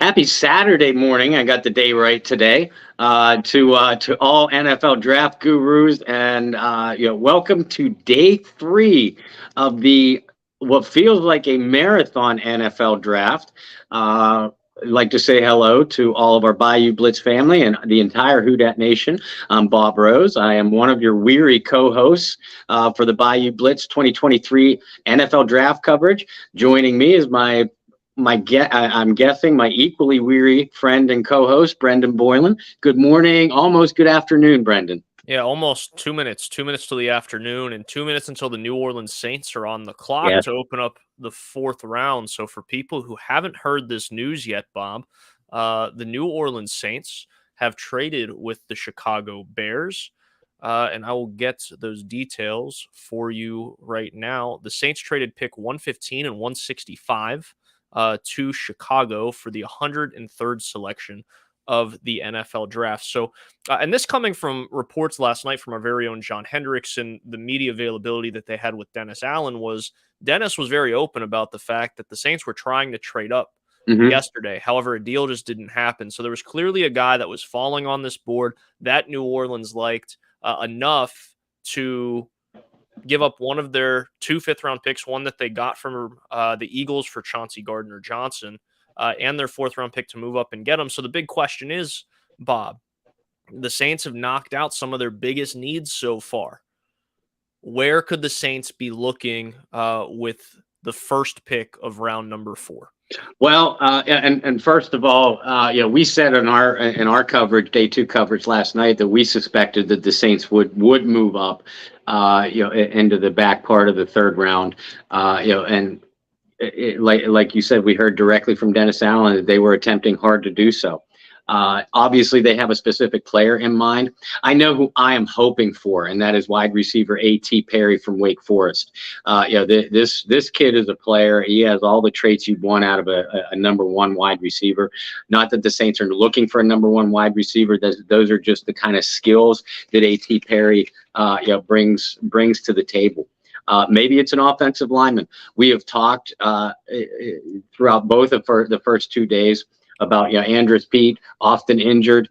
Happy Saturday morning. I got the day right today. To all NFL draft gurus, and welcome to day 3 of the what feels like a marathon NFL draft. I'd like to say hello to all of our Bayou Blitz family and the entire Who Dat Nation. I'm Bob Rose. I am one of your weary co-hosts for the Bayou Blitz 2023 NFL draft coverage. Joining me is I'm guessing my equally weary friend and co-host, Brendan Boylan. Good morning, almost good afternoon, Brendan. Yeah, almost 2 minutes. 2 minutes till the afternoon, and 2 minutes until the New Orleans Saints are on the clock Yes. to open up the 4th round. So for people who haven't heard this news yet, Bob, the New Orleans Saints have traded with the Chicago Bears, and I will get those details for you right now. The Saints traded pick 115 and 165 to Chicago for the 103rd selection of the NFL draft. So, and this coming from reports last night from our very own John Hendrickson, the media availability that they had with Dennis Allen was Dennis was very open about the fact that the Saints were trying to trade up yesterday. However, a deal just didn't happen. So there was clearly a guy that was falling on this board that New Orleans liked enough to give up one of their 2 fifth-round picks, one that they got from the Eagles for Chauncey Gardner-Johnson, and their 4th-round pick to move up and get them. So the big question is, Bob, the Saints have knocked out some of their biggest needs so far. Where could the Saints be looking with the first pick of round number 4? Well, and first of all, we said in our coverage, day 2 coverage last night, that we suspected that the Saints would move up, into the back part of the 3rd round, and like you said, we heard directly from Dennis Allen that they were attempting hard to do so. Obviously, they have a specific player in mind. I know who I am hoping for, and that is wide receiver A.T. Perry from Wake Forest. This kid is a player. He has all the traits you'd want out of a number 1 wide receiver. Not that the Saints are looking for a number 1 wide receiver. Those are just the kind of skills that A.T. Perry brings to the table. Maybe it's an offensive lineman. We have talked throughout both of the first 2 days about Andrus Peat, often injured,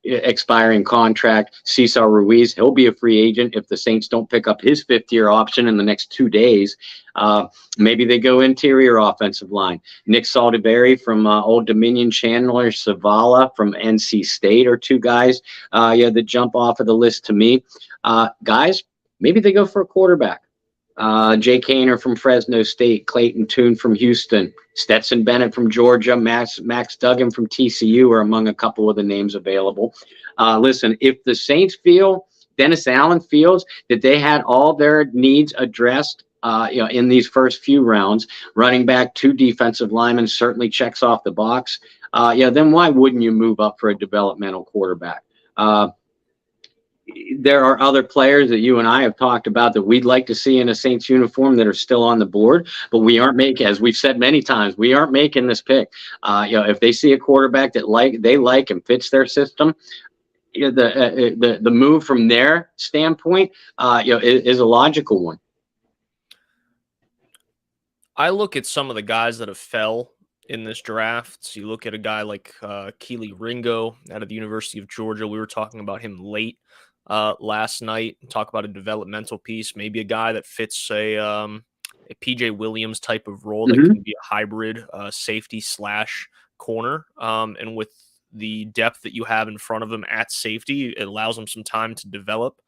expiring contract. Cesar Ruiz, he'll be a free agent if the Saints don't pick up his 5th-year option in the next 2 days. Maybe they go interior offensive line. Nick Saldiveri from Old Dominion, Chandler Zavala from NC State are 2 guys that jump off of the list to me. Guys, maybe they go for a quarterback. Jay Kaner from Fresno State, Clayton Tune from Houston, Stetson Bennett from Georgia, Max Duggan from TCU are among a couple of the names available. Listen, if the Saints feel, Dennis Allen feels that they had all their needs addressed in these first few rounds, running back, 2 defensive linemen certainly checks off the box. Then why wouldn't you move up for a developmental quarterback? There are other players that you and I have talked about that we'd like to see in a Saints uniform that are still on the board, but we aren't making, as we've said many times, we aren't making this pick. If they see a quarterback that they like and fits their system, the move from their standpoint, is a logical one. I look at some of the guys that have fell in this draft. So you look at a guy like Keely Ringo out of the University of Georgia. We were talking about him late last night. Talk about a developmental piece, maybe a guy that fits a PJ Williams type of role that can be a hybrid safety / corner. And with the depth that you have in front of him at safety, it allows him some time to develop.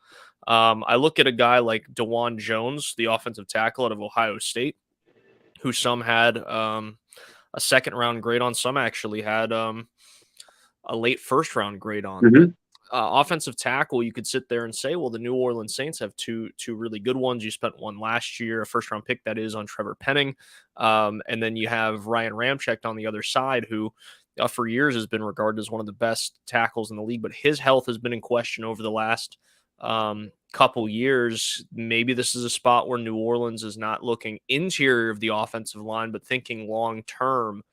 I look at a guy like DeJuan Jones, the offensive tackle out of Ohio State, who some had a 2nd-round grade on, some actually had a late 1st-round grade on. Offensive tackle, you could sit there and say, well, the New Orleans Saints have two really good ones. You spent one last year, a 1st-round pick that is on Trevor Penning. And then you have Ryan Ramczyk on the other side, who for years has been regarded as one of the best tackles in the league, but his health has been in question over the last couple years. Maybe this is a spot where New Orleans is not looking interior of the offensive line, but thinking long-term.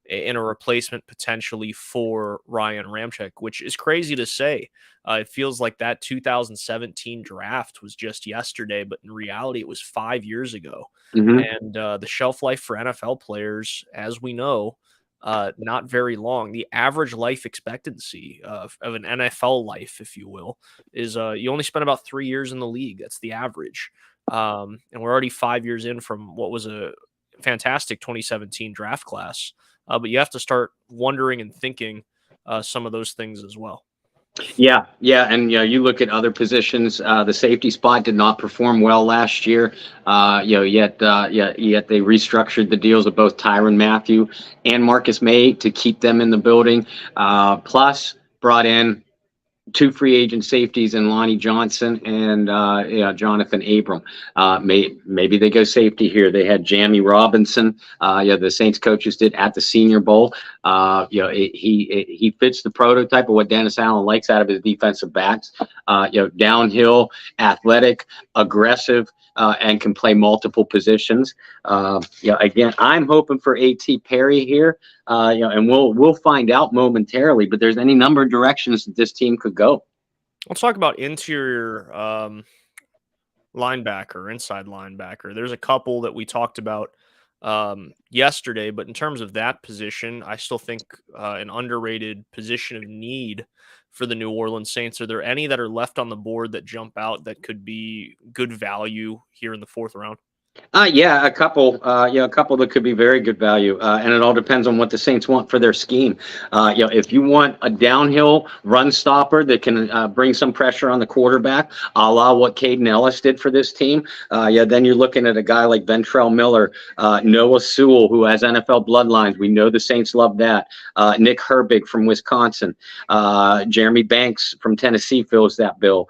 in a replacement potentially for Ryan Ramczyk, which is crazy to say. It feels like that 2017 draft was just yesterday, but in reality, it was 5 years ago. Hmm. And the shelf life for NFL players, as we know, not very long. The average life expectancy of an NFL life, if you will, is you only spend about 3 years in the league. That's the average. And we're already 5 years in from what was a fantastic 2017 draft class. But you have to start wondering and thinking some of those things as well. Yeah, yeah, and you look at other positions. The safety spot did not perform well last year. Yet they restructured the deals of both Tyrann Mathieu and Marcus May to keep them in the building. Plus, brought in two free agent safeties in Lonnie Johnson and Jonathan Abram. Maybe they go safety here. They had Jamie Robinson. The Saints coaches did at the Senior Bowl. He fits the prototype of what Dennis Allen likes out of his defensive backs. Downhill, athletic, aggressive. And can play multiple positions. Again, I'm hoping for A.T. Perry here, and we'll find out momentarily. But there's any number of directions that this team could go. Let's talk about interior linebacker, inside linebacker. There's a couple that we talked about yesterday, but in terms of that position, I still think an underrated position of need for the New Orleans Saints. Are there any that are left on the board that jump out that could be good value here in the fourth round? A couple. A couple that could be very good value, and it all depends on what the Saints want for their scheme. If you want a downhill run stopper that can bring some pressure on the quarterback, a la what Caden Ellis did for this team, then you're looking at a guy like Ventrell Miller, Noah Sewell, who has NFL bloodlines. We know the Saints love that. Nick Herbig from Wisconsin, Jeremy Banks from Tennessee fills that bill.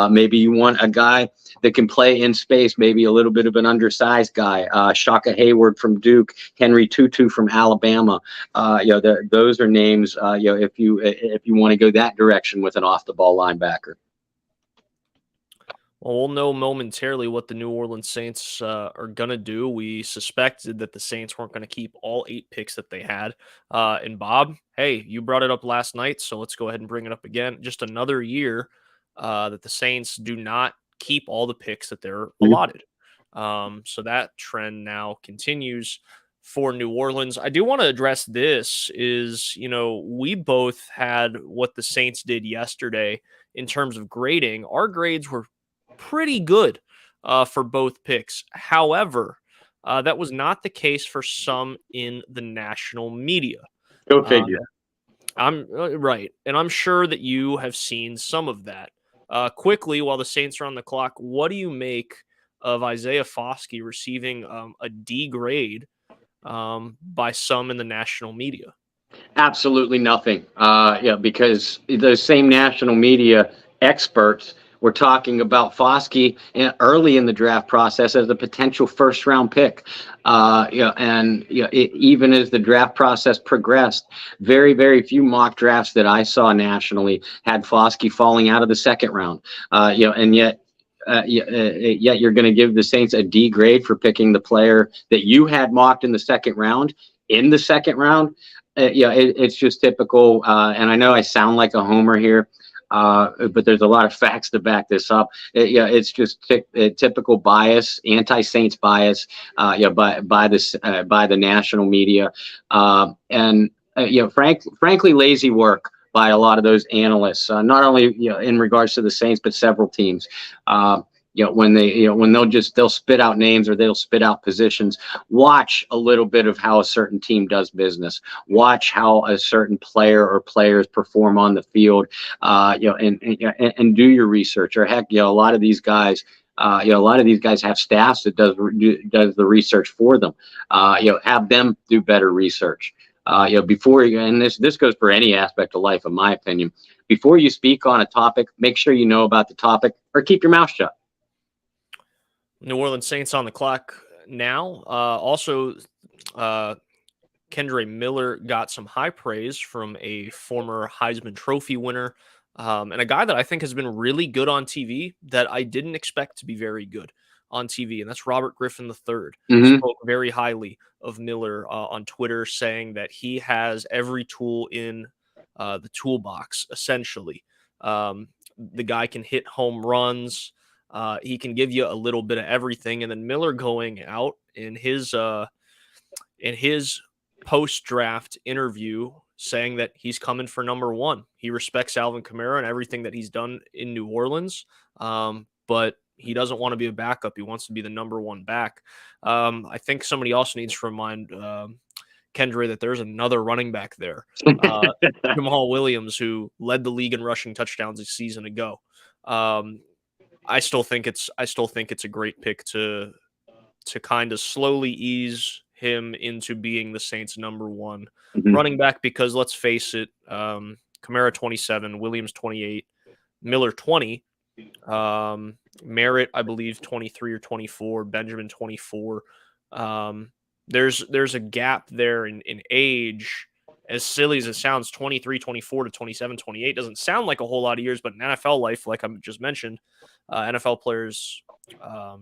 Maybe you want a guy that can play in space, maybe a little bit of an undersized guy. Shaka Hayward from Duke, Henry Tutu from Alabama. Those are names. If you want to go that direction with an off-the-ball linebacker. Well, we'll know momentarily what the New Orleans Saints are going to do. We suspected that the Saints weren't going to keep all 8 picks that they had. And Bob, hey, you brought it up last night, so let's go ahead and bring it up again. Just another year that the Saints do not keep all the picks that they're allotted. So that trend now continues for New Orleans. I do want to address this is, we both had what the Saints did yesterday in terms of grading. Our grades were pretty good for both picks. However, that was not the case for some in the national media. Go figure. I'm right. And I'm sure that you have seen some of that. Quickly, while the Saints are on the clock, what do you make of Isaiah Foskey receiving a D grade by some in the national media? Absolutely nothing. Because those same national media experts were talking about Foskey early in the draft process as a potential first-round pick. Even as the draft process progressed, very, very few mock drafts that I saw nationally had Foskey falling out of the second round. And yet you're going to give the Saints a D grade for picking the player that you had mocked in the second round. It's just typical. And I know I sound like a homer here. But there's a lot of facts to back this up. It's just typical bias, anti-Saints bias, by the national media, frankly, lazy work by a lot of those analysts. Not only in regards to the Saints, but several teams. When they'll spit out names or they'll spit out positions. Watch a little bit of how a certain team does business. Watch how a certain player or players perform on the field. And do your research. Or heck, a lot of these guys. A lot of these guys have staffs that does the research for them. Have them do better research. Before you, and this goes for any aspect of life, in my opinion. Before you speak on a topic, make sure you know about the topic, or keep your mouth shut. New Orleans Saints on the clock now. Also, Kendre Miller got some high praise from a former Heisman Trophy winner and a guy that I think has been really good on TV that I didn't expect to be very good on TV, and that's Robert Griffin III. Mhm. Spoke very highly of Miller on Twitter, saying that he has every tool in the toolbox, essentially. The guy can hit home runs. He can give you a little bit of everything. And then Miller going out in his post-draft interview saying that he's coming for number one. He respects Alvin Kamara and everything that he's done in New Orleans, but he doesn't want to be a backup. He wants to be the number one back. I think somebody else needs to remind Kendra that there's another running back there, Jamal Williams, who led the league in rushing touchdowns a season ago. I still think it's a great pick to kind of slowly ease him into being the Saints' number one running back, because let's face it, Kamara 27, Williams 28, Miller 20, Merritt, I believe 23 or 24, Benjamin 24. There's a gap there in age. As silly as it sounds, 23, 24 to 27, 28 doesn't sound like a whole lot of years, but in NFL life, like I just mentioned, NFL players'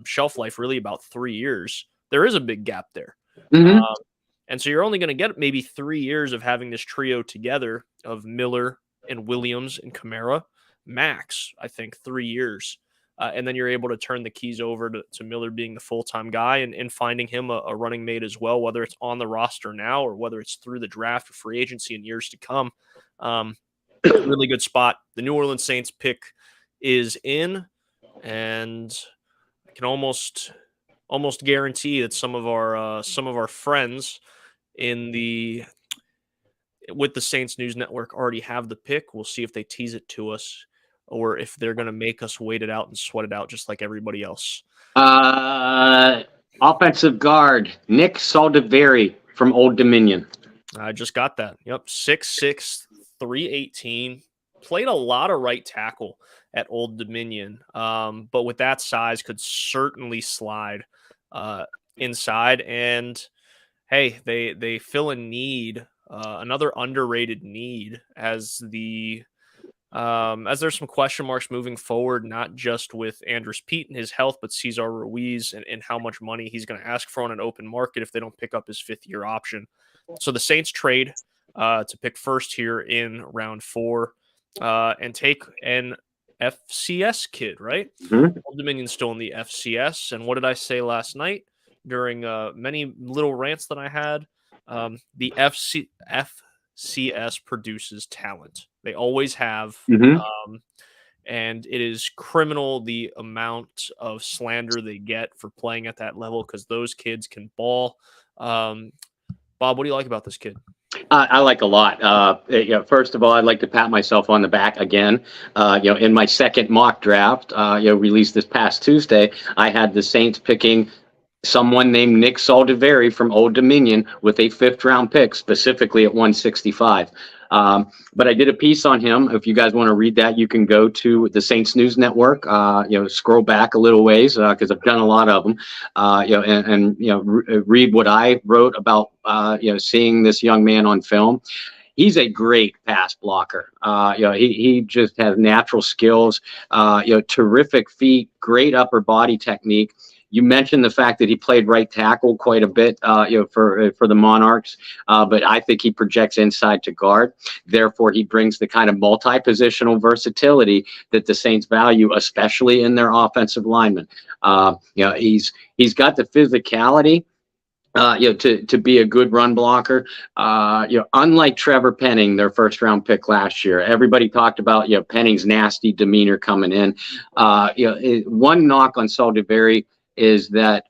shelf life really about 3 years. There is a big gap there. And so you're only going to get maybe 3 years of having this trio together of Miller and Williams and Kamara, max, I think 3 years. And then you're able to turn the keys over to Miller being the full-time guy and finding him a running mate as well, whether it's on the roster now or whether it's through the draft or free agency in years to come. Really good spot. The New Orleans Saints pick is in, and I can almost guarantee that some of our friends with the Saints News Network already have the pick. We'll see if they tease it to us, or if they're going to make us wait it out and sweat it out just like everybody else. Offensive guard, Nick Saldiveri from Old Dominion. I just got that. Yep, 6'6", 318. Played a lot of right tackle at Old Dominion, but with that size could certainly slide inside. And hey, they fill a need, another underrated need, as there's some question marks moving forward, not just with Andrus Peat and his health, but Cesar Ruiz and how much money he's going to ask for on an open market if they don't pick up his fifth-year option. So the Saints trade to pick first here in round 4 and take an FCS kid, right? Old Dominion's still in the FCS. And what did I say last night during many little rants that I had? The FCS produces talent. They always have. And it is criminal the amount of slander they get for playing at that level, because those kids can ball. Bob, what do you like about this kid? I like a lot. First of all, I'd like to pat myself on the back again. In my second mock draft, released this past Tuesday, I had the Saints picking someone named Nick Saldiveri from Old Dominion with a 5th-round pick, specifically at 165. But I did a piece on him. If you guys want to read that, you can go to the Saints News Network. Scroll back a little ways, because I've done a lot of them. Read what I wrote about seeing this young man on film. He's a great pass blocker. He just has natural skills. Terrific feet, great upper body technique. You mentioned the fact that he played right tackle quite a bit, for the Monarchs, but I think he projects inside to guard. Therefore, he brings the kind of multi-positional versatility that the Saints value, especially in their offensive linemen. He's got the physicality, to be a good run blocker. Unlike Trevor Penning, their 1st-round pick last year, everybody talked about Penning's nasty demeanor coming in. One knock on Saldiveri is that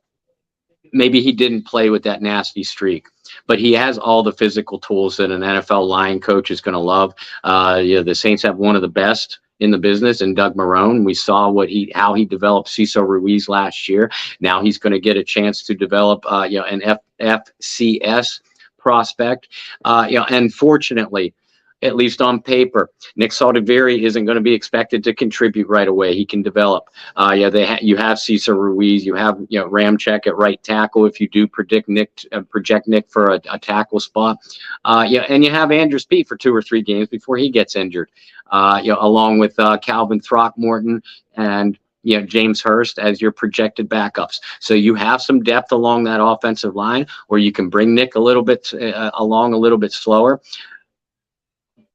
maybe he didn't play with that nasty streak, but he has all the physical tools that an NFL line coach is going to love. The Saints have one of the best in the business in Doug Marrone. We saw how he developed Cesar Ruiz last year. Now he's going to get a chance to develop an FCS prospect. And fortunately, at least on paper, Nick Saldiveri isn't going to be expected to contribute right away. He can develop. You have Cesar Ruiz, you have Ramczyk at right tackle if you do project Nick for a tackle spot. And you have Andrus Peat for 2 or 3 games before he gets injured. Along with Calvin Throckmorton and James Hurst as your projected backups. So you have some depth along that offensive line, or you can bring Nick a little bit along a little bit slower.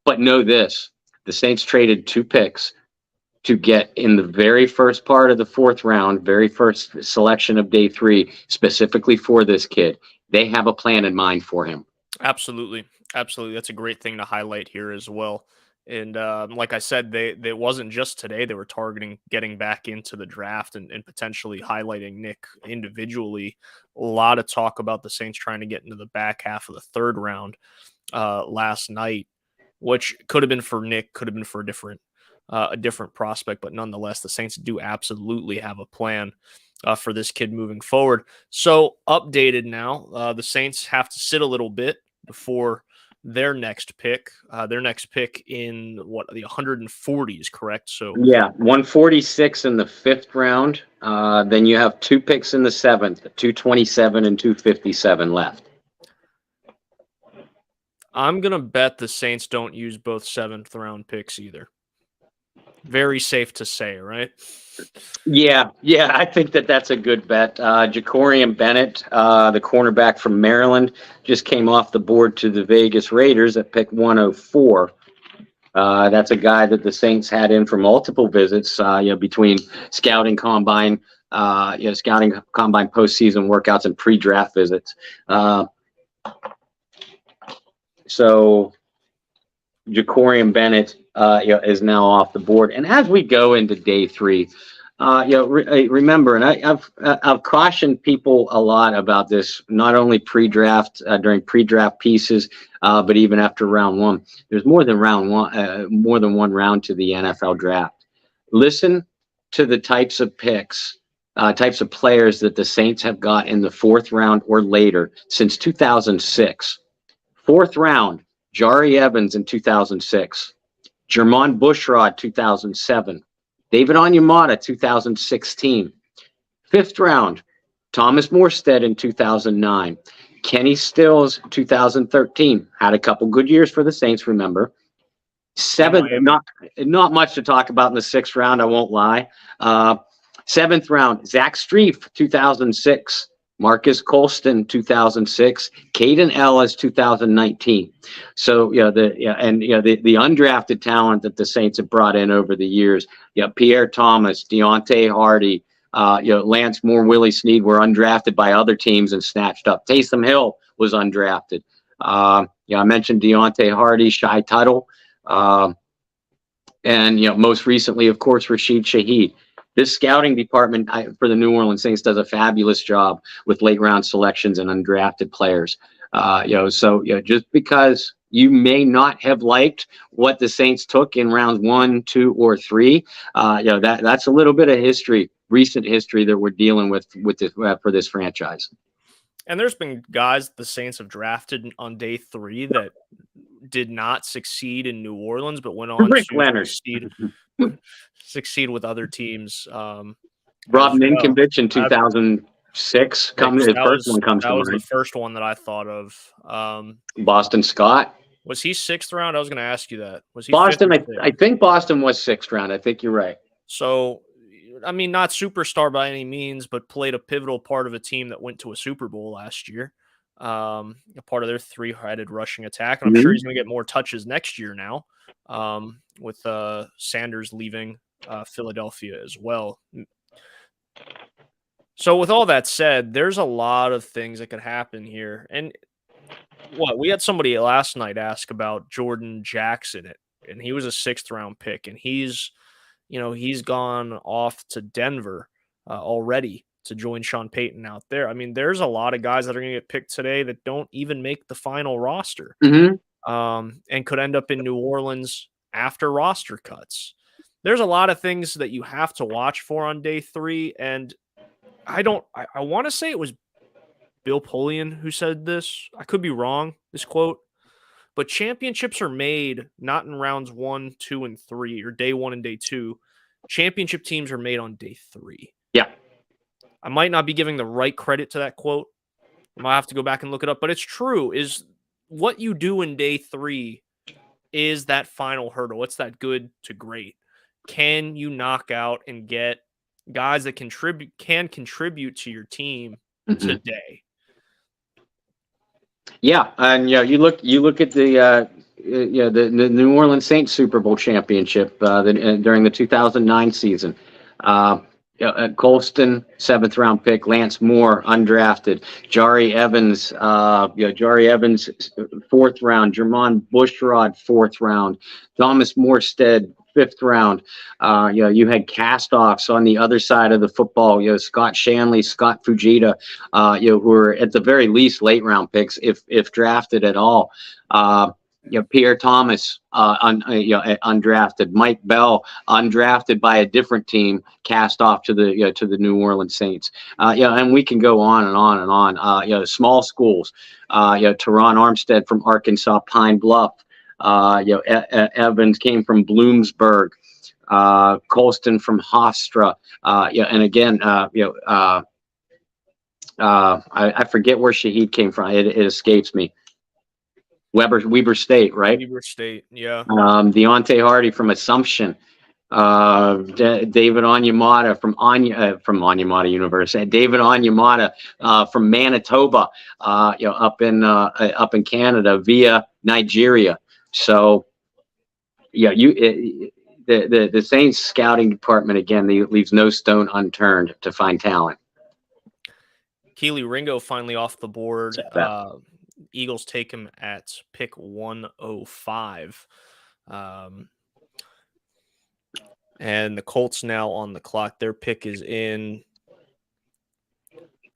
But know this, the Saints traded 2 picks to get in the very first part of the 4th round, very first selection of day 3, specifically for this kid. They have a plan in mind for him. Absolutely. Absolutely. That's a great thing to highlight here as well. And like I said, it wasn't just today. They were targeting getting back into the draft and potentially highlighting Nick individually. A lot of talk about the Saints trying to get into the back half of the 3rd round last night, which could have been for Nick, could have been for a different prospect. But nonetheless, the Saints do absolutely have a plan for this kid moving forward. So updated now, the Saints have to sit a little bit before their next pick. Their next pick in the 140s, correct? So yeah, 146 in the 5th round. Then you have 2 picks in the 7th, 227 and 257 left. I'm gonna bet the Saints don't use both 7th round picks either. Very safe to say, right? Yeah, I think that's a good bet. Jacorian Bennett, the cornerback from Maryland, just came off the board to the Vegas Raiders at pick 104. That's a guy that the Saints had in for multiple visits, between scouting combine, postseason workouts and pre-draft visits. So Jacorian Bennett, is now off the board. And as we go into day 3, remember, and I've cautioned people a lot about this, not only pre-draft, during pre-draft pieces, but even after round 1. There's more than one round to the NFL draft. Listen to the types of picks, types of players that the Saints have got in the 4th round or later since 2006. 4th round, Jari Evans in 2006, Jermon Bushrod 2007, David Onyemata 2016. 5th round, Thomas Morstead in 2009, Kenny Stills 2013. Had a couple good years for the Saints, remember. 7th, not much to talk about in the 6th round, I won't lie. 7th round, Zach Strief 2006. Marcus Colston, 2006, Caden Ellis, 2019. So, the undrafted talent that the Saints have brought in over the years, Pierre Thomas, Deontay Hardy, Lance Moore, Willie Snead were undrafted by other teams and snatched up. Taysom Hill was undrafted. I mentioned Deontay Hardy, Shai Tuttle, and, most recently, of course, Rashid Shaheed. This scouting department for the New Orleans Saints does a fabulous job with late round selections and undrafted players. Just because you may not have liked what the Saints took in rounds 1, 2, or 3, that's a little bit of history, recent history that we're dealing with this, for this franchise. And there's been guys the Saints have drafted on day 3 that did not succeed in New Orleans, but went on to succeed with other teams. Rob Ninkovich in 2006. That was the first one that I thought of. Boston Scott. Was he 6th round? I was going to ask you that. Was he Boston? I think Boston was 6th round. I think you're right. So, I mean, not superstar by any means, but played a pivotal part of a team that went to a Super Bowl last year. A part of their 3-headed rushing attack. And I'm sure he's going to get more touches next year now, with Sanders leaving Philadelphia as well. So with all that said, there's a lot of things that could happen here. And we had somebody last night ask about Jordan Jackson, and he was a 6th round pick, and he's gone off to Denver already to join Sean Payton out there. I mean, there's a lot of guys that are going to get picked today that don't even make the final roster, and could end up in New Orleans after roster cuts. There's a lot of things that you have to watch for on day 3. And I want to say it was Bill Polian who said this. I could be wrong, this quote, but championships are made not in rounds 1, 2, and 3, or day 1 and day 2. Championship teams are made on day 3. Yeah. I might not be giving the right credit to that quote. I might have to go back and look it up, but it's true. Is what you do in day 3 is that final hurdle. It's that good to great. Can you knock out and get guys that can contribute to your team today. Yeah, and you look at the the New Orleans Saints Super Bowl championship during the 2009 season. Colston, 7th round pick, Lance Moore, undrafted, Jari Evans, 4th round, Jermon Bushrod, 4th round, Thomas Morstead, 5th round. You had cast-offs on the other side of the football. Scott Shanley, Scott Fujita, who were at the very least late round picks, if drafted at all. Pierre Thomas, undrafted. Mike Bell, undrafted by a different team, cast off to the New Orleans Saints. And we can go on and on and on. Small schools. Teron Armstead from Arkansas Pine Bluff. Evans came from Bloomsburg. Colston from Hofstra. And again, I forget where Shaheed came from. It escapes me. Weber State, right? Weber State, yeah. Deontay Hardy from Assumption. David Onyemata from Onyemata University. David Onyemata from Manitoba, up in Canada via Nigeria. So, the Saints scouting department again leaves no stone unturned to find talent. Keely Ringo finally off the board. Eagles take him at pick 105. And the Colts now on the clock. Their pick is in.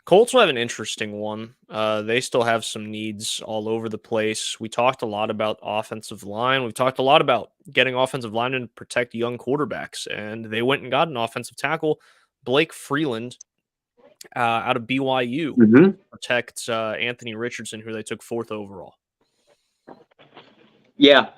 Colts will have an interesting one. They still have some needs all over the place. We talked a lot about offensive line. We've talked a lot about getting offensive linemen to protect young quarterbacks. And they went and got an offensive tackle, Blake Freeland, out of BYU, protect Anthony Richardson, who they took 4th overall. Yeah,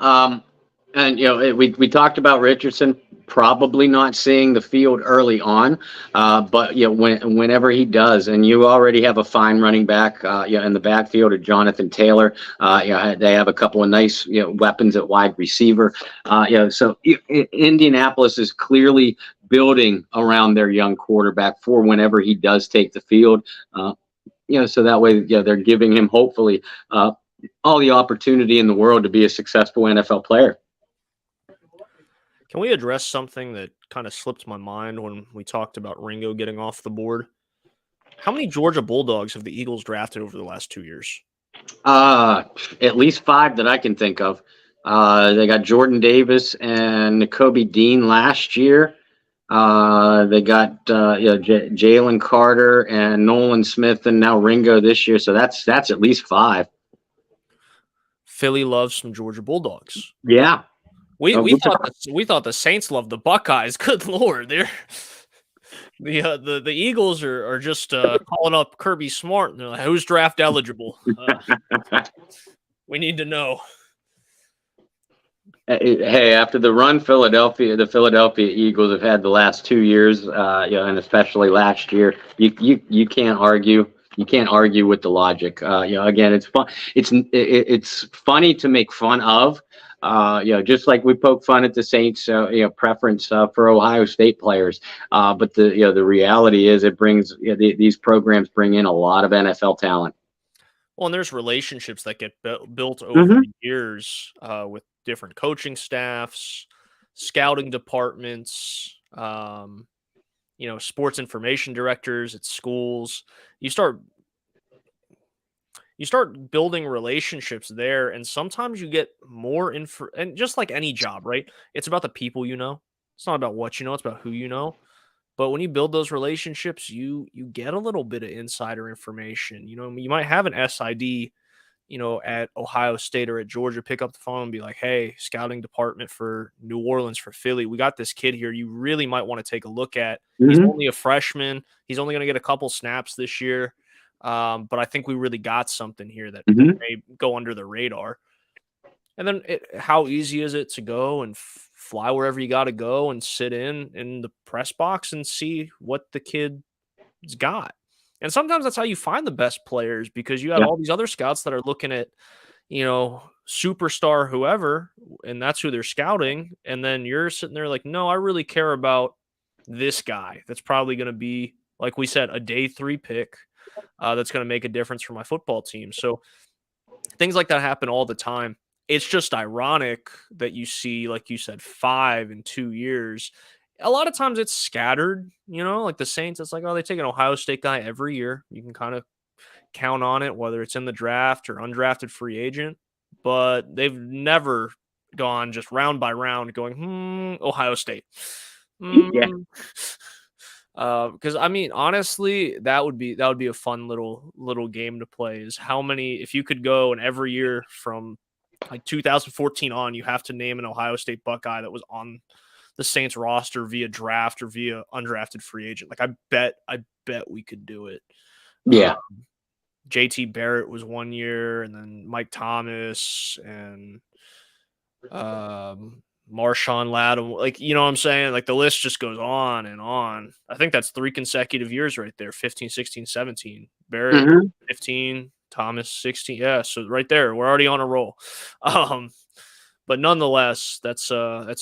and we talked about Richardson probably not seeing the field early on, but whenever he does, and you already have a fine running back, in the backfield of Jonathan Taylor. They have a couple of nice weapons at wide receiver. So Indianapolis is clearly building around their young quarterback for whenever he does take the field. So that way, they're giving him hopefully all the opportunity in the world to be a successful NFL player. Can we address something that kind of slipped my mind when we talked about Ringo getting off the board? How many Georgia Bulldogs have the Eagles drafted over the last 2 years? At least 5 that I can think of. They got Jordan Davis and Nakobe Dean last year. They got Jalen Carter and Nolan Smith, and now Ringo this year. So that's at least 5. Philly loves some Georgia Bulldogs. Yeah. We thought the Saints loved the Buckeyes. Good Lord, they're the Eagles are just calling up Kirby Smart. And they're like, who's draft eligible? We need to know. Hey, after the run the Philadelphia Eagles have had the last 2 years, and especially last year, you can't argue. You can't argue with the logic. Again, it's fun. It's funny to make fun of. Just like we poke fun at the Saints, preference for Ohio State players. But the reality is, it brings these programs bring in a lot of NFL talent. Well, and there's relationships that get built over the years with different coaching staffs, scouting departments, sports information directors at schools. You start building relationships there, and sometimes you get more info. And just like any job, right? It's about the people you know. It's not about what you know. It's about who you know. But when you build those relationships, you get a little bit of insider information. You might have an SID, at Ohio State or at Georgia, pick up the phone and be like, hey, scouting department for New Orleans, for Philly, we got this kid here you really might want to take a look at. He's only a freshman. He's only going to get a couple snaps this year. But I think we really got something here that may go under the radar. And then how easy is it to go and fly wherever you got to go and sit in the press box and see what the kid's got? And sometimes that's how you find the best players, because you have all these other scouts that are looking at, superstar whoever, and that's who they're scouting. And then you're sitting there like, no, I really care about this guy that's probably going to be, like we said, a day 3 pick that's going to make a difference for my football team. So things like that happen all the time. It's just ironic that you see, like you said, 5 in 2 years. A lot of times it's scattered, like the Saints. It's like, oh, they take an Ohio State guy every year. You can kind of count on it, whether it's in the draft or undrafted free agent. But they've never gone just round by round going, Ohio State. Yeah. Because I mean, honestly, that would be a fun little game to play. Is how many, if you could go and every year from like 2014 on, you have to name an Ohio State Buckeye that was on the Saints roster via draft or via undrafted free agent. Like I bet we could do it. Yeah. JT Barrett was 1 year, and then Mike Thomas and Marshawn Lattimore, like, you know what I'm saying? Like the list just goes on and on. I think that's 3 consecutive years right there. 15, 16, 17. Barrett, 15, Thomas, 16. Yeah. So right there, we're already on a roll. But nonetheless, that's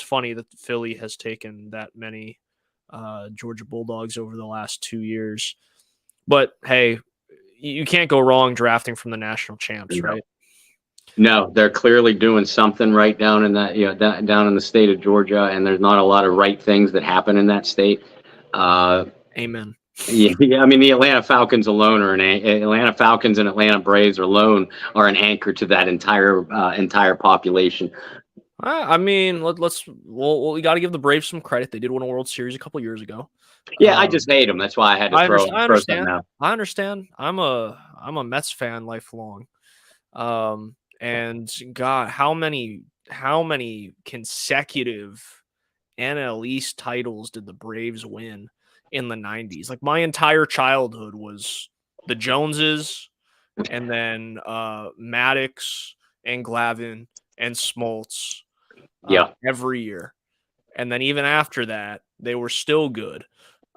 funny that Philly has taken that many Georgia Bulldogs over the last 2 years. But hey, you can't go wrong drafting from the national champs, right? No, they're clearly doing something right down in that, down in the state of Georgia, and there's not a lot of right things that happen in that state. Amen. Yeah, I mean, the Atlanta Falcons alone Atlanta Falcons and Atlanta Braves alone are an anchor to that entire population. I mean, we got to give the Braves some credit. They did win a World Series a couple years ago. Yeah, I just hate them. That's why I had to throw something out. I understand. I'm a Mets fan lifelong. And God, how many consecutive NL East titles did the Braves win in the 90s? Like my entire childhood was the Joneses, and then Maddox and Glavine and Smoltz every year. And then even after that, they were still good.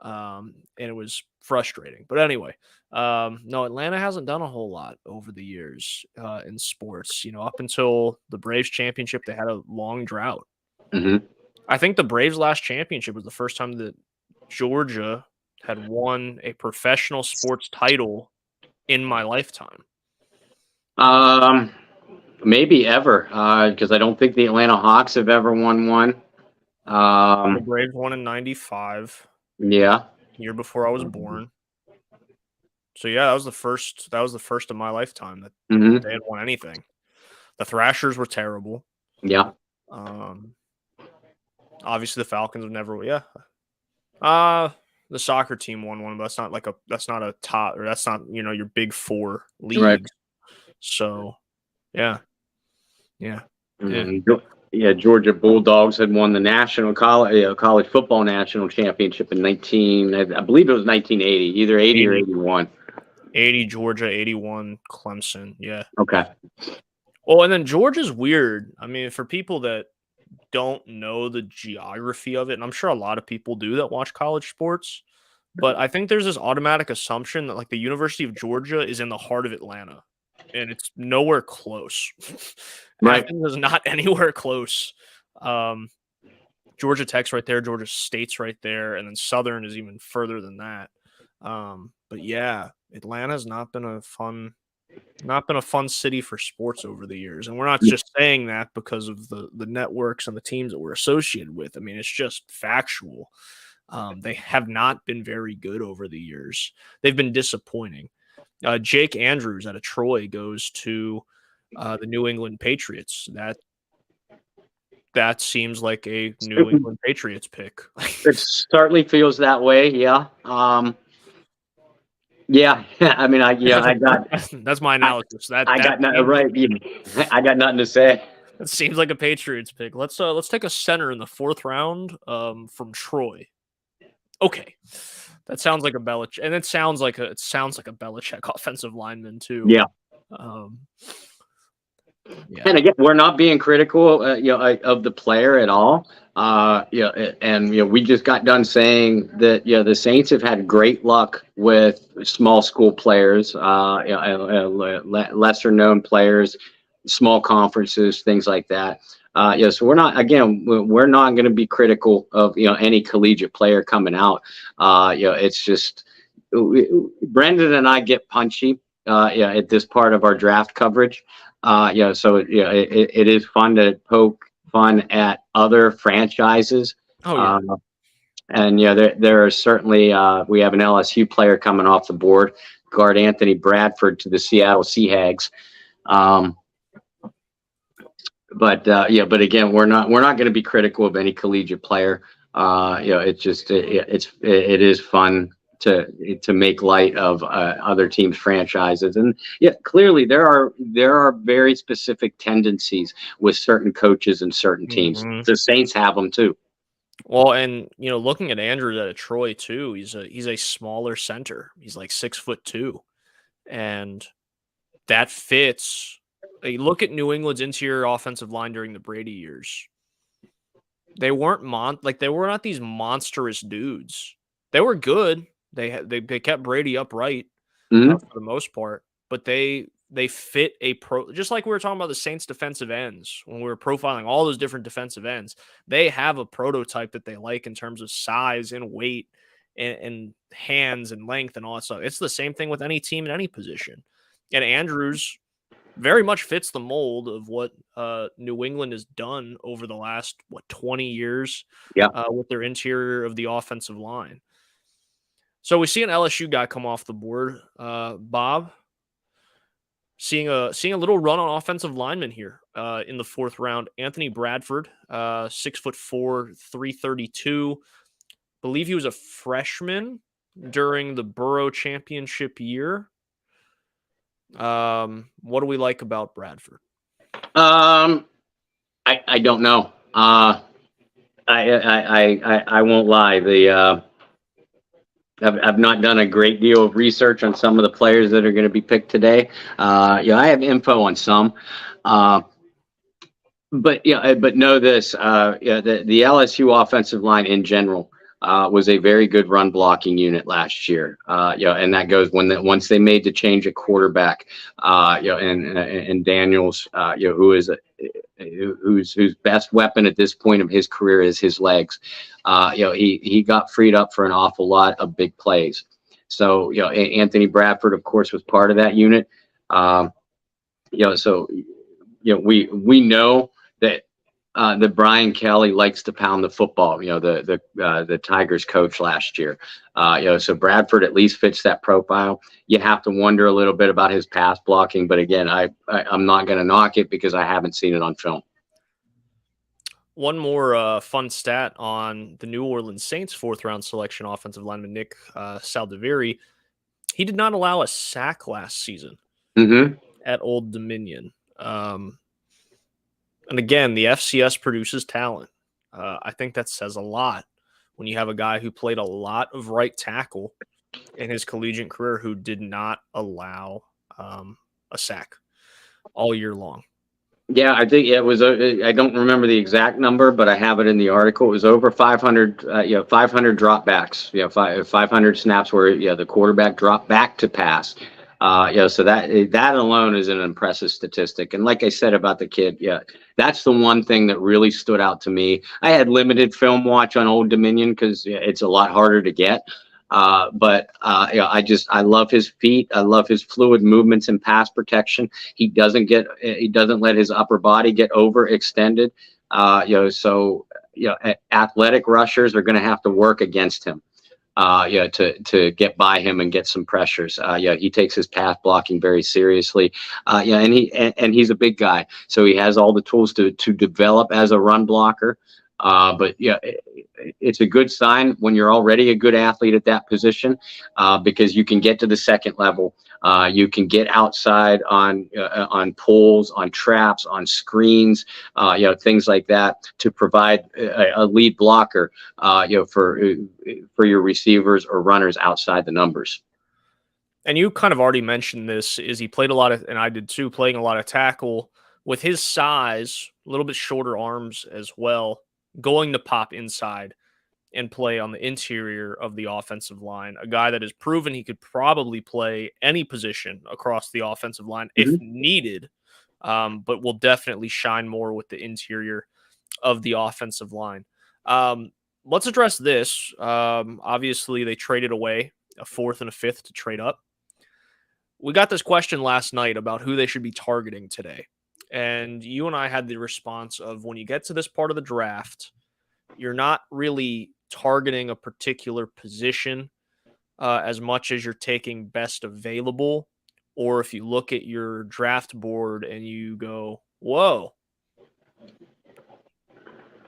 And it was frustrating. But anyway, no, Atlanta hasn't done a whole lot over the years in sports. Up until the Braves championship, they had a long drought. Mm-hmm. I think the Braves' last championship was the first time that Georgia had won a professional sports title in my lifetime. Maybe ever, because I don't think the Atlanta Hawks have ever won one. The Braves won in 95. Yeah. Year before I was born. So yeah, that was the first of my lifetime that they had won anything. The Thrashers were terrible. Yeah. Obviously the Falcons have never. Yeah. The soccer team won one, but that's not a top, or that's not, your big 4 leagues. Right. So yeah. Yeah, Georgia Bulldogs had won the national college football national championship in I believe it was 1980, either 80 or 81. 80 Georgia, 81 Clemson. Yeah. Okay. Well, and then Georgia's weird. I mean, for people that don't know the geography of it, and I'm sure a lot of people do that watch college sports, but I think there's this automatic assumption that like the University of Georgia is in the heart of Atlanta. And it's nowhere close. Right. It's not anywhere close. Georgia Tech's right there. Georgia State's right there. And then Southern is even further than that. But yeah, Atlanta's not been a fun city for sports over the years. And we're not just saying that because of the networks and the teams that we're associated with. I mean, it's just factual. They have not been very good over the years. They've been disappointing. Jake Andrews out of Troy goes to the New England Patriots. That seems like a New England Patriots pick. It certainly feels that way. Yeah. Yeah. I mean, I got. That's my analysis. I got nothing right. I got nothing to say. It seems like a Patriots pick. Let's take a center in the 4th round from Troy. Okay. That sounds like a Belichick, and it sounds like a Belichick offensive lineman too. Yeah. Yeah. And again, we're not being critical, of the player at all. And we just got done saying that the Saints have had great luck with small school players, lesser known players, small conferences, things like that. So we're not going to be critical of, any collegiate player coming out. It's just Brendan and I get punchy, at this part of our draft coverage. It is fun to poke fun at other franchises. Oh yeah. And there are certainly, we have an LSU player coming off the board, guard Anthony Bradford to the Seattle Seahawks. But again, we're not going to be critical of any collegiate player. It is fun to make light of other teams' franchises, and clearly there are very specific tendencies with certain coaches and certain teams. Mhm. The Saints have them too. Well, and looking at Andrews at Troy too, he's a smaller center. He's like 6'2", and that fits. You look at New England's interior offensive line during the Brady years. They weren't they were not these monstrous dudes. They were good. They kept Brady upright for the most part, but they fit just like we were talking about the Saints defensive ends when we were profiling all those different defensive ends. They have a prototype that they like in terms of size and weight and hands and length and all that stuff. It's the same thing with any team in any position. And Andrews very much fits the mold of what New England has done over the last 20 years with their interior of the offensive line. So we see an LSU guy come off the board, Bob. Seeing a little run on offensive lineman here in the 4th round. Anthony Bradford, 6'4", 332. Believe he was a freshman during the Burrow championship year. What do we like about Bradford? I don't know. I won't lie. I've not done a great deal of research on some of the players that are going to be picked today. I have info on some, but know this. The LSU offensive line in general was a very good run blocking unit last year. And that goes once they made the change at quarterback. And Daniels, whose best weapon at this point of his career is his legs. He got freed up for an awful lot of big plays. So Anthony Bradford, of course, was part of that unit. We know that Brian Kelly likes to pound the football. The Tigers coach last year. So Bradford at least fits that profile. You have to wonder a little bit about his pass blocking, but again, I'm not going to knock it because I haven't seen it on film. One more fun stat on the New Orleans Saints 4th round selection offensive lineman Nick Saldiveri. He did not allow a sack last season at Old Dominion. And again, the FCS produces talent. I think that says a lot when you have a guy who played a lot of right tackle in his collegiate career who did not allow a sack all year long. Yeah, I think it was. I don't remember the exact number, but I have it in the article. It was over 500. 500 dropbacks. 500 snaps where the quarterback dropped back to pass. So that alone is an impressive statistic. And like I said about the kid, that's the one thing that really stood out to me. I had limited film watch on Old Dominion because it's a lot harder to get. But I love his feet. I love his fluid movements and pass protection. He doesn't let his upper body get overextended. So athletic rushers are going to have to work against him. To get by him and get some pressures. He takes his pass blocking very seriously. And he's a big guy, so he has all the tools to develop as a run blocker. But it's a good sign when you're already a good athlete at that position, because you can get to the second level. You can get outside on pulls, on traps, on screens, things like that to provide a lead blocker, for your receivers or runners outside the numbers. And you kind of already mentioned this, is he played a lot of, and I did too, playing a lot of tackle with his size, a little bit shorter arms as well, going to pop inside and play on the interior of the offensive line. A guy that has proven he could probably play any position across the offensive line if needed. but will definitely shine more with the interior of the offensive line. Let's address this. Obviously, they traded away a 4th and a 5th to trade up. We got this question last night about who they should be targeting today. And you and I had the response of, when you get to this part of the draft, you're not really targeting a particular position as much as you're taking best available. Or if you look at your draft board and you go, whoa,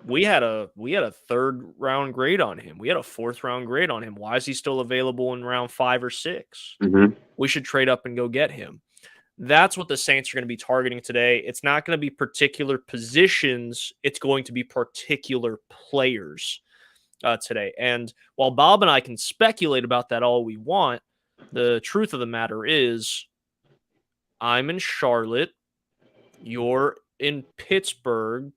we had a 3rd round grade on him. We had a 4th round grade on him. Why is he still available in round 5 or 6? We should trade up and go get him. That's what the Saints are going to be targeting today. It's not going to be particular positions. It's going to be particular players today. And while Bob and I can speculate about that all we want, the truth of the matter is, I'm in Charlotte. You're in Pittsburgh.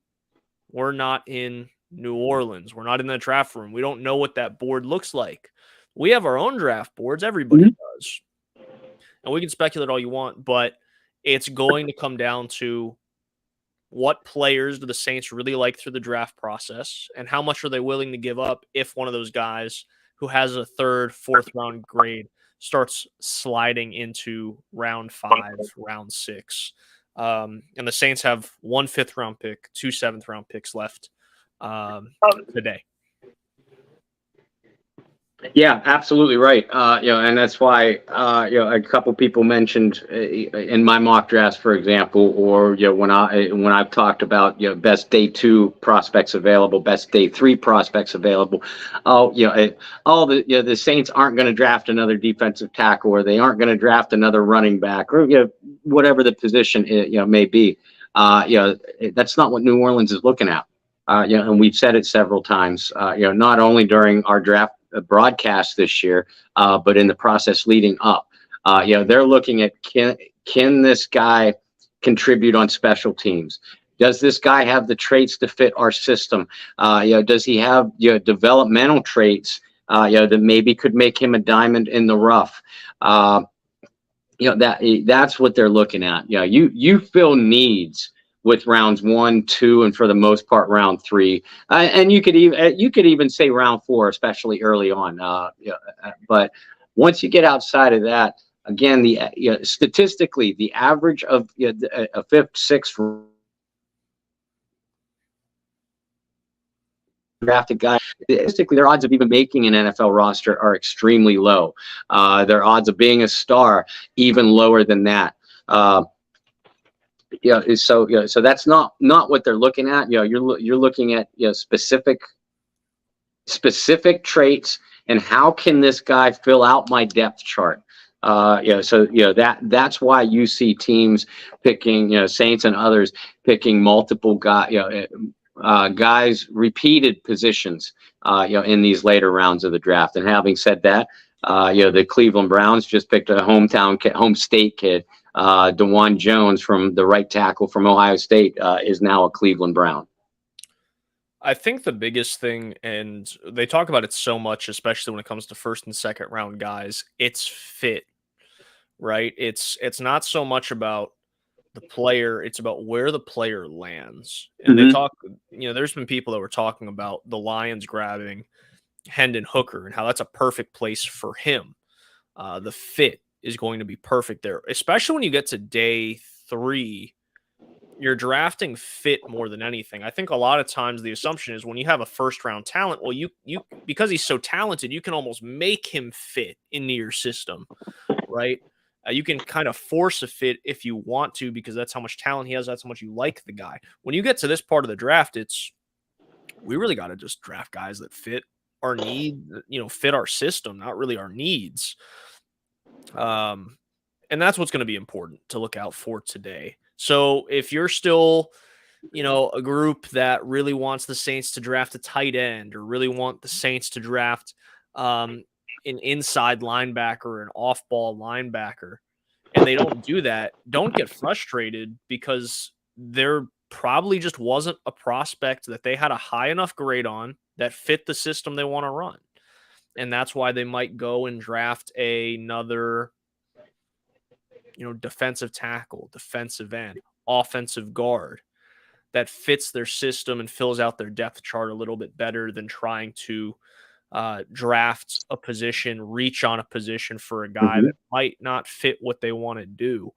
We're not in New Orleans. We're not in the draft room. We don't know what that board looks like. We have our own draft boards. Everybody does. And we can speculate all you want, but it's going to come down to what players do the Saints really like through the draft process, and how much are they willing to give up if one of those guys who has a 3rd, 4th round grade starts sliding into round 5, round 6. And the Saints have 1 5th round pick, 2 7th round picks left today. Yeah, absolutely right. And that's why, a couple people mentioned in my mock drafts, for example, or, when I've talked about, best day 2 prospects available, best day 3 prospects available. The Saints aren't going to draft another defensive tackle, or they aren't going to draft another running back, or, whatever the position, may be. That's not what New Orleans is looking at. And we've said it several times, not only during our draft broadcast this year, but in the process leading up. They're looking at, can this guy contribute on special teams? Does this guy have the traits to fit our system? Does he have developmental traits that maybe could make him a diamond in the rough? That's what they're looking at. You fill needs with rounds 1, 2, and for the most part round 3, and you could even say round 4, especially early on. But once you get outside of that, again, statistically, the average of a 5th, 6th drafted guy, statistically, their odds of even making an NFL roster are extremely low. Their odds of being a star even lower than that. So that's not what they're looking at. You're looking at specific traits, and how can this guy fill out my depth chart? That's why you see teams picking, Saints and others picking multiple guys, repeated positions, in these later rounds of the draft. And having said that, the Cleveland Browns just picked a home state kid. DeJuan Jones, from the right tackle from Ohio State, is now a Cleveland Brown. I think the biggest thing, and they talk about it so much, especially when it comes to 1st and 2nd round guys, it's fit, right? It's not so much about the player, it's about where the player lands. And they talk, there's been people that were talking about the Lions grabbing Hendon Hooker and how that's a perfect place for him. The fit is going to be perfect there, especially when you get to day 3. You're drafting fit more than anything. I think a lot of times the assumption is when you have a 1st round talent, well, you because he's so talented, you can almost make him fit into your system, right? You can kind of force a fit if you want to, because that's how much talent he has. That's how much you like the guy. When you get to this part of the draft, we really got to just draft guys that fit our need, fit our system, not really our needs. And that's what's going to be important to look out for today. So if you're still, a group that really wants the Saints to draft a tight end, or really want the Saints to draft an inside linebacker, an off-ball linebacker, and they don't do that, don't get frustrated, because there probably just wasn't a prospect that they had a high enough grade on that fit the system they want to run. And that's why they might go and draft another, defensive tackle, defensive end, offensive guard that fits their system and fills out their depth chart a little bit better than trying to draft a position, reach on a position for a guy that might not fit what they want to do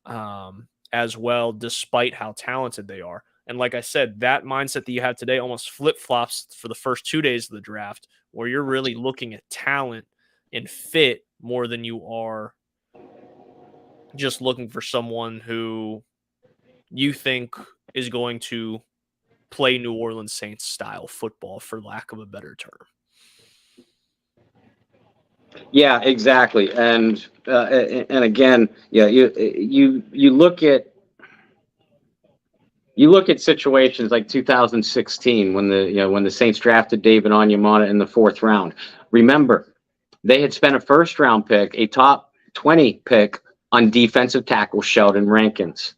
as well, despite how talented they are. And like I said, that mindset that you have today almost flip-flops for the first 2 days of the draft, where you're really looking at talent and fit more than you are just looking for someone who you think is going to play New Orleans Saints style football, for lack of a better term. Yeah, exactly. And again, yeah, you look at situations like 2016 when the Saints drafted David Onyemata in the 4th round. Remember, they had spent a 1st round pick, a top 20 pick, on defensive tackle Sheldon Rankins.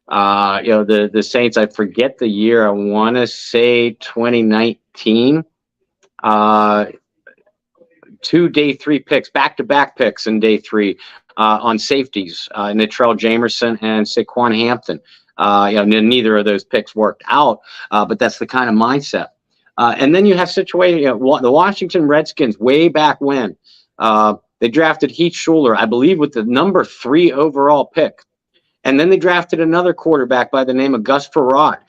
The Saints, I forget the year, I want to say 2019. 2 day 3 picks, back-to-back picks in day 3 on safeties, Natrell Jamerson and Saquon Hampton. Neither of those picks worked out, but that's the kind of mindset. And then you have situations, the Washington Redskins way back when they drafted Heath Schuler, I believe, with the number 3 overall pick. And then they drafted another quarterback by the name of Gus Frerotte,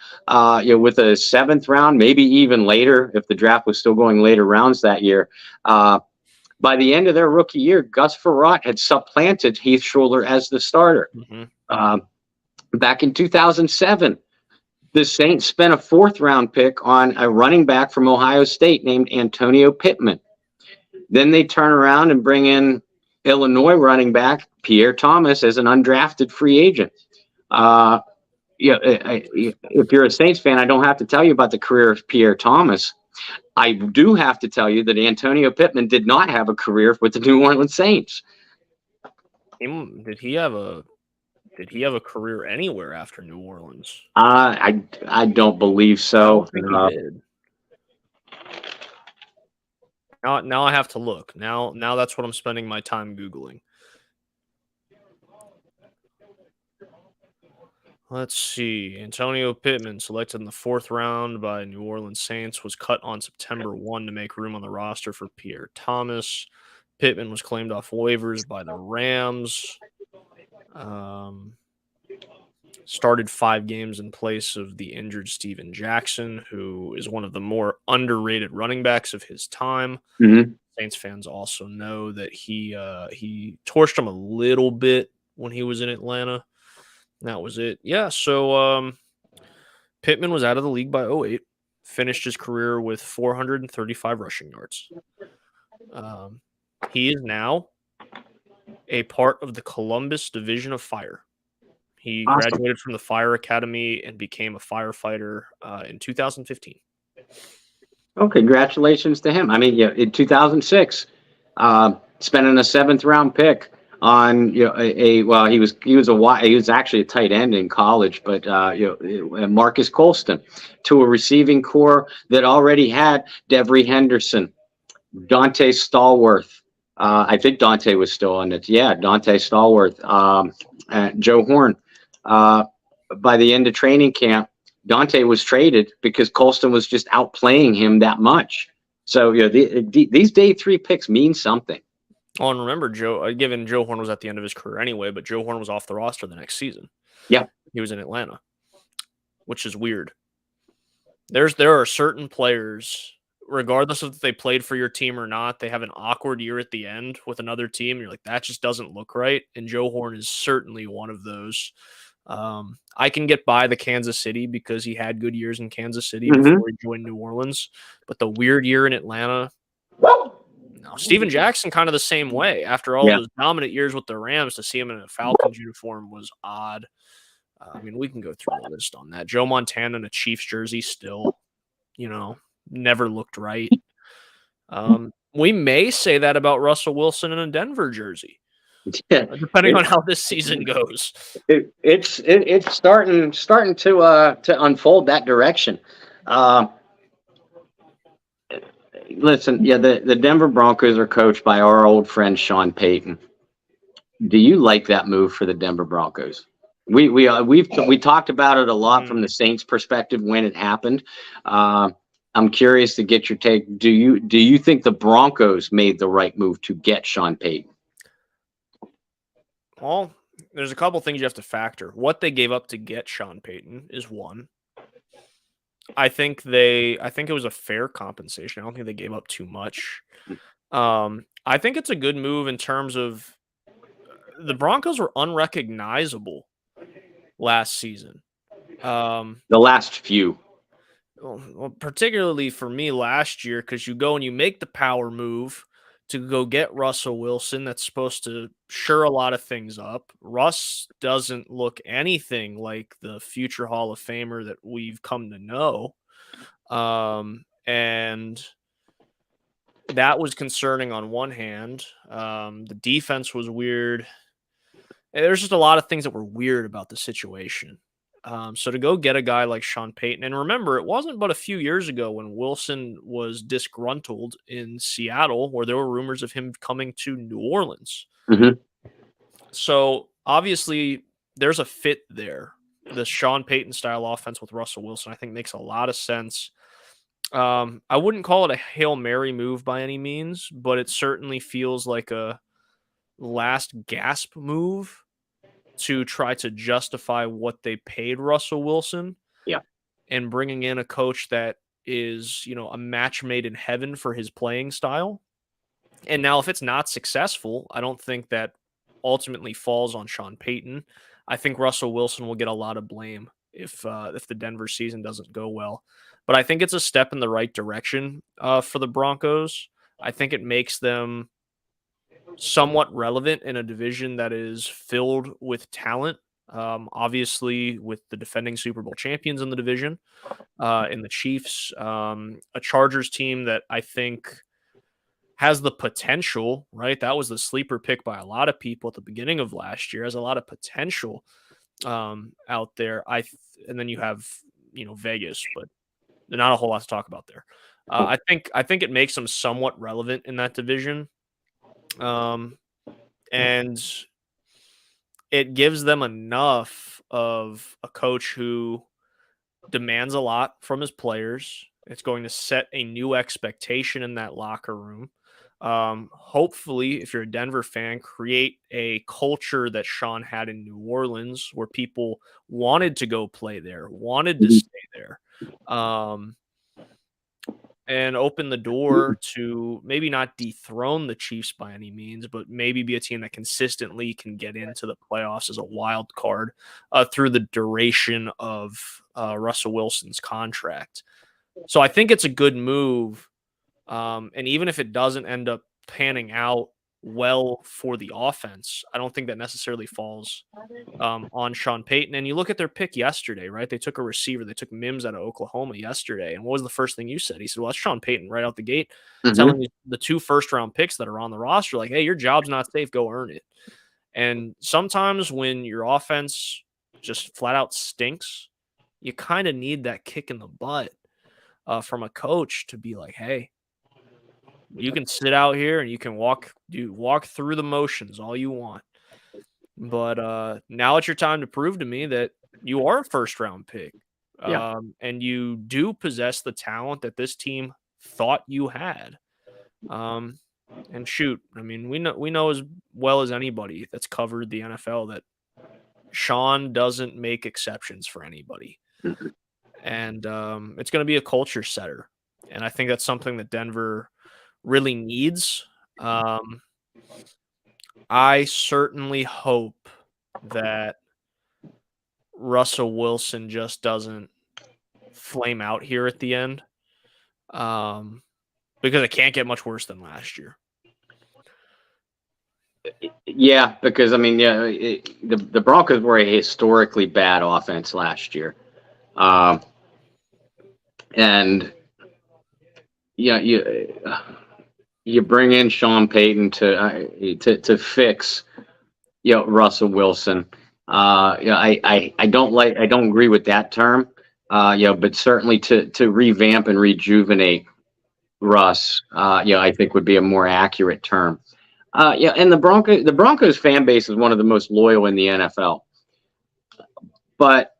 with a 7th round, maybe even later, if the draft was still going later rounds that year. By the end of their rookie year, Gus Frerotte had supplanted Heath Schuler as the starter. Back in 2007, the Saints spent a 4th round pick on a running back from Ohio State named Antonio Pittman. Then they turn around and bring in Illinois running back Pierre Thomas as an undrafted free agent. If you're a Saints fan, I don't have to tell you about the career of Pierre Thomas. I do have to tell you that Antonio Pittman did not have a career with the New Orleans Saints. Did he have a career anywhere after New Orleans? I don't believe so. I don't think he did. Now I have to look. Now that's what I'm spending my time Googling. Let's see. Antonio Pittman, selected in the 4th round by New Orleans Saints, was cut on September 1 to make room on the roster for Pierre Thomas. Pittman was claimed off waivers by the Rams. Started 5 games in place of the injured Steven Jackson, who is one of the more underrated running backs of his time. Saints fans also know that he torched him a little bit when he was in Atlanta. That was it. Yeah, so Pittman was out of the league by 2008, finished his career with 435 rushing yards. He is now a part of the Columbus Division of Fire. He graduated from the Fire Academy and became a firefighter in 2015. Oh, congratulations to him. I mean, in 2006, spending a 7th round pick on he was actually a tight end in college, but Marcus Colston, to a receiving core that already had Devery Henderson, Dante Stallworth. I think Dante was still on it. Yeah, Dante Stallworth, Joe Horn. By the end of training camp, Dante was traded because Colston was just outplaying him that much. So these day 3 picks mean something. Oh, and remember, given Joe Horn was at the end of his career anyway, but Joe Horn was off the roster the next season. Yeah. He was in Atlanta, which is weird. There are certain players, regardless of if they played for your team or not, they have an awkward year at the end with another team. You're like, that just doesn't look right. And Joe Horn is certainly one of those. I can get by the Kansas City because he had good years in Kansas City before he joined New Orleans. But the weird year in Atlanta... No, Steven Jackson kind of the same way. After all those dominant years with the Rams, to see him in a Falcons uniform was odd. I mean, we can go through the list on that. Joe Montana in a Chiefs jersey still, never looked right. We may say that about Russell Wilson in a Denver jersey, depending on how this season goes. It's starting to unfold that direction. Listen, the Denver Broncos are coached by our old friend Sean Payton. Do you like that move for the Denver Broncos? We talked about it a lot from the Saints' perspective when it happened. I'm curious to get your take. Do you think the Broncos made the right move to get Sean Payton? Well, there's a couple things you have to factor. What they gave up to get Sean Payton is one. I think it was a fair compensation. I don't think they gave up too much. I think it's a good move in terms of the Broncos were unrecognizable last season. The last few. Well, particularly for me last year, because you go and you make the power move to go get Russell Wilson. That's supposed to shore a lot of things up. Russ doesn't look anything like the future Hall of Famer that we've come to know. And that was concerning on one hand. The defense was weird. There's just a lot of things that were weird about the situation. So to go get a guy like Sean Payton, and remember, it wasn't but a few years ago when Wilson was disgruntled in Seattle, where there were rumors of him coming to New Orleans. Mm-hmm. So obviously, there's a fit there. The Sean Payton style offense with Russell Wilson, I think, makes a lot of sense. I wouldn't call it a Hail Mary move by any means, but it certainly feels like a last gasp move to try to justify what they paid Russell Wilson. Yeah. And bringing in a coach that is, a match made in heaven for his playing style. And now if it's not successful, I don't think that ultimately falls on Sean Payton. I think Russell Wilson will get a lot of blame if the Denver season doesn't go well. But I think it's a step in the right direction for the Broncos. I think it makes them somewhat relevant in a division that is filled with talent. Obviously, with the defending Super Bowl champions in the division, in the Chiefs, a Chargers team that I think has the potential, right? That was the sleeper pick by a lot of people at the beginning of last year, has a lot of potential out there. And then you have, Vegas, but not a whole lot to talk about there. I think it makes them somewhat relevant in that division. And it gives them enough of a coach who demands a lot from his players. It's going to set a new expectation in that locker room. Hopefully, if you're a Denver fan, create a culture that Sean had in New Orleans where people wanted to go play there, wanted to stay there. And open the door to maybe not dethrone the Chiefs by any means, but maybe be a team that consistently can get into the playoffs as a wild card through the duration of Russell Wilson's contract. So I think it's a good move. And even if it doesn't end up panning out well for the offense, I don't think that necessarily falls on Sean Payton. And you look at their pick yesterday, right? They took a receiver. They took Mims out of Oklahoma yesterday. And what was the first thing you said? He said, well, that's Sean Payton right out the gate, telling you the 2 first-round picks that are on the roster, like, hey, your job's not safe. Go earn it. And sometimes when your offense just flat out stinks, you kind of need that kick in the butt from a coach to be like, hey, you can sit out here and you can walk through the motions all you want. But now it's your time to prove to me that you are a first-round pick. And you do possess the talent that this team thought you had. And shoot, I mean, we know as well as anybody that's covered the NFL that Sean doesn't make exceptions for anybody. And it's going to be a culture setter. And I think that's something that Denver really needs. I certainly hope that Russell Wilson just doesn't flame out here at the end, because it can't get much worse than last year. Yeah, because I mean, the Broncos were a historically bad offense last year, and you bring in Sean Payton to fix Russell Wilson. I don't agree with that term. But certainly to revamp and rejuvenate Russ, I think would be a more accurate term. Yeah, and the Broncos fan base is one of the most loyal in the NFL. But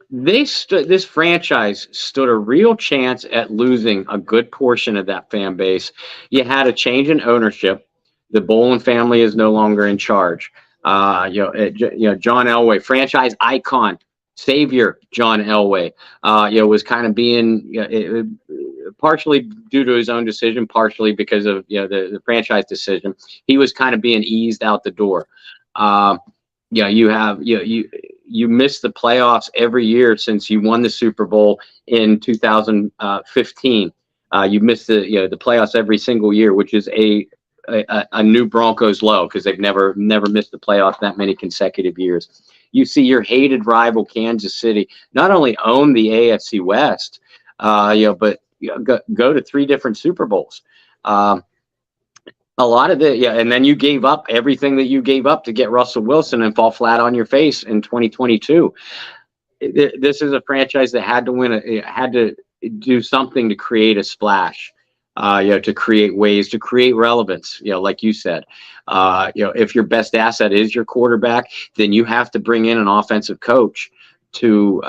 this franchise stood a real chance at losing a good portion of that fan base. You had a change in ownership. The Boylan family is no longer in charge. John Elway, franchise icon, savior John Elway, was kind of being partially due to his own decision, partially because of the franchise decision. He was kind of being eased out the door. You missed the playoffs every year since you won the Super Bowl in 2015. You missed the playoffs every single year, which is a new Broncos low, because they've never missed the playoffs that many consecutive years. You see your hated rival Kansas City not only own the AFC West, but go to 3 different Super Bowls. A lot of and then you gave up everything that you gave up to get Russell Wilson and fall flat on your face in 2022. This is a franchise that had to win, had to do something to create a splash, to create ways, to create relevance. Like you said, if your best asset is your quarterback, then you have to bring in an offensive coach to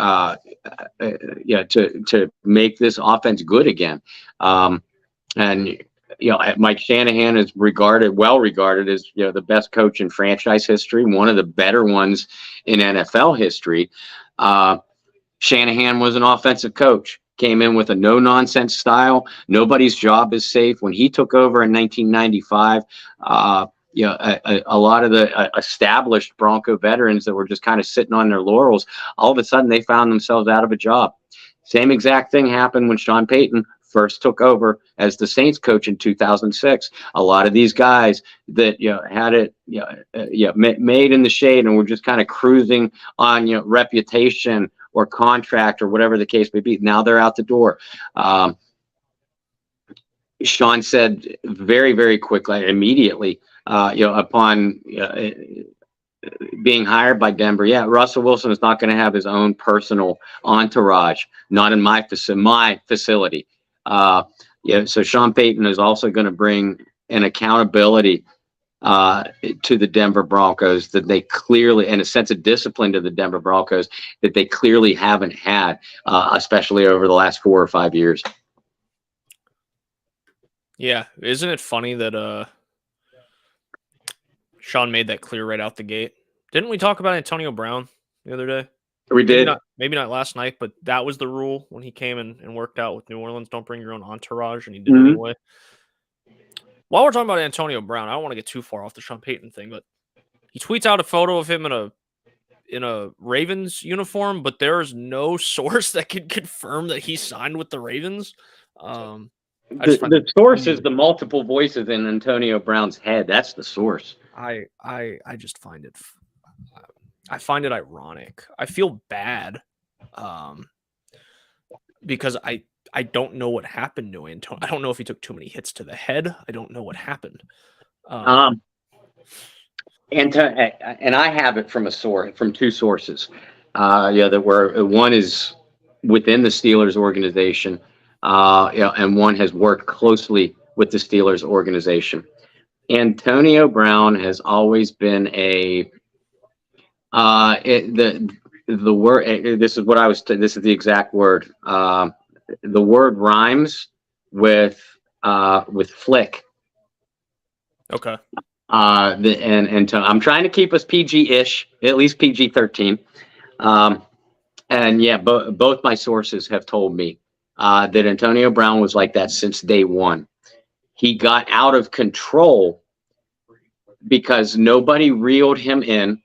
make this offense good again. And Mike Shanahan is well regarded as the best coach in franchise history, one of the better ones in NFL history. Shanahan was an offensive coach, came in with a no-nonsense style. Nobody's job is safe. When he took over in 1995, a lot of the established Bronco veterans that were just kind of sitting on their laurels, all of a sudden they found themselves out of a job. Same exact thing happened when Sean Payton first took over as the Saints coach in 2006. A lot of these guys that had it made in the shade and were just kind of cruising on reputation or contract or whatever the case may be, now they're out the door. Sean said very, very quickly, immediately, upon being hired by Denver, Russell Wilson is not going to have his own personal entourage, not in my facility. So Sean Payton is also going to bring an accountability to the Denver Broncos that they clearly, and a sense of discipline to the Denver Broncos that they clearly haven't had, especially over the last 4 or 5 years. Yeah, isn't it funny that Sean made that clear right out the gate? Didn't we talk about Antonio Brown the other day? We did. Maybe not last night, but that was the rule when he came and worked out with New Orleans. Don't bring your own entourage, and he did it anyway. While we're talking about Antonio Brown, I don't want to get too far off the Sean Payton thing, but he tweets out a photo of him in a Ravens uniform, but there is no source that can confirm that he signed with the Ravens. The source is the multiple voices in Antonio Brown's head. That's the source. I just find it. I find it ironic. I feel bad, because I don't know what happened to Antonio. I don't know if he took too many hits to the head. I don't know what happened. And I have it from from 2 sources. That were, one is within the Steelers organization, and one has worked closely with the Steelers organization. Antonio Brown has always been the word. This is the exact word. The word rhymes with flick. Okay. And I'm trying to keep us PG-ish, at least PG-13. Both my sources have told me that Antonio Brown was like that since day one. He got out of control because nobody reeled him in.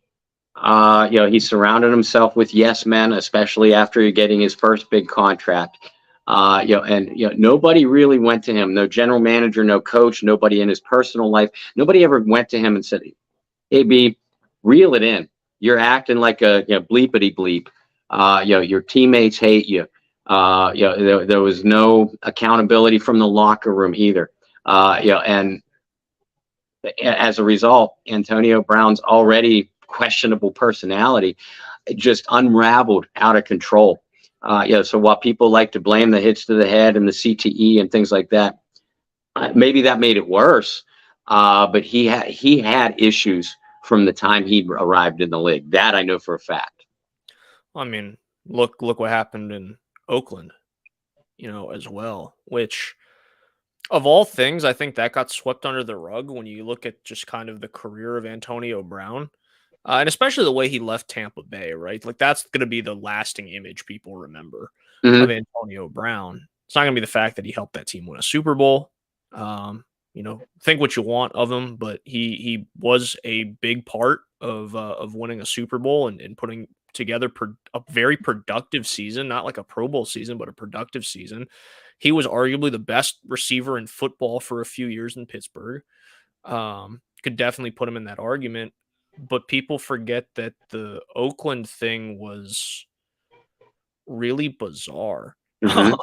He surrounded himself with yes men, especially after getting his first big contract. Nobody really went to him. No general manager, no coach, nobody in his personal life. Nobody ever went to him and said, "Hey, B, reel it in. You're acting like a bleepity bleep. Your teammates hate you." There was no accountability from the locker room either. And as a result, Antonio Brown's already questionable personality just unraveled out of control. So while people like to blame the hits to the head and the CTE and things like that, maybe that made it worse. but he had issues from the time he arrived in the league. That I know for a fact. I mean, look what happened in Oakland, as well, which of all things, I think that got swept under the rug when you look at just kind of the career of Antonio Brown. And especially the way he left Tampa Bay, right? Like that's going to be the lasting image people remember of Antonio Brown. It's not going to be the fact that he helped that team win a Super Bowl. Think what you want of him, but he was a big part of winning a Super Bowl and putting together a very productive season, not like a Pro Bowl season, but a productive season. He was arguably the best receiver in football for a few years in Pittsburgh. Could definitely put him in that argument. But people forget that the Oakland thing was really bizarre. Mm-hmm.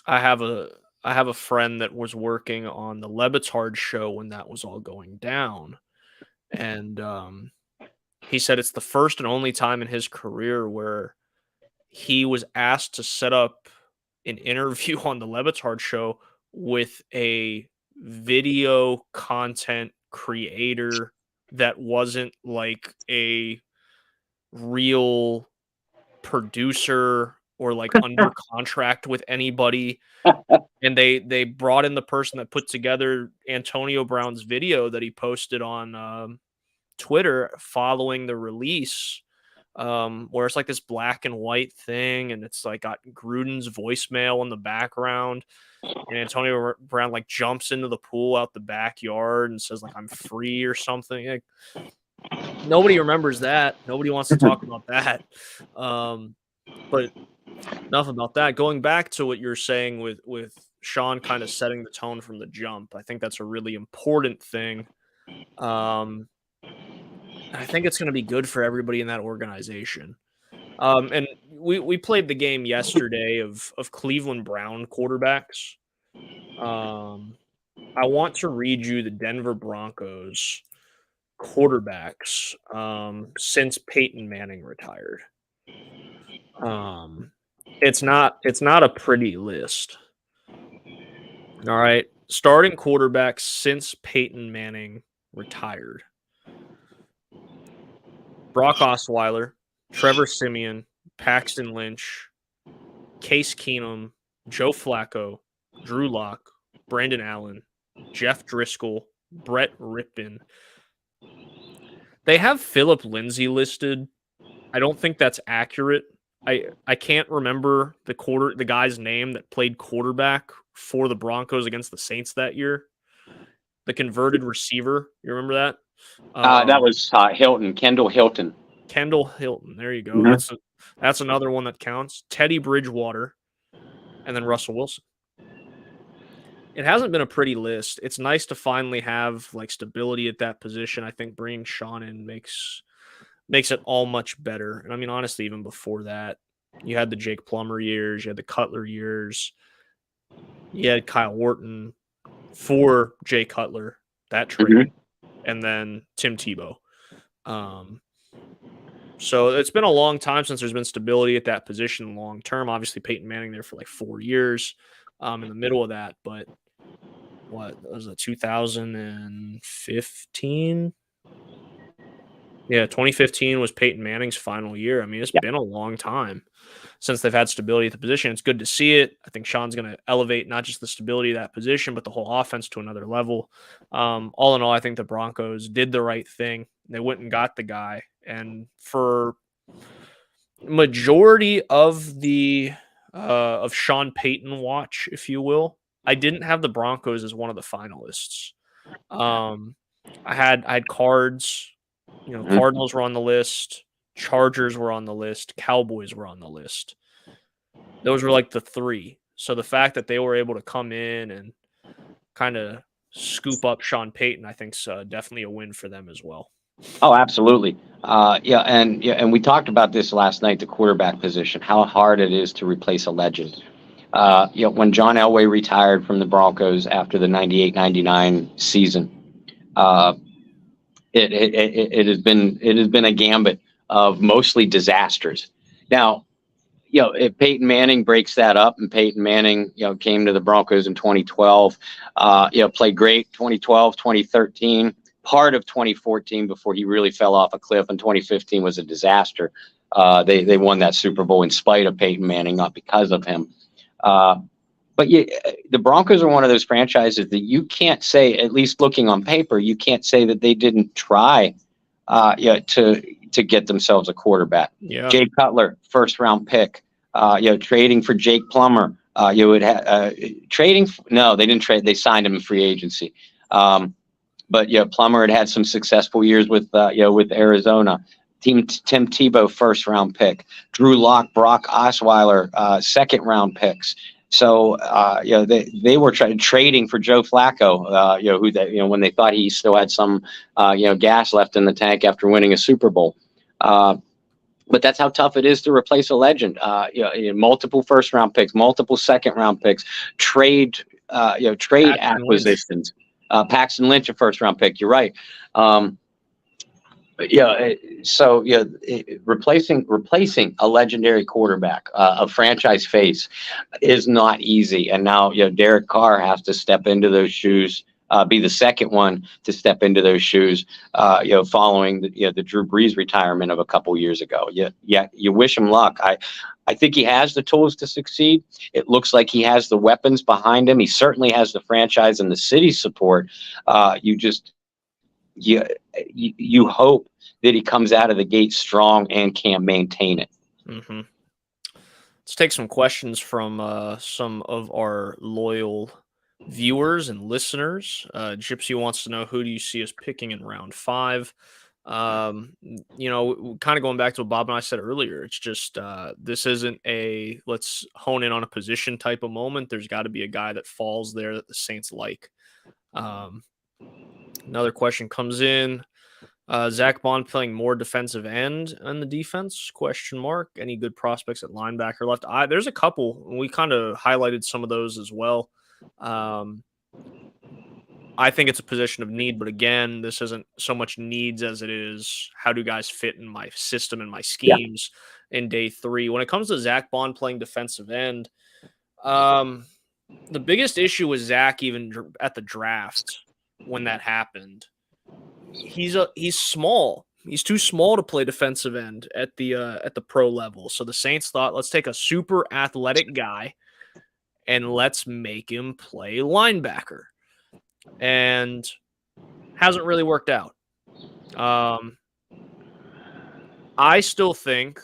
I have a friend that was working on the Lebitard show when that was all going down, and he said it's the first and only time in his career where he was asked to set up an interview on the Lebitard show with a video content creator that wasn't like a real producer or like under contract with anybody. And they brought in the person that put together Antonio Brown's video that he posted on Twitter following the release, where it's like this black and white thing, and it's like got Gruden's voicemail in the background. And Antonio Brown like jumps into the pool out the backyard and says like I'm free or something. Like, nobody remembers that. Nobody wants to talk about that. But enough about that. Going back to what you're saying with Sean kind of setting the tone from the jump, I think that's a really important thing. I think it's going to be good for everybody in that organization. And we played the game yesterday of Cleveland Brown quarterbacks. I want to read you the Denver Broncos quarterbacks since Peyton Manning retired. It's not a pretty list. All right. Starting quarterbacks since Peyton Manning retired. Brock Osweiler, Trevor Siemian, Paxton Lynch, Case Keenum, Joe Flacco, Drew Lock, Brandon Allen, Jeff Driscoll, Brett Rippon. They have Philip Lindsay listed. I don't think that's accurate. I can't remember the guy's name that played quarterback for the Broncos against the Saints that year. The converted receiver. You remember that? That was Hilton, Kendall Hilton. Kendall Hilton. There you go. Mm-hmm. That's another one that counts. Teddy Bridgewater, and then Russell Wilson. It hasn't been a pretty list. It's nice to finally have like stability at that position. I think bringing Sean in makes it all much better. And I mean, honestly, even before that, you had the Jake Plummer years, you had the Cutler years, you had Kyle Wharton for Jay Cutler, that trade, and then Tim Tebow. So it's been a long time since there's been stability at that position long term. Obviously, Peyton Manning there for like 4 years in the middle of that. But what was it, 2015? Yeah, 2015 was Peyton Manning's final year. I mean, it's been a long time since they've had stability at the position. It's good to see it. I think Sean's going to elevate not just the stability of that position, but the whole offense to another level. All in all, I think the Broncos did the right thing. They went and got the guy. And for majority of the of Sean Payton watch, if you will, I didn't have the Broncos as one of the finalists. I had Cards. Cardinals were on the list. Chargers were on the list. Cowboys were on the list. Those were like the three. So the fact that they were able to come in and kind of scoop up Sean Payton, I think, is definitely a win for them as well. Oh, absolutely. And we talked about this last night, the quarterback position, how hard it is to replace a legend. When John Elway retired from the Broncos after the 98-99 season, it has been a gambit of mostly disasters. Now, if Peyton Manning breaks that up, and Peyton Manning, came to the Broncos in 2012, played great 2012, 2013, part of 2014 before he really fell off a cliff, and 2015 was a disaster. They won that Super Bowl in spite of Peyton Manning, not because of him. But the Broncos are one of those franchises that you can't say, at least looking on paper, you can't say that they didn't try to get themselves a quarterback. Yeah. Jay Cutler, first round pick, trading for Jake Plummer. Trading. No, they didn't trade. They signed him in free agency. But Plummer had some successful years with Arizona. Tim Tebow, first round pick. Drew Lock, Brock Osweiler, second round picks. So they were trading for Joe Flacco, when they thought he still had some gas left in the tank after winning a Super Bowl. But that's how tough it is to replace a legend. Multiple first round picks, multiple second round picks, trade acquisitions. Paxton Lynch, a first round pick. You're right. Replacing a legendary quarterback, a franchise face, is not easy. And now, Derek Carr has to step into those shoes, be the second one to step into those shoes, following the Drew Brees retirement of a couple years ago. You wish him luck. I think he has the tools to succeed. It looks like he has the weapons behind him. He certainly has the franchise and the city's support. You hope that he comes out of the gate strong and can maintain it. Mm-hmm. Let's take some questions from some of our loyal viewers and listeners. Gypsy wants to know, who do you see us picking in round 5? Kind of going back to what Bob and I said earlier, it's just this isn't a let's hone in on a position type of moment. There's got to be a guy that falls there that the Saints like. Another question comes in. Zach Bond playing more defensive end on the defense? ? Any good prospects at linebacker left? There's a couple. We kind of highlighted some of those as well. I think it's a position of need, but again, this isn't so much needs as it is how do guys fit in my system and my schemes in day 3. When it comes to Zach Bond playing defensive end, the biggest issue with Zach, even at the draft when that happened, he's small. He's too small to play defensive end at the pro level. So the Saints thought, let's take a super athletic guy and let's make him play linebacker. And hasn't really worked out. I still think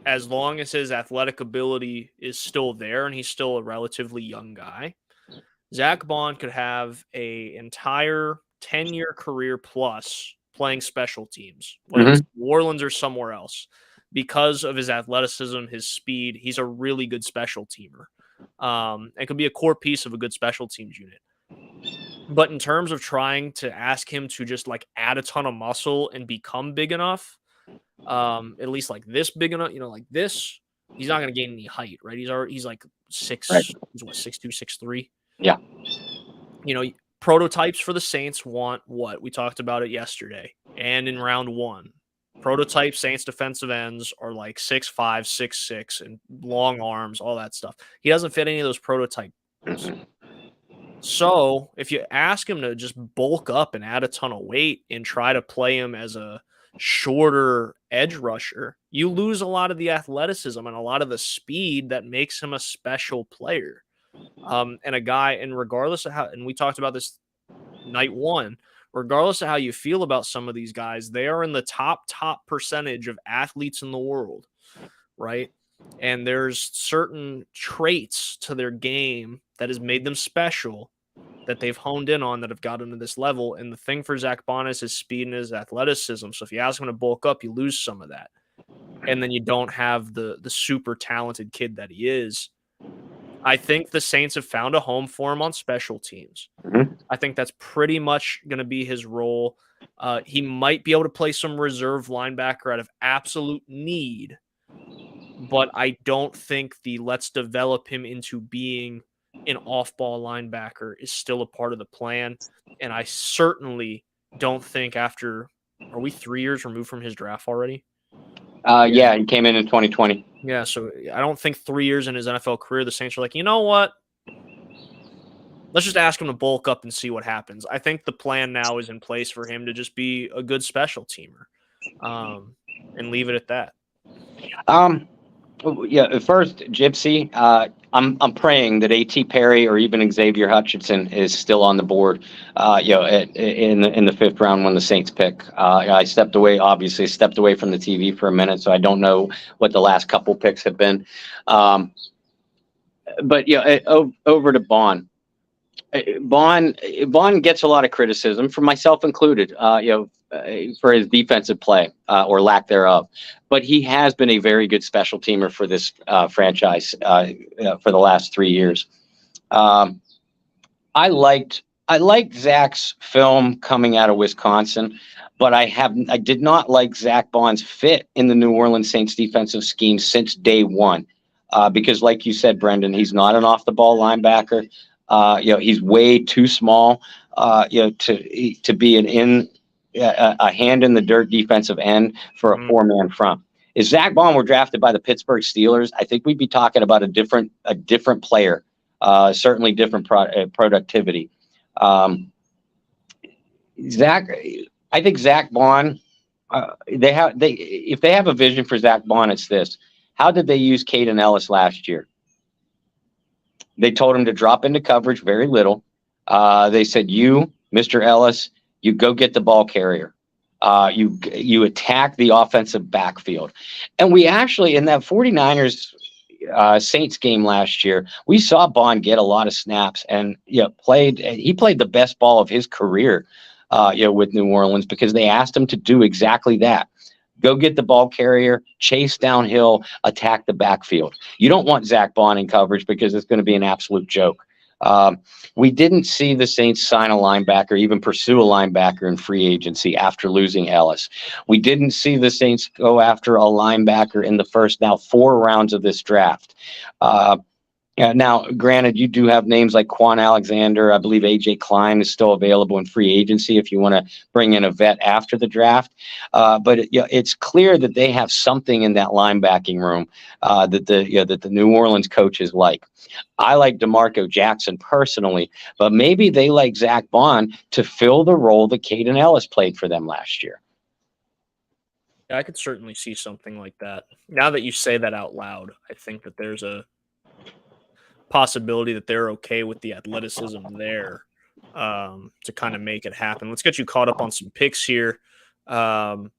as long as his athletic ability is still there and he's still a relatively young guy, Zach Bond could have an entire 10-year career plus playing special teams, whether it's New Orleans or somewhere else, because of his athleticism, his speed. He's a really good special teamer. And could be a core piece of a good special teams unit. But in terms of trying to ask him to just like add a ton of muscle and become big enough, at least like this big enough, like this, he's not going to gain any height, right? He's like 6'2", 6'3". Yeah. Prototypes for the Saints want what? We talked about it yesterday and in round 1. Prototype Saints defensive ends are like 6'5", 6'6", and long arms, all that stuff. He doesn't fit any of those prototypes. So if you ask him to just bulk up and add a ton of weight and try to play him as a shorter edge rusher, you lose a lot of the athleticism and a lot of the speed that makes him a special player. And a guy, and regardless of how, and we talked about this night 1, regardless of how you feel about some of these guys, they are in the top percentage of athletes in the world, right? And there's certain traits to their game that has made them special that they've honed in on that have gotten to this level. And the thing for Zach Bond is his speed and his athleticism. So if you ask him to bulk up, you lose some of that. And then you don't have the super talented kid that he is. I think the Saints have found a home for him on special teams. I think that's pretty much going to be his role. He might be able to play some reserve linebacker out of absolute need, but I don't think the let's develop him into being an off-ball linebacker is still a part of the plan. And I certainly don't think after, are we 3 years removed from his draft already? Yeah, he came in 2020. Yeah, so I don't think 3 years in his NFL career, the Saints are like, you know what? Let's just ask him to bulk up and see what happens. I think the plan now is in place for him to just be a good special teamer, and leave it at that. Yeah, first, Gypsy, I'm praying that A.T. Perry or even Xavier Hutchinson is still on the board. In the fifth round when the Saints pick. I stepped away from the TV for a minute, so I don't know what the last couple picks have been. But over to Bond. Bond gets a lot of criticism, from myself included, for his defensive play or lack thereof. But he has been a very good special teamer for this franchise for the last 3 years. I liked Zach's film coming out of Wisconsin, but I did not like Zach Bond's fit in the New Orleans Saints defensive scheme since day one, because, like you said, Brendan, he's not an off the ball linebacker. He's way too small, to be a hand in the dirt defensive end for a 4-man front. If Zach Bond were drafted by the Pittsburgh Steelers, I think we'd be talking about a different player, certainly different productivity. I think Zach Bond, if they have a vision for Zach Bond, it's this. How did they use Caden Ellis last year? They told him to drop into coverage very little. They said, you, Mr. Ellis, you go get the ball carrier. You attack the offensive backfield. And we actually, in that 49ers Saints game last year, we saw Bond get a lot of snaps and he played the best ball of his career with New Orleans, because they asked him to do exactly that. Go get the ball carrier, chase downhill, attack the backfield. You don't want Zach Bond in coverage because it's going to be an absolute joke. We didn't see the Saints sign a linebacker, even pursue a linebacker in free agency after losing Ellis. We didn't see the Saints go after a linebacker in the first 4 rounds of this draft. Now, granted, you do have names like Quan Alexander. I believe A.J. Klein is still available in free agency if you want to bring in a vet after the draft. But it's clear that they have something in that linebacking room that the New Orleans coaches like. I like DeMarco Jackson personally, but maybe they like Zach Bond to fill the role that Caden Ellis played for them last year. Yeah, I could certainly see something like that. Now that you say that out loud, I think that there's a possibility that they're okay with the athleticism there to kind of make it happen. Let's get you caught up on some picks here. No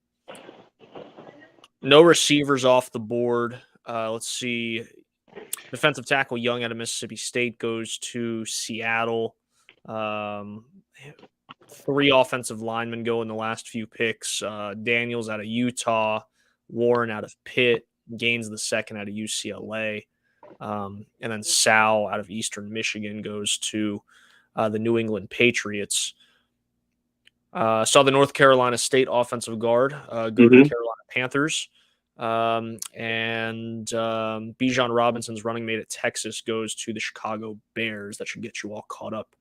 receivers off the board. Let's see. Defensive tackle Young out of Mississippi State goes to Seattle. 3 offensive linemen go in the last few picks. Daniels out of Utah, Warren out of Pitt, Gaines the second out of UCLA. And then Sal out of Eastern Michigan goes to the New England Patriots. Saw the North Carolina State offensive guard go to the Carolina Panthers. And Bijan Robinson's running mate at Texas goes to the Chicago Bears. That should get you all caught up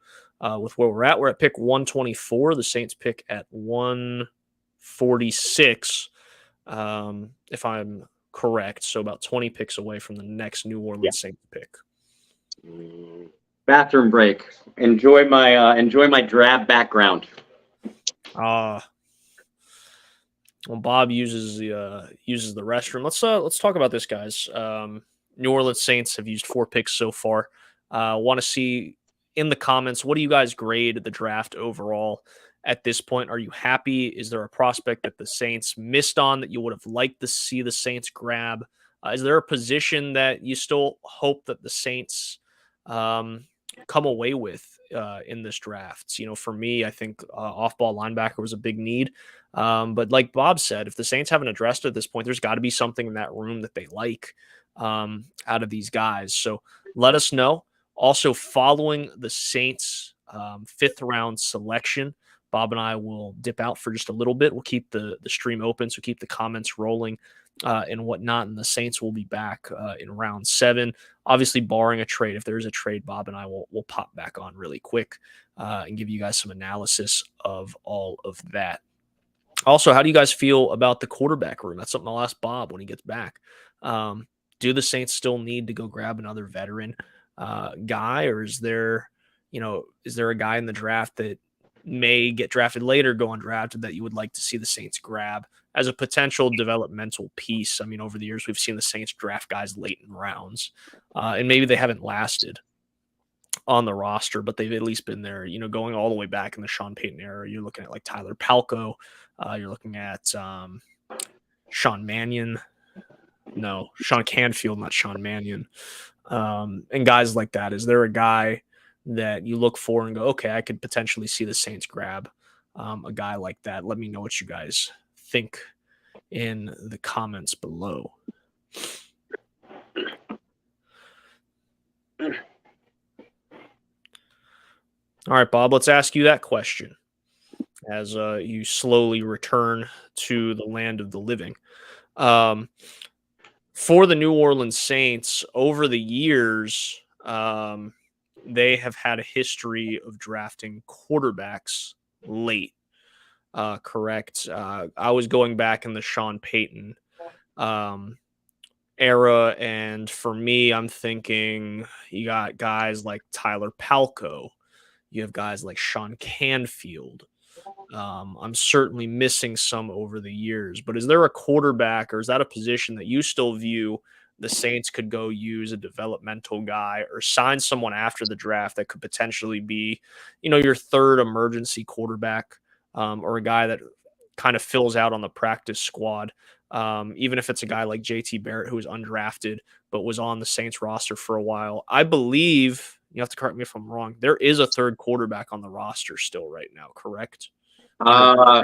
with where we're at. We're at pick 124. The Saints pick at 146, if I'm correct. So about 20 picks away from the next New Orleans Saints pick. Bathroom break. Enjoy my drab background. Well, Bob uses the restroom. Let's talk about this, guys. New Orleans Saints have used 4 picks so far. Want to see in the comments, what do you guys grade the draft overall at this point? Are you happy? Is there a prospect that the Saints missed on that you would have liked to see the Saints grab? Is there a position that you still hope that the Saints come away with in this draft? For me, I think off-ball linebacker was a big need. But like Bob said, if the Saints haven't addressed it at this point, there's got to be something in that room that they like out of these guys. So let us know. Also, following the Saints' 5th round selection, Bob and I will dip out for just a little bit. We'll keep the stream open, so keep the comments rolling and whatnot. And the Saints will be back in round 7. Obviously, barring a trade. If there is a trade, Bob and I will pop back on really quick and give you guys some analysis of all of that. Also, how do you guys feel about the quarterback room? That's something I'll ask Bob when he gets back. do the Saints still need to go grab another veteran guy, or is there a guy in the draft that may get drafted later, go undrafted, that you would like to see the Saints grab as a potential developmental piece? I mean, over the years, we've seen the Saints draft guys late in rounds, and maybe they haven't lasted on the roster, but they've at least been there, going all the way back in the Sean Payton era. You're looking at like Tyler Palko. You're looking at Sean Mannion. No, Sean Canfield, not Sean Mannion. And guys like that. Is there a guy that you look for and go, okay, I could potentially see the Saints grab a guy like that? Let me know what you guys think in the comments below. All right, Bob, let's ask you that question as you slowly return to the land of the living. For the New Orleans Saints, over the years, they have had a history of drafting quarterbacks late. Correct. I was going back in the Sean Payton era, and for me, I'm thinking you got guys like Tyler Palko. You have guys like Sean Canfield. I'm certainly missing some over the years, but is there a quarterback, or is that a position that you still view the Saints could go use a developmental guy or sign someone after the draft that could potentially be, your third emergency quarterback, or a guy that kind of fills out on the practice squad? Even if it's a guy like JT Barrett, who was undrafted, but was on the Saints roster for a while. I believe, you have to correct me if I'm wrong, there is a third quarterback on the roster still right now, correct? I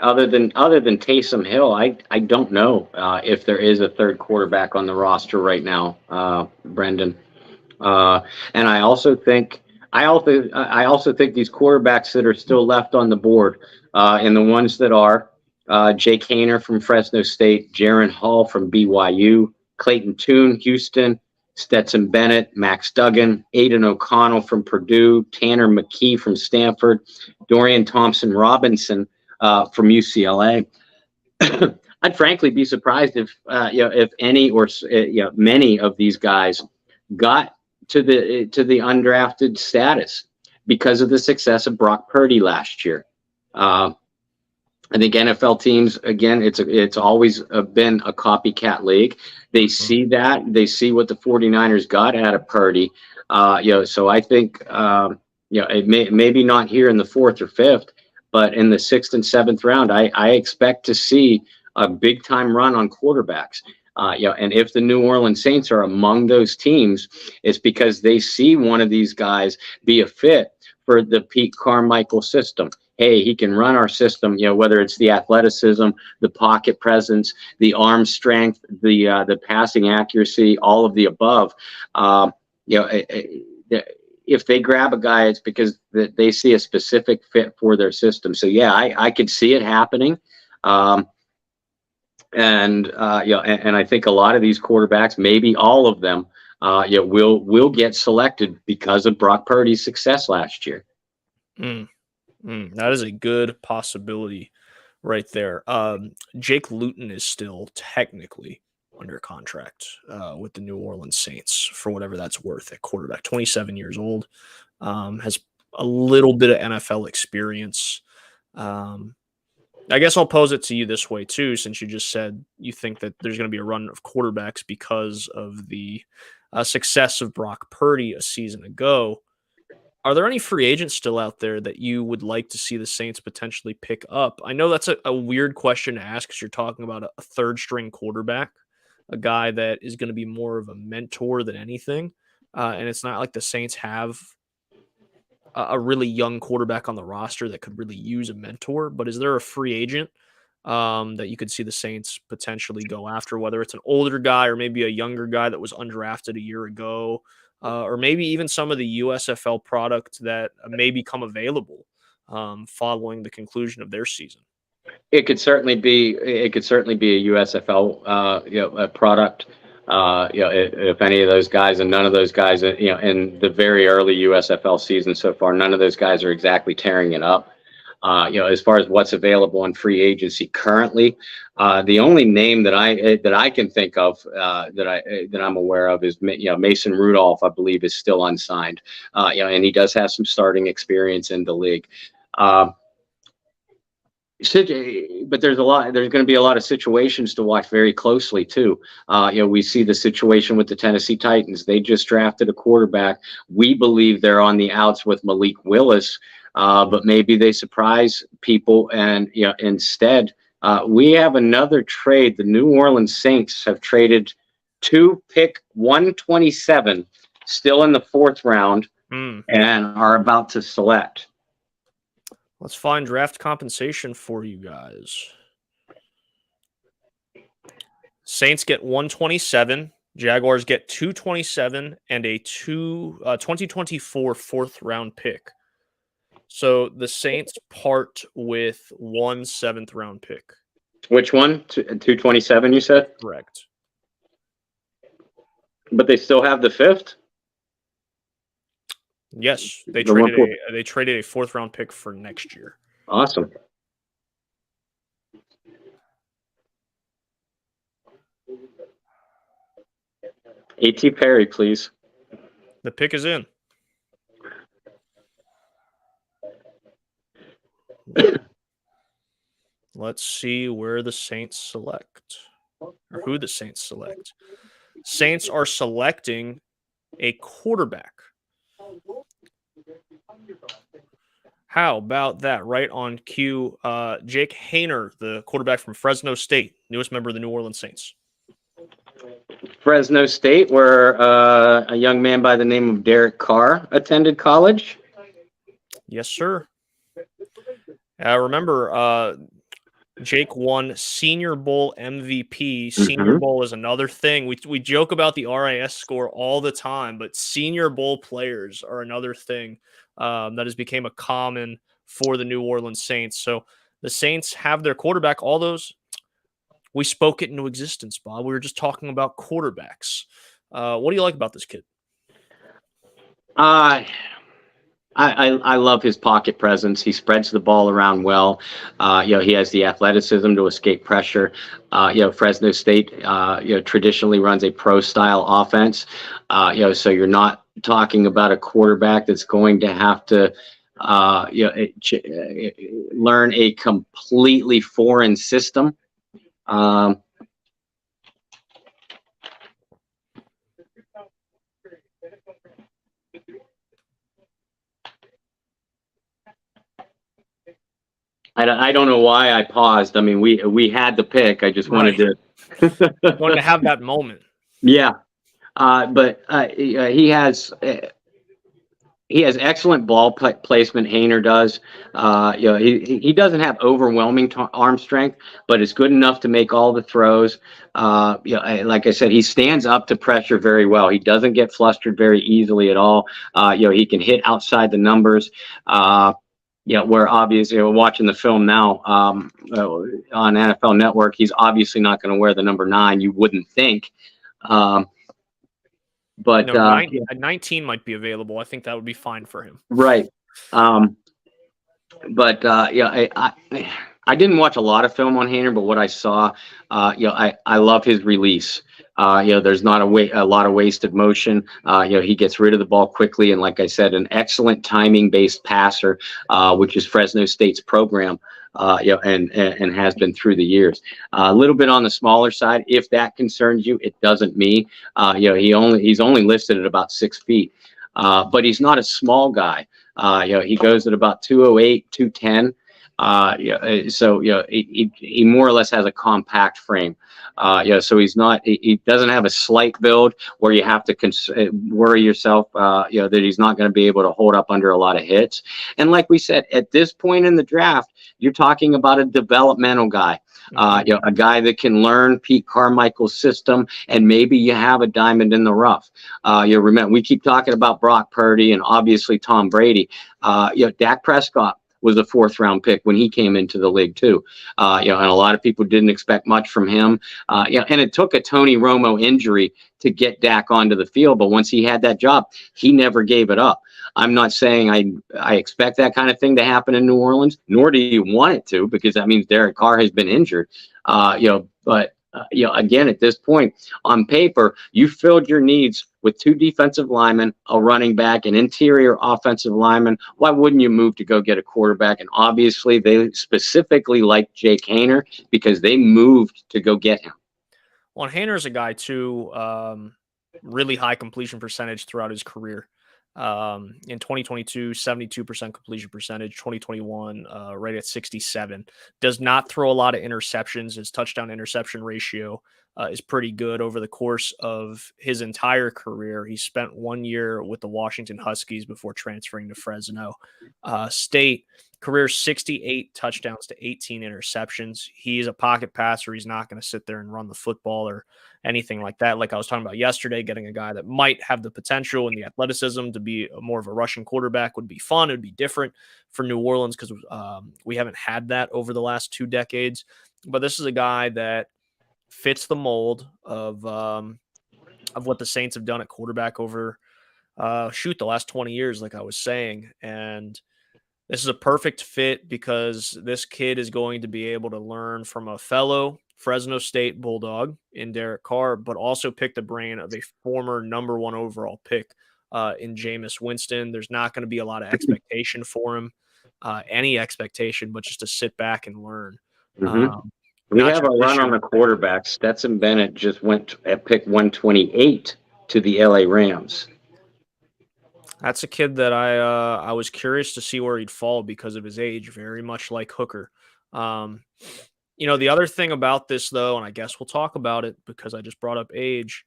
other than Taysom Hill, I don't know if there is a third quarterback on the roster right now, Brendan. And I also think these quarterbacks that are still left on the board, and the ones that are Jake Haener from Fresno State, Jaron Hall from BYU, Clayton Tune, Houston, Stetson Bennett, Max Duggan, Aiden O'Connell from Purdue, Tanner McKee from Stanford, Dorian Thompson-Robinson from UCLA. I'd frankly be surprised if any or many of these guys got to the undrafted status because of the success of Brock Purdy last year. I think NFL teams, again, it's always been a copycat league. They see that. They see what the 49ers got out of Purdy. So I think, it maybe not here in the 4th or 5th, but in the 6th and 7th round, I expect to see a big time run on quarterbacks. And if the New Orleans Saints are among those teams, it's because they see one of these guys be a fit for the Pete Carmichael system. Hey, he can run our system, whether it's the athleticism, the pocket presence, the arm strength, the passing accuracy, all of the above. If they grab a guy, it's because they see a specific fit for their system. So yeah, I could see it happening. And I think a lot of these quarterbacks, maybe all of them, will get selected because of Brock Purdy's success last year. That is a good possibility right there. Jake Luton is still technically under contract with the New Orleans Saints for whatever that's worth at quarterback. 27 years old, has a little bit of NFL experience. I guess I'll pose it to you this way too, since you just said you think that there's going to be a run of quarterbacks because of the success of Brock Purdy a season ago. Are there any free agents still out there that you would like to see the Saints potentially pick up? I know that's a weird question to ask because you're talking about a third string quarterback, a guy that is going to be more of a mentor than anything. And it's not like the Saints have a really young quarterback on the roster that could really use a mentor. But is there a free agent that you could see the Saints potentially go after, whether it's an older guy or maybe a younger guy that was undrafted a year ago? Or maybe even some of the USFL product that may become available following the conclusion of their season. It could certainly be a USFL product. If any of those guys, and none of those guys, in the very early USFL season so far, none of those guys are exactly tearing it up. As far as what's available on free agency currently, the only name that I can think of that I'm aware of is Mason Rudolph. I believe is still unsigned. And he does have some starting experience in the league. But there's going to be a lot of situations to watch very closely too. We see the situation with the Tennessee Titans. They just drafted a quarterback. We believe they're on the outs with Malik Willis, but maybe they surprise people. And instead, we have another trade. The New Orleans Saints have traded pick 127, still in the 4th round, and are about to select. Let's find draft compensation for you guys. Saints get 127. Jaguars get 227 and a 2024 4th round pick. So the Saints part with 1 7th round pick. Which one? 227, you said? Correct. But they still have the 5th? Yes, they traded a 4th round pick for next year. Awesome. A.T. Perry, please. The pick is in. Let's see where the Saints select, or who the Saints select. Saints are selecting a quarterback. How about that? Right on cue. Jake Haener, the quarterback from Fresno State, newest member of the New Orleans Saints. Fresno State, where a young man by the name of Derek Carr attended college. Yes, sir. Remember, Jake won Senior Bowl MVP. Senior Bowl is another thing. We joke about the RIS score all the time, but Senior Bowl players are another thing that has become a common for the New Orleans Saints. So the Saints have their quarterback. All those, we spoke it into existence, Bob. We were just talking about quarterbacks. What do you like about this kid? I love his pocket presence. He spreads the ball around well. He has the athleticism to escape pressure. Fresno State, traditionally runs a pro style offense. So you're not talking about a quarterback that's going to have to, learn a completely foreign system. I don't know why I paused. I mean, we had the pick. I just wanted to wanted to have that moment. Yeah, but he has excellent ball placement. Haener does. He doesn't have overwhelming arm strength, but it's good enough to make all the throws. Like I said, he stands up to pressure very well. He doesn't get flustered very easily at all. He can hit outside the numbers. Where obviously we're watching the film now on NFL Network. He's obviously not going to wear the number 9. You wouldn't think. But 19 might be available. I think that would be fine for him. Right. I didn't watch a lot of film on Haener, but what I saw, I love his release. There's not a lot of wasted motion. He gets rid of the ball quickly, and like I said, an excellent timing-based passer, which is Fresno State's program, and has been through the years. A little bit on the smaller side, if that concerns you, it doesn't me. He's only listed at about 6 feet, but he's not a small guy. He goes at about 208, 210. So he more or less has a compact frame. So he doesn't have a slight build where you have to worry yourself, that he's not going to be able to hold up under a lot of hits. And like we said, at this point in the draft, you're talking about a developmental guy, a guy that can learn Pete Carmichael's system, and maybe you have a diamond in the rough. Remember, we keep talking about Brock Purdy and obviously Tom Brady. Dak Prescott was a 4th-round pick when he came into the league too. And a lot of people didn't expect much from him. And it took a Tony Romo injury to get Dak onto the field, but once he had that job, he never gave it up. I'm not saying I expect that kind of thing to happen in New Orleans, nor do you want it to, because that means Derek Carr has been injured. But again, at this point, on paper, you filled your needs with 2 defensive linemen, a running back, an interior offensive lineman. Why wouldn't you move to go get a quarterback? And obviously, they specifically like Jake Haener because they moved to go get him. Well, Haener's a guy too, really high completion percentage throughout his career. In 2022, 72% completion percentage, 2021, right at 67. Does not throw a lot of interceptions. His touchdown interception ratio is pretty good over the course of his entire career. He spent 1 year with the Washington Huskies before transferring to Fresno State. Career 68 touchdowns to 18 interceptions. He's a pocket passer. He's not going to sit there and run the football or anything like that. Like I was talking about yesterday, getting a guy that might have the potential and the athleticism to be more of a rushing quarterback would be fun. It would be different for New Orleans because we haven't had that over the last 2 decades. But this is a guy that fits the mold of what the Saints have done at quarterback over the last 20 years, like I was saying. And this is a perfect fit because this kid is going to be able to learn from a fellow Fresno State Bulldog in Derek Carr, but also pick the brain of a former number 1 overall pick in Jameis Winston. There's not going to be a lot of expectation for him, any expectation, but just to sit back and learn. We have a run on the quarterback. Stetson Bennett just went at pick 128 to the LA Rams. That's a kid that I was curious to see where he'd fall because of his age, very much like Hooker. The other thing about this, though, and I guess we'll talk about it because I just brought up age,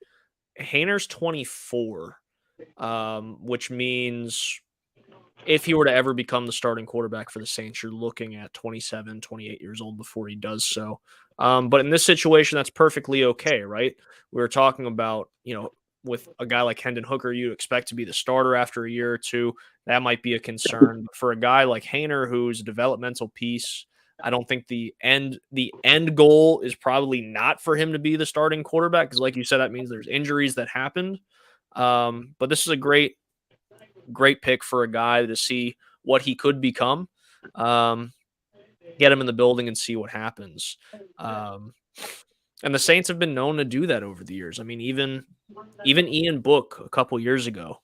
Haener's 24, which means if he were to ever become the starting quarterback for the Saints, you're looking at 27, 28 years old before he does so. But in this situation, that's perfectly okay, right? We were talking about, with a guy like Hendon Hooker, you expect to be the starter after a year or 2. That might be a concern. But for a guy like Haener, who's a developmental piece, I don't think the end goal is probably not for him to be the starting quarterback because, like you said, that means there's injuries that happened. But this is a great pick for a guy to see what he could become. Get him in the building and see what happens. And the Saints have been known to do that over the years. I mean, even Ian Book a couple years ago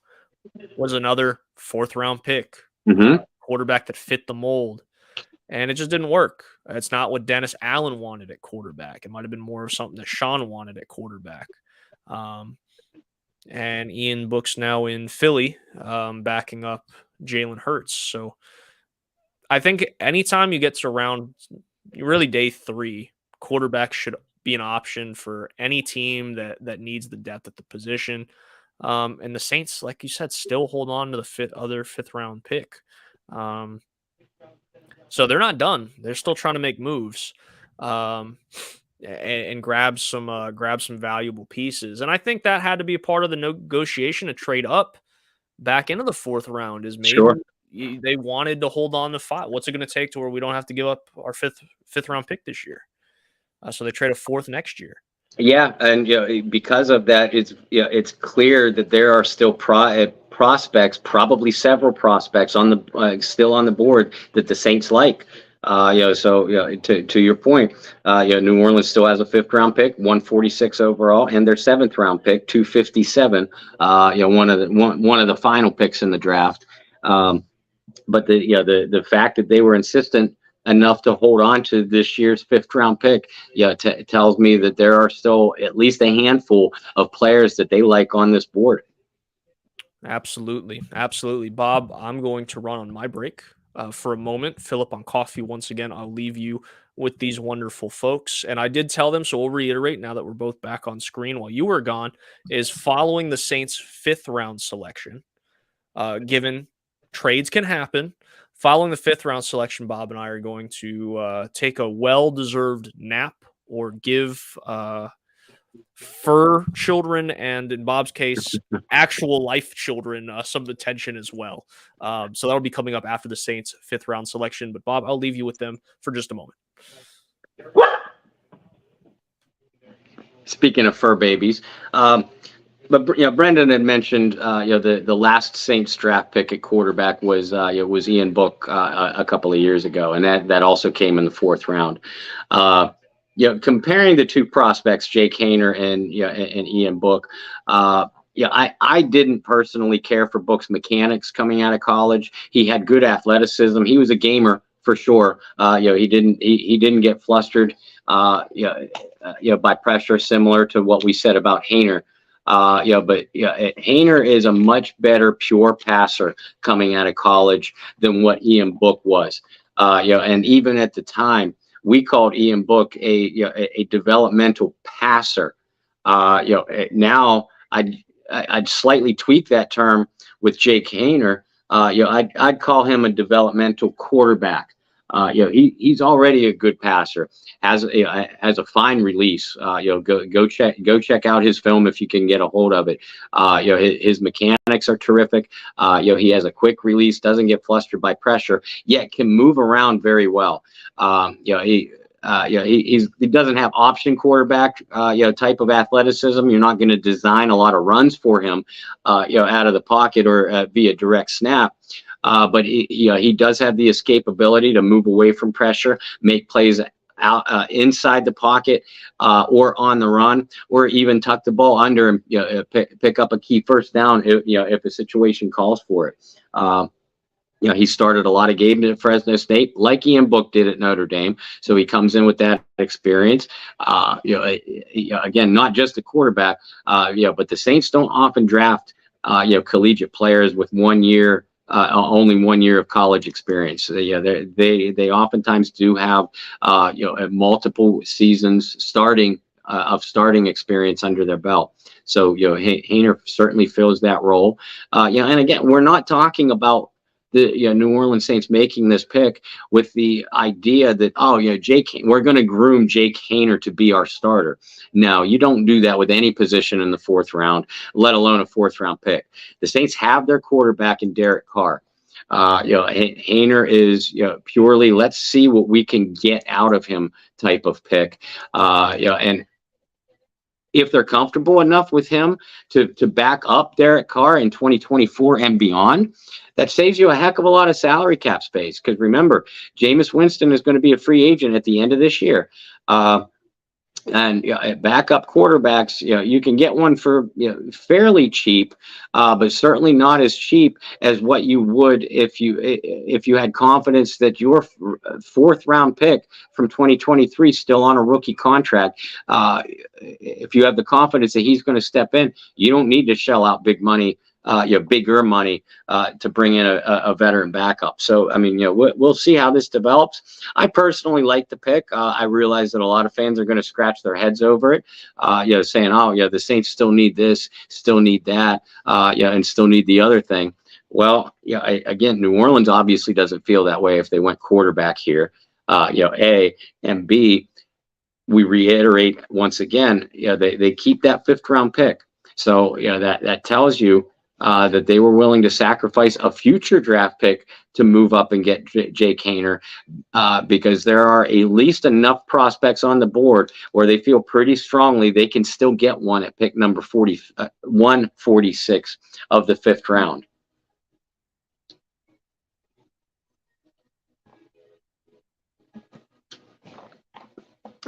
was another 4th-round pick, quarterback that fit the mold, and it just didn't work. It's not what Dennis Allen wanted at quarterback. It might have been more of something that Sean wanted at quarterback. And Ian Book's now in Philly, backing up Jalen Hurts. So I think anytime you get to around really day 3, quarterback should be an option for any team that needs the depth at the position. And the Saints, like you said, still hold on to the 5th-round pick. So they're not done. They're still trying to make moves and grab some valuable pieces. And I think that had to be a part of the negotiation to trade up back into the 4th round. Is maybe they wanted to hold on to 5. What's it going to take to where we don't have to give up our fifth round pick this year? So they trade a 4th next year. Yeah, and because of that, it's clear that there are still prospects, probably several prospects on the still on the board that the Saints like. To your point, New Orleans still has a 5th-round pick, 146 overall, and their 7th-round pick, 257. One of the final picks in the draft. But the fact that they were insistent enough to hold on to this year's 5th-round pick, tells me that there are still at least a handful of players that they like on this board. Absolutely. Bob, I'm going to run on my break for a moment, fill up on coffee once again. I'll leave you with these wonderful folks. And I did tell them, so we'll reiterate now that we're both back on screen while you were gone, is following the Saints' 5th-round selection, given trades can happen. Following the 5th-round selection, Bob and I are going to take a well-deserved nap or give fur children, and in Bob's case, actual life children, some attention as well. So that'll be coming up after the Saints' 5th round selection. But Bob, I'll leave you with them for just a moment. Speaking of fur babies, but Brendan had mentioned the last Saints draft pick at quarterback was Ian Book a couple of years ago, and that also came in the 4th round. Comparing the two prospects, Jake Haener and Ian Book, I didn't personally care for Book's mechanics coming out of college. He had good athleticism. He was a gamer for sure. He didn't get flustered by pressure, similar to what we said about Haener. But Haener is a much better pure passer coming out of college than what Ian Book was. And even at the time, we called Ian Book a developmental passer. Now I'd slightly tweak that term with Jake Haener. I'd call him a developmental quarterback. He's already a good passer, has a fine release. Go check out his film if you can get a hold of it. His mechanics are terrific. He has a quick release, doesn't get flustered by pressure, yet can move around very well. He doesn't have option quarterback type of athleticism. You're not going to design a lot of runs for him out of the pocket or via direct snap. But he does have the escapability to move away from pressure, make plays out inside the pocket or on the run, or even tuck the ball under and pick up a key first down if a situation calls for it. He started a lot of games at Fresno State, like Ian Book did at Notre Dame. So he comes in with that experience. Again, not just a quarterback, but the Saints don't often draft collegiate players with only 1 year of college experience. They oftentimes do have multiple seasons starting experience under their belt. So Haener certainly fills that role. And again, we're not talking about the New Orleans Saints making this pick with the idea that we're going to groom Jake Haener to be our starter. No, you don't do that with any position in the 4th round, let alone a 4th round pick. The Saints have their quarterback in Derek Carr. Haener is purely let's see what we can get out of him type of pick. And if they're comfortable enough with him to back up Derek Carr in 2024 and beyond, that saves you a heck of a lot of salary cap space. Because remember, Jameis Winston is going to be a free agent at the end of this year. And backup quarterbacks, you can get one for fairly cheap, but certainly not as cheap as what you would if you had confidence that your 4th round pick from 2023 still on a rookie contract. If you have the confidence that he's going to step in, you don't need to shell out bigger money to bring in a veteran backup. So, I mean, we'll see how this develops. I personally like the pick. I realize that a lot of fans are going to scratch their heads over it, saying, the Saints still need this, still need that, and still need the other thing. Well, again, New Orleans obviously doesn't feel that way if they went quarterback here, A, and B, we reiterate once again, they keep that 5th round pick. So, that tells you that they were willing to sacrifice a future draft pick to move up and get Jake Haener, because there are at least enough prospects on the board where they feel pretty strongly they can still get one at pick number 146 of the 5th round.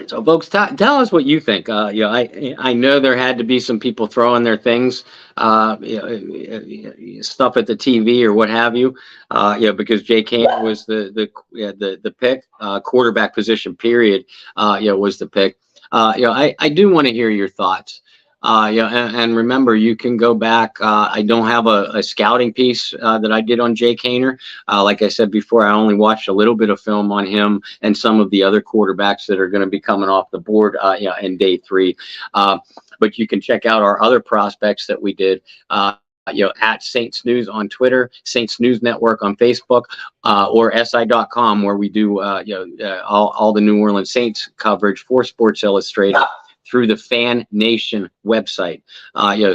So, folks, tell us what you think. I know there had to be some people throwing their things, stuff at the TV or what have you, because Jake Haener was the pick, quarterback position period, was the pick. I do want to hear your thoughts. And remember, you can go back. I don't have a scouting piece that I did on Jake Haener. Like I said before, I only watched a little bit of film on him and some of the other quarterbacks that are going to be coming off the board in day 3. But you can check out our other prospects that we did. At Saints News on Twitter, Saints News Network on Facebook, or SI.com, where we do all the New Orleans Saints coverage for Sports Illustrated. through the Fan Nation website.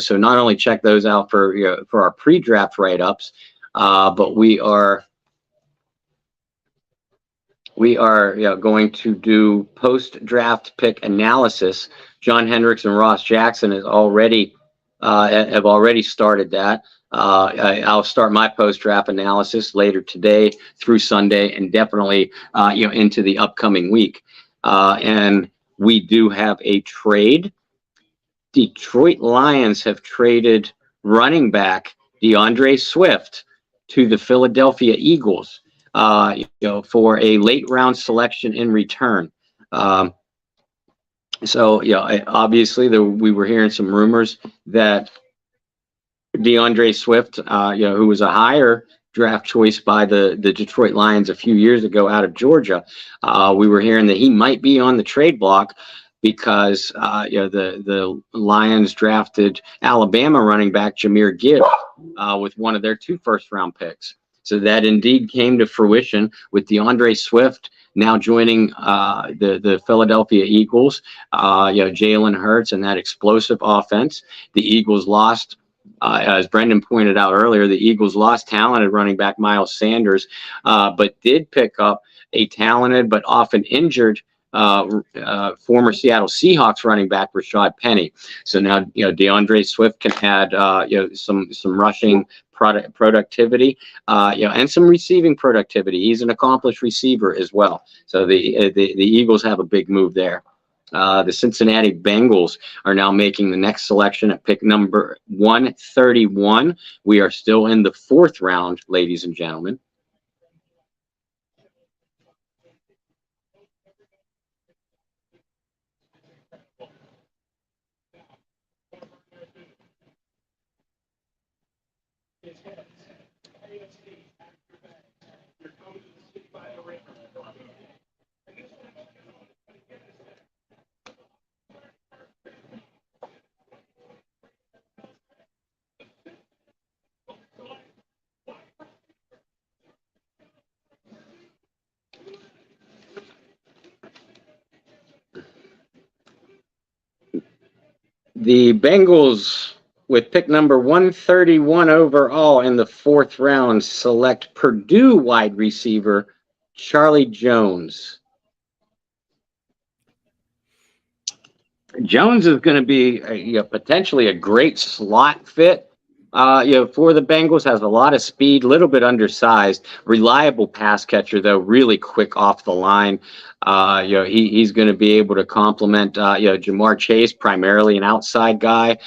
So not only check those out for our pre-draft write-ups, but we are going to do post-draft pick analysis. John Hendricks and Ross Jackson have already started that. I'll start my post-draft analysis later today through Sunday, and definitely into the upcoming week. And we do have a trade. Detroit Lions have traded running back DeAndre Swift to the Philadelphia Eagles. For a late round selection in return. Obviously we were hearing some rumors that DeAndre Swift, who was a higher draft choice by the Detroit Lions a few years ago out of Georgia, we were hearing that he might be on the trade block because the Lions drafted Alabama running back Jahmyr Gibbs with one of their 2 first-round picks. So that indeed came to fruition with DeAndre Swift now joining the Philadelphia Eagles. Jalen Hurts and that explosive offense. The Eagles lost, as Brendan pointed out earlier, the Eagles lost talented running back Miles Sanders, but did pick up a talented but often injured former Seattle Seahawks running back Rashad Penny. So now DeAndre Swift can add some rushing productivity, and some receiving productivity. He's an accomplished receiver as well. So the Eagles have a big move there. The Cincinnati Bengals are now making the next selection at pick number 131. We are still in the 4th round, ladies and gentlemen. The Bengals, with pick number 131 overall in the 4th round, select Purdue wide receiver Charlie Jones. Jones is going to be potentially a great slot fit. For the Bengals, has a lot of speed, little bit undersized, reliable pass catcher though, really quick off the line. He's going to be able to complement Jamar Chase, primarily an outside guy.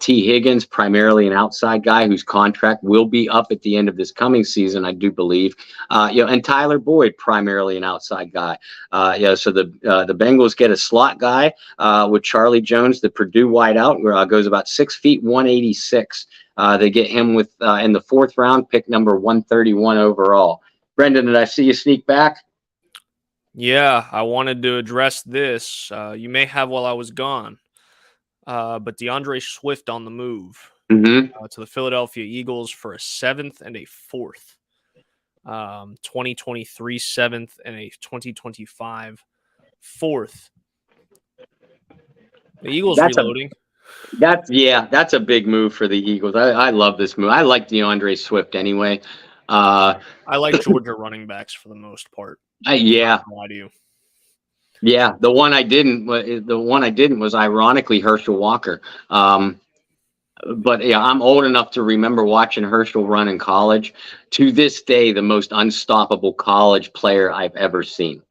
T. Higgins, primarily an outside guy whose contract will be up at the end of this coming season, I do believe. And Tyler Boyd, primarily an outside guy. So the Bengals get a slot guy with Charlie Jones, the Purdue wideout, goes about 6 feet, 186. They get him with in the 4th round, pick number 131 overall. Brendan, did I see you sneak back? Yeah, I wanted to address this. You may have while I was gone. But DeAndre Swift on the move to the Philadelphia Eagles for a 7th and a 4th. 2023 7th and a 2025 4th. The Eagles reloading. That's a big move for the Eagles. I love this move. I like DeAndre Swift anyway. I like Georgia running backs for the most part. Why do you? Yeah, the one I didn't was ironically Herschel Walker. But yeah, I'm old enough to remember watching Herschel run in college. To this day, the most unstoppable college player I've ever seen.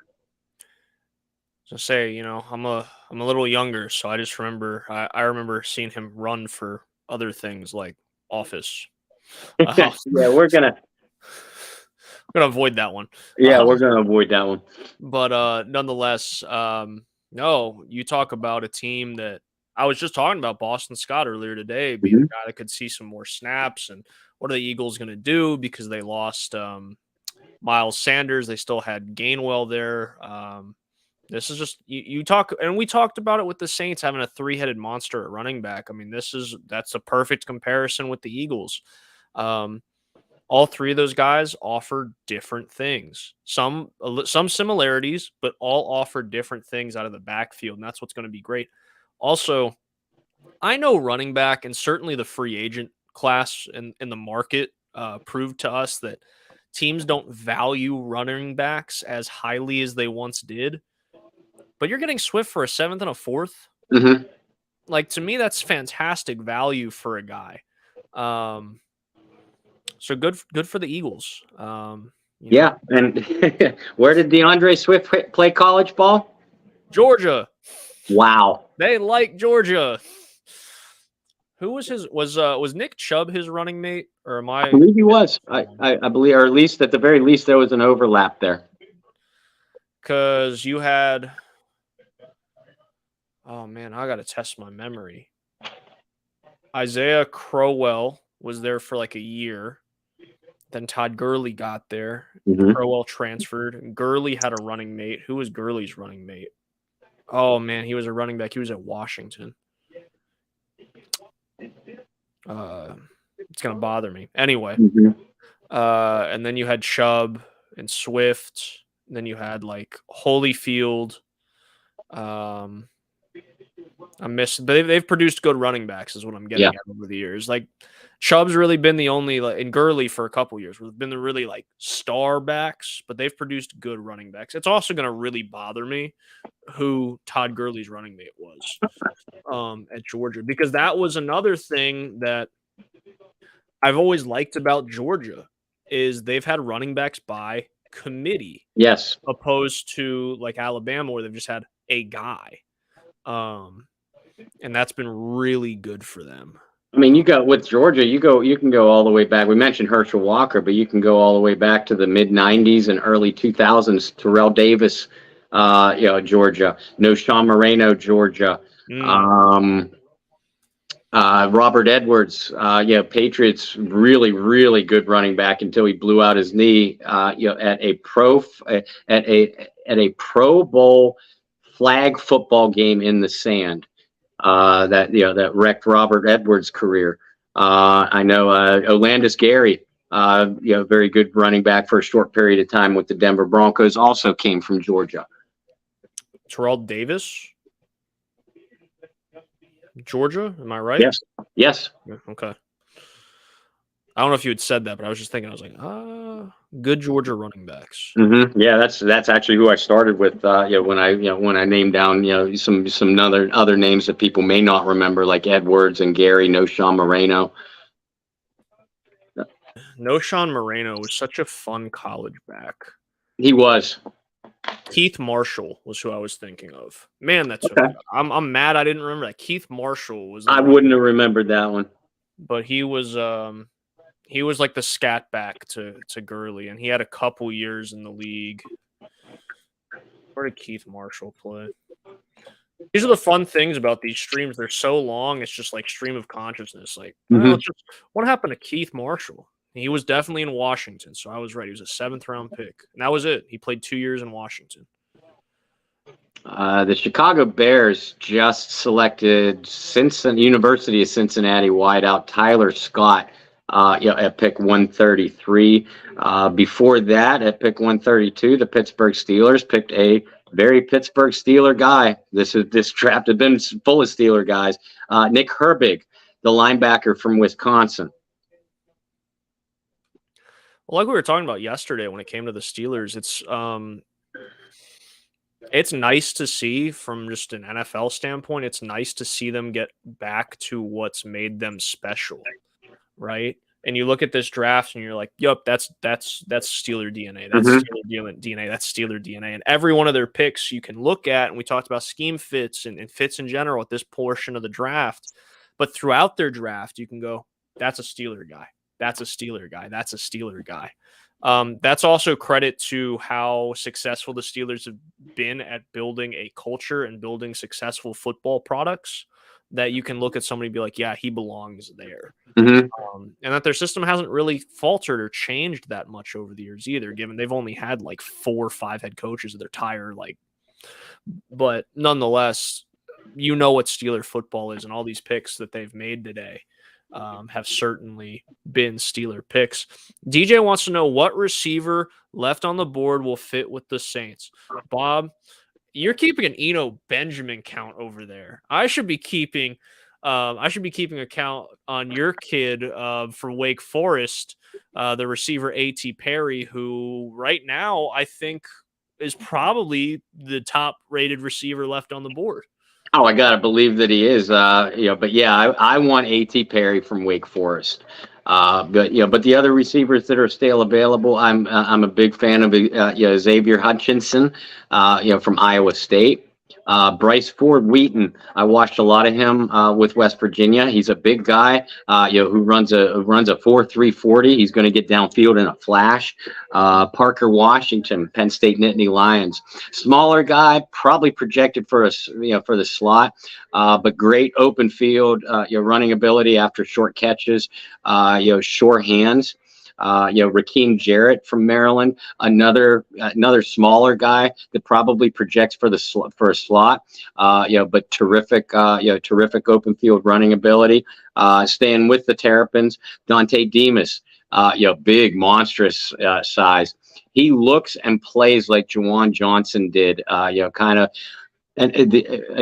So say, I'm a little younger, so I just remember I remember seeing him run for other things like office. Yeah, we're gonna avoid that one. Yeah, we're gonna avoid that one. But nonetheless, no, you talk about a team that I was just talking about Boston Scott earlier today, being a guy that could see some more snaps. And what are the Eagles going to do because they lost Miles Sanders? They still had Gainwell there. This is just you talk, and we talked about it with the Saints having a 3-headed monster at running back. I mean, that's a perfect comparison with the Eagles. On All three of those guys offer different things. Some similarities, but all offer different things out of the backfield, and that's what's going to be great. Also, I know running back and certainly the free agent class in the market proved to us that teams don't value running backs as highly as they once did. But you're getting Swift for a 7th and a 4th. Mm-hmm. Like, to me, that's fantastic value for a guy. So good for the Eagles. Yeah, and where did DeAndre Swift play college ball? Georgia. Wow. They like Georgia. Who was his was Nick Chubb his running mate, or am I? I believe he was. I believe, or at the very least, there was an overlap there. Because you had, oh man, I got to test my memory. Isaiah Crowell was there for like a year. Then Todd Gurley got there. Mm-hmm. Crowell transferred. And Gurley had a running mate. Who was Gurley's running mate? Oh man, he was a running back. He was at Washington. It's gonna bother me anyway. Mm-hmm. And then you had Chubb and Swift. And then you had like Holyfield. I missed, but they've produced good running backs, is what I'm getting at over the years. Like Chubb's really been the only, like, in Gurley for a couple years, have been the really like star backs, but they've produced good running backs. It's also going to really bother me who Todd Gurley's running mate was at Georgia, because that was another thing that I've always liked about Georgia is they've had running backs by committee. Yes. Opposed to like Alabama, where they've just had a guy. And that's been really good for them. I mean, you got with Georgia, you can go all the way back. We mentioned Herschel Walker, but you can go all the way back to the mid '90s and early 2000s. Terrell Davis, Georgia. Noshawn Moreno, Georgia. Robert Edwards, Patriots, really, really good running back until he blew out his knee. At a Pro Bowl flag football game in the sand. That wrecked Robert Edwards' career. I know Olandis Gary, very good running back for a short period of time with the Denver Broncos, also came from Georgia. Terrell Davis, Georgia, am I right? Yes. Yeah, okay. I don't know if you had said that, but I was just thinking, I was like, good Georgia running backs. Mm-hmm. Yeah, that's actually who I started with. When I named down some other names that people may not remember, like Edwards and Gary, Noshawn Moreno. Noshawn Moreno was such a fun college back. He was. Keith Marshall was who I was thinking of. Man, that's okay. I'm mad I didn't remember that. Keith Marshall was. I wouldn't have remembered that one. But he was like the scat back to Gurley, and he had a couple years in the league. Where did Keith Marshall play? These are the fun things about these streams. They're so long. It's just like stream of consciousness. Like, what happened to Keith Marshall? He was definitely in Washington, so I was right. He was a 7th round pick, and that was it. He played 2 years in Washington. The Chicago Bears just selected University of Cincinnati wideout Tyler Scott. At pick 133. Before that, at pick 132, the Pittsburgh Steelers picked a very Pittsburgh Steeler guy. This draft had been full of Steeler guys. Nick Herbig, the linebacker from Wisconsin. Well, like we were talking about yesterday when it came to the Steelers, it's nice to see from just an NFL standpoint. It's nice to see them get back to what's made them special, right? And you look at this draft and you're like, "Yup, that's Steeler DNA. That's Steeler DNA. That's Steeler DNA." And every one of their picks you can look at, and we talked about scheme fits and fits in general at this portion of the draft. But throughout their draft, you can go, "That's a Steeler guy. That's a Steeler guy. That's a Steeler guy." That's also credit to how successful the Steelers have been at building a culture and building successful football products that you can look at somebody and be like, yeah, he belongs there. And that their system hasn't really faltered or changed that much over the years either, given they've only had like 4 or 5 head coaches of their entire but nonetheless, what Steeler football is and all these picks that they've made today. have certainly been Steeler picks. DJ wants to know what receiver left on the board will fit with the Saints. Bob, you're keeping an Eno Benjamin count over there. I should be keeping a count on your kid for Wake Forest, the receiver A.T. Perry, who right now I think is probably the top rated receiver left on the board. Oh, I gotta believe that he is. But yeah, I want A.T. Perry from Wake Forest. But the other receivers that are still available, I'm a big fan of Xavier Hutchinson, from Iowa State. Bryce Ford Wheaton, I watched a lot of him with West Virginia. He's a big guy, who runs a 4.3 40. He's going to get downfield in a flash. Parker Washington, Penn State Nittany Lions, smaller guy, probably projected for for the slot, but great open field, running ability after short catches, sure hands. Rakeem Jarrett from Maryland, another smaller guy that probably projects for a slot, but terrific open field running ability. Staying with the Terrapins, Dante Demas, big monstrous size. He looks and plays like Juwan Johnson did, kind of. A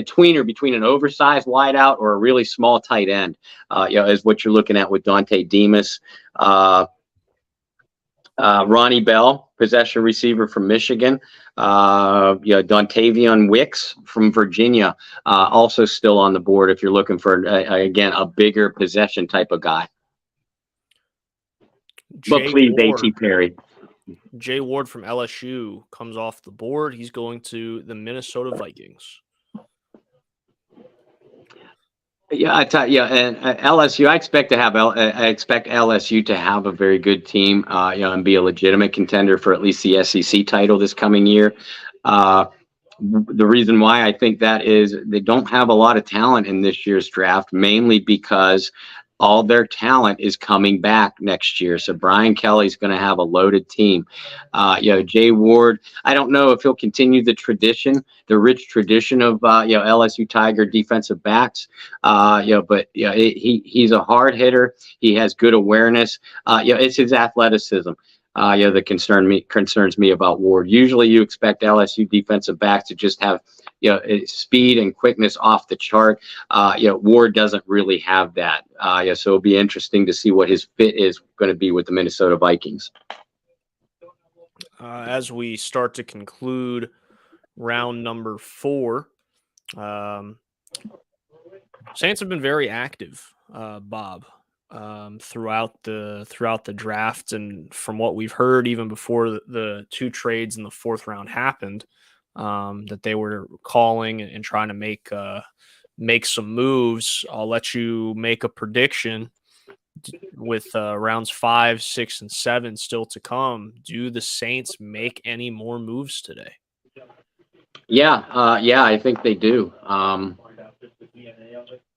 tweener between an oversized wideout or a really small tight end, is what you're looking at with Dante Demas. Ronnie Bell, possession receiver from Michigan. Dontavian Wicks from Virginia, also still on the board if you're looking for, again, a bigger possession type of guy. But please, A.T. Perry. Jay Ward from LSU comes off the board. He's going to the Minnesota Vikings. Yeah, and LSU. I expect LSU to have a very good team, and be a legitimate contender for at least the SEC title this coming year. The reason why I think that is they don't have a lot of talent in this year's draft, mainly because all their talent is coming back next year. So Brian Kelly's going to have a loaded team. Jay Ward, I don't know if he'll continue the rich tradition of LSU Tiger defensive backs. He's a hard hitter. He has good awareness. It's his athleticism. That concerns me about Ward. Usually you expect LSU defensive backs to just have, speed and quickness off the chart. Ward doesn't really have that. So it'll be interesting to see what his fit is going to be with the Minnesota Vikings. As we start to conclude round number 4, Saints have been very active, Bob. Throughout the draft, and from what we've heard, even before the 2 trades in the 4th round happened, that they were calling and trying to make some moves. I'll let you make a prediction with rounds 5, 6, and 7 still to come. Do the Saints make any more moves today? Yeah, I think they do.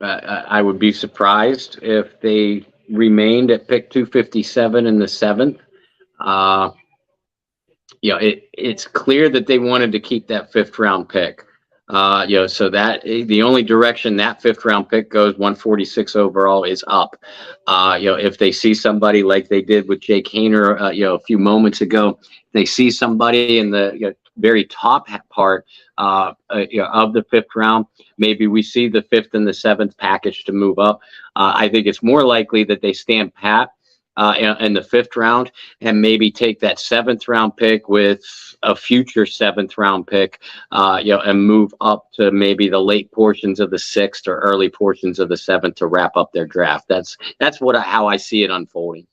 I would be surprised if they remained at pick 257 in the 7th. It's clear that they wanted to keep that 5th round pick. So that the only direction that 5th round pick goes, 146 overall, is up. If they see somebody like they did with Jake Haener, a few moments ago, they see somebody in the very top part of the 5th round. Maybe we see the 5th and the 7th package to move up. I think it's more likely that they stand pat in the 5th round and maybe take that 7th round pick with a future 7th round pick, and move up to maybe the late portions of the 6th or early portions of the 7th to wrap up their draft. That's how I see it unfolding.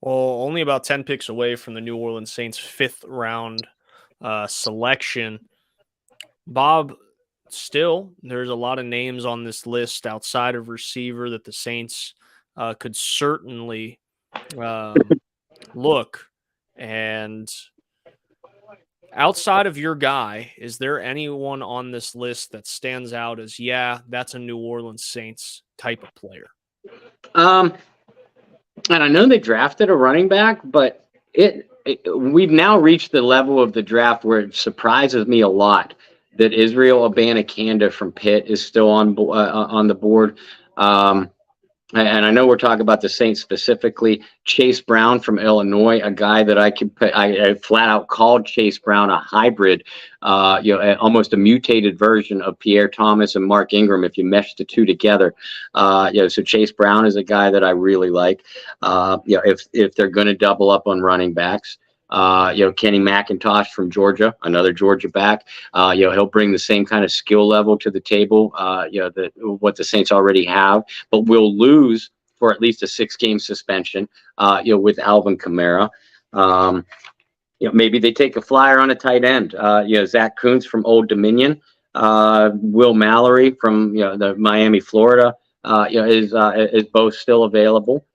Well, only about 10 picks away from the New Orleans Saints 5th round selection. Bob, still, there's a lot of names on this list outside of receiver that the Saints could certainly look. And outside of your guy, is there anyone on this list that stands out as, that's a New Orleans Saints type of player? And I know they drafted a running back, but we've now reached the level of the draft where it surprises me a lot that Israel Abanikanda from Pitt is still on the board. and I know we're talking about the Saints specifically, Chase Brown from Illinois, a guy that I flat out called Chase Brown a hybrid, almost a mutated version of Pierre Thomas and Mark Ingram if you mesh the two together. So Chase Brown is a guy that I really like. If they're going to double up on running backs. Kenny McIntosh from Georgia, another Georgia back. He'll bring the same kind of skill level to the table, what the Saints already have, but will lose for at least a 6-game suspension, with Alvin Kamara. Maybe they take a flyer on a tight end. Zach Kuntz from Old Dominion, Will Mallory from the Miami, Florida, is both still available.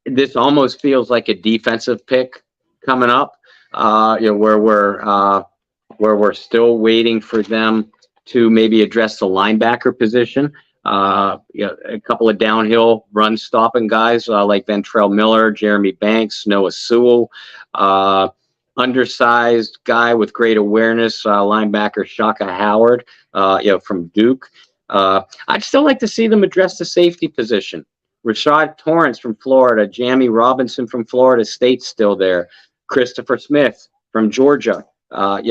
This almost feels like a defensive pick coming up, where we're still waiting for them to maybe address the linebacker position. A couple of downhill run stopping guys like Ventrell Miller, Jeremy Banks, Noah Sewell, undersized guy with great awareness, linebacker Shaka Howard, from Duke. I'd still like to see them address the safety position. Rashad Torrance from Florida, Jamie Robinson from Florida State still there, Christopher Smith from Georgia,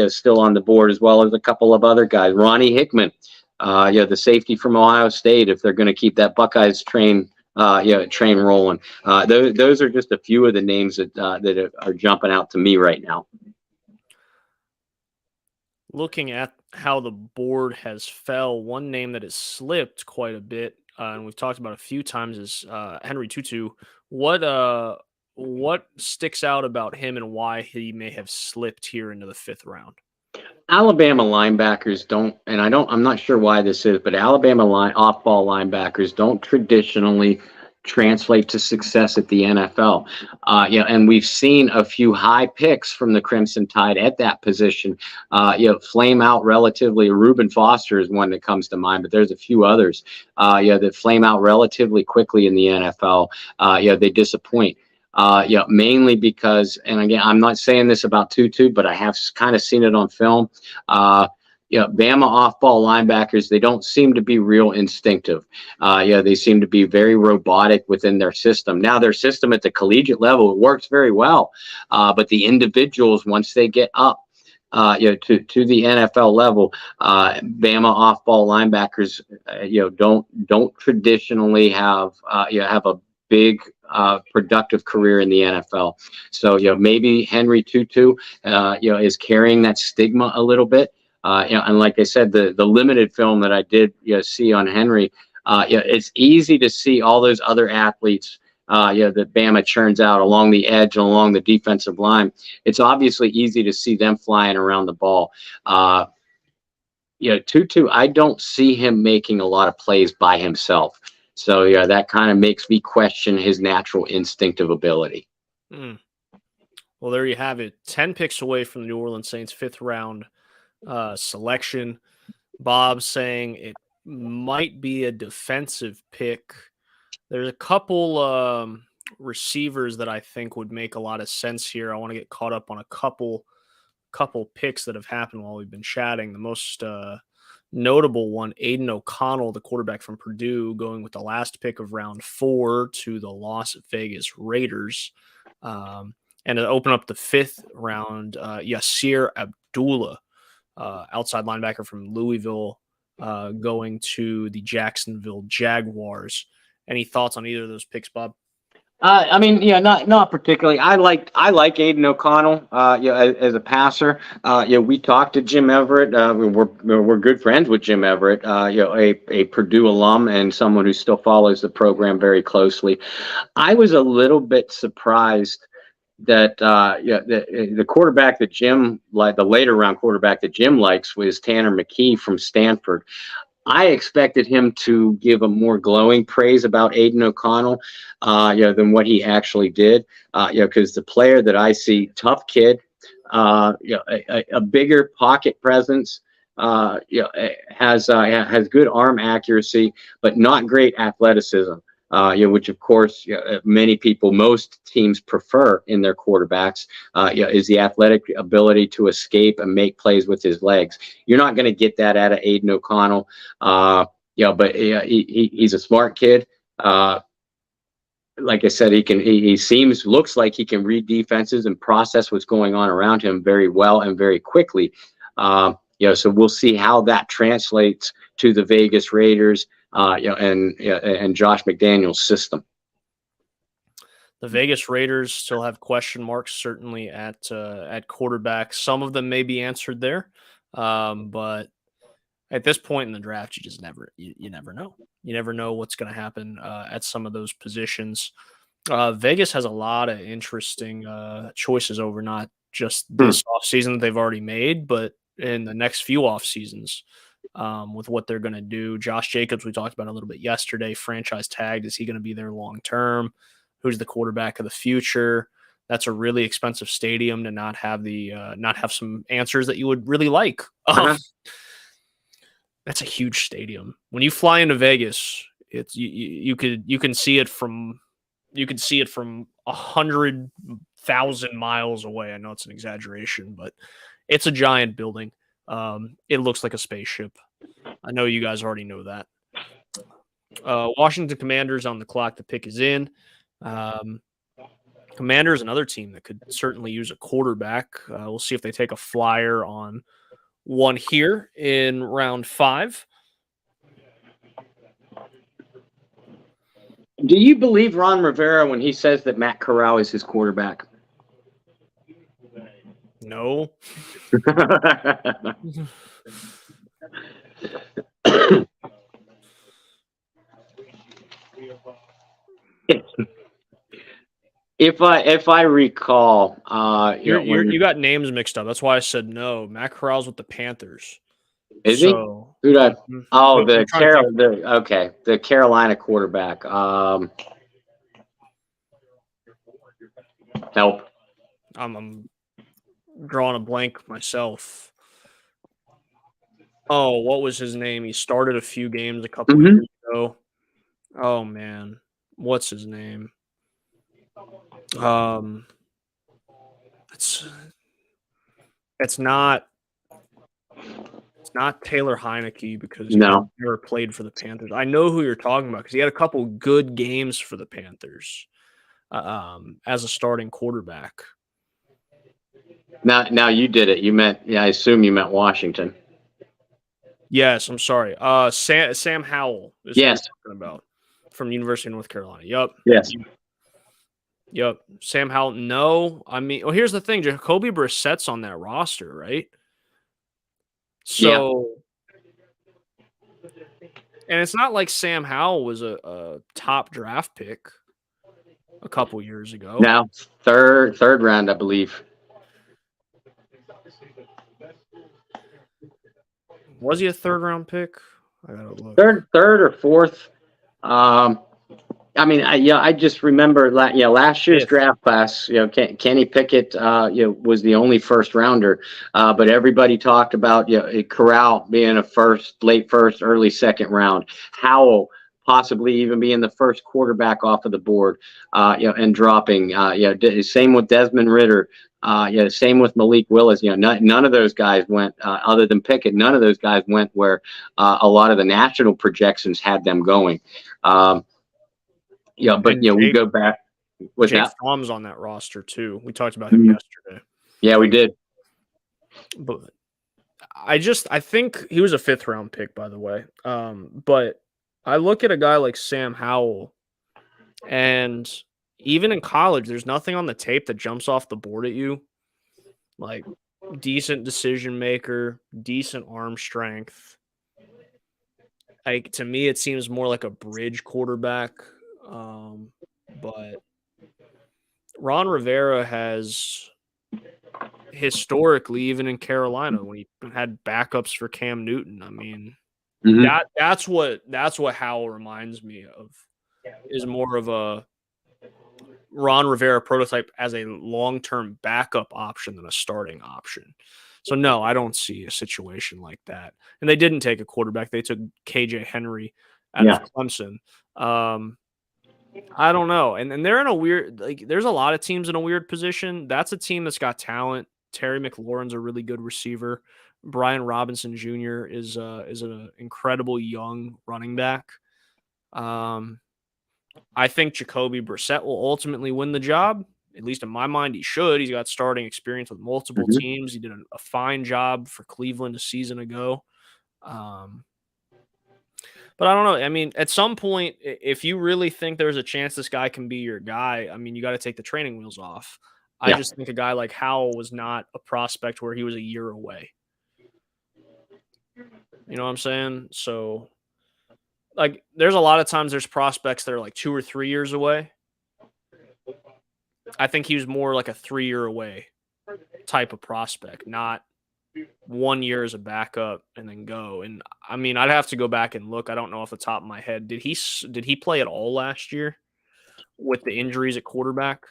still on the board, as well as a couple of other guys. Ronnie Hickman, the safety from Ohio State, if they're going to keep that Buckeyes train rolling. Those are just a few of the names that are jumping out to me right now. Looking at how the board has fell, one name that has slipped quite a bit, and we've talked about a few times, is Henry Tutu. What sticks out about him and why he may have slipped here into the 5th round? Alabama linebackers don't, and I'm not sure why this is, but Alabama off-ball linebackers don't traditionally translate to success at the NFL. And we've seen a few high picks from the Crimson Tide at that position, flame out relatively. Reuben Foster is one that comes to mind, but there's a few others, that flame out relatively quickly in the NFL. They disappoint. Mainly because, and again, I'm not saying this about Tutu, but I have kind of seen it on film. Bama off-ball linebackers, they don't seem to be real instinctive. They seem to be very robotic within their system. Now, their system at the collegiate level, it works very well. But the individuals, once they get up, to the NFL level, Bama off-ball linebackers, don't traditionally have a big productive career in the NFL. So, maybe Henry Tutu, is carrying that stigma a little bit. And like I said, the limited film that I did see on Henry, it's easy to see all those other athletes that Bama churns out along the edge and along the defensive line. It's obviously easy to see them flying around the ball. Tutu, I don't see him making a lot of plays by himself. So, that kind of makes me question his natural instinctive ability. Well, there you have it. 10 picks away from the New Orleans Saints 5th round selection. Bob saying it might be a defensive pick. There's a couple receivers that I think would make a lot of sense here. I want to get caught up on a couple picks that have happened while we've been chatting. The most notable one, Aiden O'Connell, the quarterback from Purdue, going with the last pick of round 4 to the Las Vegas Raiders. And to open up the 5th round, Yasir Abdullah, outside linebacker from Louisville, going to the Jacksonville Jaguars. Any thoughts on either of those picks, Bob? Not particularly. I like Aiden O'Connell, as a passer. We talked to Jim Everett. We're good friends with Jim Everett, a Purdue alum and someone who still follows the program very closely. I was a little bit surprised that the quarterback that Jim, like the later round quarterback that Jim likes, was Tanner McKee from Stanford. I expected him to give a more glowing praise about Aiden O'Connell, than what he actually did. Because the player that I see, tough kid, a bigger pocket presence, has good arm accuracy, but not great athleticism. Which of course most teams prefer in their quarterbacks, is the athletic ability to escape and make plays with his legs. You're not going to get that out of Aiden O'Connell. but he's a smart kid. Like I said, looks like he can read defenses and process what's going on around him very well and very quickly. So we'll see how that translates to the Vegas Raiders, and Josh McDaniels' system. The Vegas Raiders still have question marks, certainly at quarterback. Some of them may be answered there, but at this point in the draft, you just never know. You never know what's going to happen at some of those positions. Vegas has a lot of interesting choices over not just this offseason that they've already made, but in the next few off seasons with what they're going to do. Josh Jacobs, we talked about a little bit yesterday, franchise tagged. Is he going to be there long term? Who's the quarterback of the future? That's a really expensive stadium to not have some answers that you would really like. That's a huge stadium. When you fly into Vegas, it's you can see it from 100,000 miles away. I know it's an exaggeration, but it's a giant building. It looks like a spaceship. I know you guys already know that. Washington Commanders on the clock. The pick is in. Commanders, another team that could certainly use a quarterback. We'll see if they take a flyer on one here in round 5. Do you believe Ron Rivera when he says that Matt Corral is his quarterback? No. If I recall, you got names mixed up. That's why I said no. Matt Corral's with the Panthers. Is he? The Carolina quarterback. Help. I'm drawing a blank myself. Oh, what was his name? He started a few games a couple years ago. Oh man, what's his name? It's not Taylor Heineke because he never played for the Panthers. I know who you're talking about because he had a couple good games for the Panthers as a starting quarterback. Now you did it. I assume you meant Washington. Yes, I'm sorry. Sam Howell is what I'm talking about from University of North Carolina. Yep. Yes. Yep. Sam Howell. No, I mean, well, here's the thing. Jacoby Brissett's on that roster, right? So, and it's not like Sam Howell was a top draft pick a couple years ago. No, third round, I believe. Was he a third-round pick? I gotta look. Third or fourth. I just remember last year's draft class. Kenny Pickett, was the only first rounder, but everybody talked about Corral being a late first, early second round. Howell possibly even being the first quarterback off of the board, and dropping. Same with Desmond Ridder. Same with Malik Willis. None of those guys went, other than Pickett. None of those guys went where a lot of the national projections had them going. We go back. Jake Fromm's on that roster too. We talked about him yesterday. Yeah, we did. But I think he was a 5th round pick, by the way. But I look at a guy like Sam Howell, and even in college, there's nothing on the tape that jumps off the board at you. Like decent decision maker, decent arm strength. Like to me, it seems more like a bridge quarterback. But Ron Rivera has historically, even in Carolina, when he had backups for Cam Newton, I mean, that's what Howell reminds me of, is more of a Ron Rivera prototype as a long-term backup option than a starting option. So no, I don't see a situation like that. And they didn't take a quarterback. They took KJ Henry out of Clemson. I don't know. And they're in a weird, there's a lot of teams in a weird position. That's a team that's got talent. Terry McLaurin's a really good receiver. Brian Robinson Jr. is an incredible young running back. I think Jacoby Brissett will ultimately win the job. At least in my mind, he should. He's got starting experience with multiple Mhm. teams. He did a fine job for Cleveland a season ago. But I don't know. I mean, at some point, if you really think there's a chance this guy can be your guy, I mean, you got to take the training wheels off. I Yeah. just think a guy like Howell was not a prospect where he was a year away. You know what I'm saying? So, like, there's a lot of times there's prospects that are like 2 or 3 years away. I think he was more like a 3-year away type of prospect, not 1 year as a backup and then go. And I mean, I'd have to go back and look. I don't know off the top of my head. Did he play at all last year with the injuries at quarterback?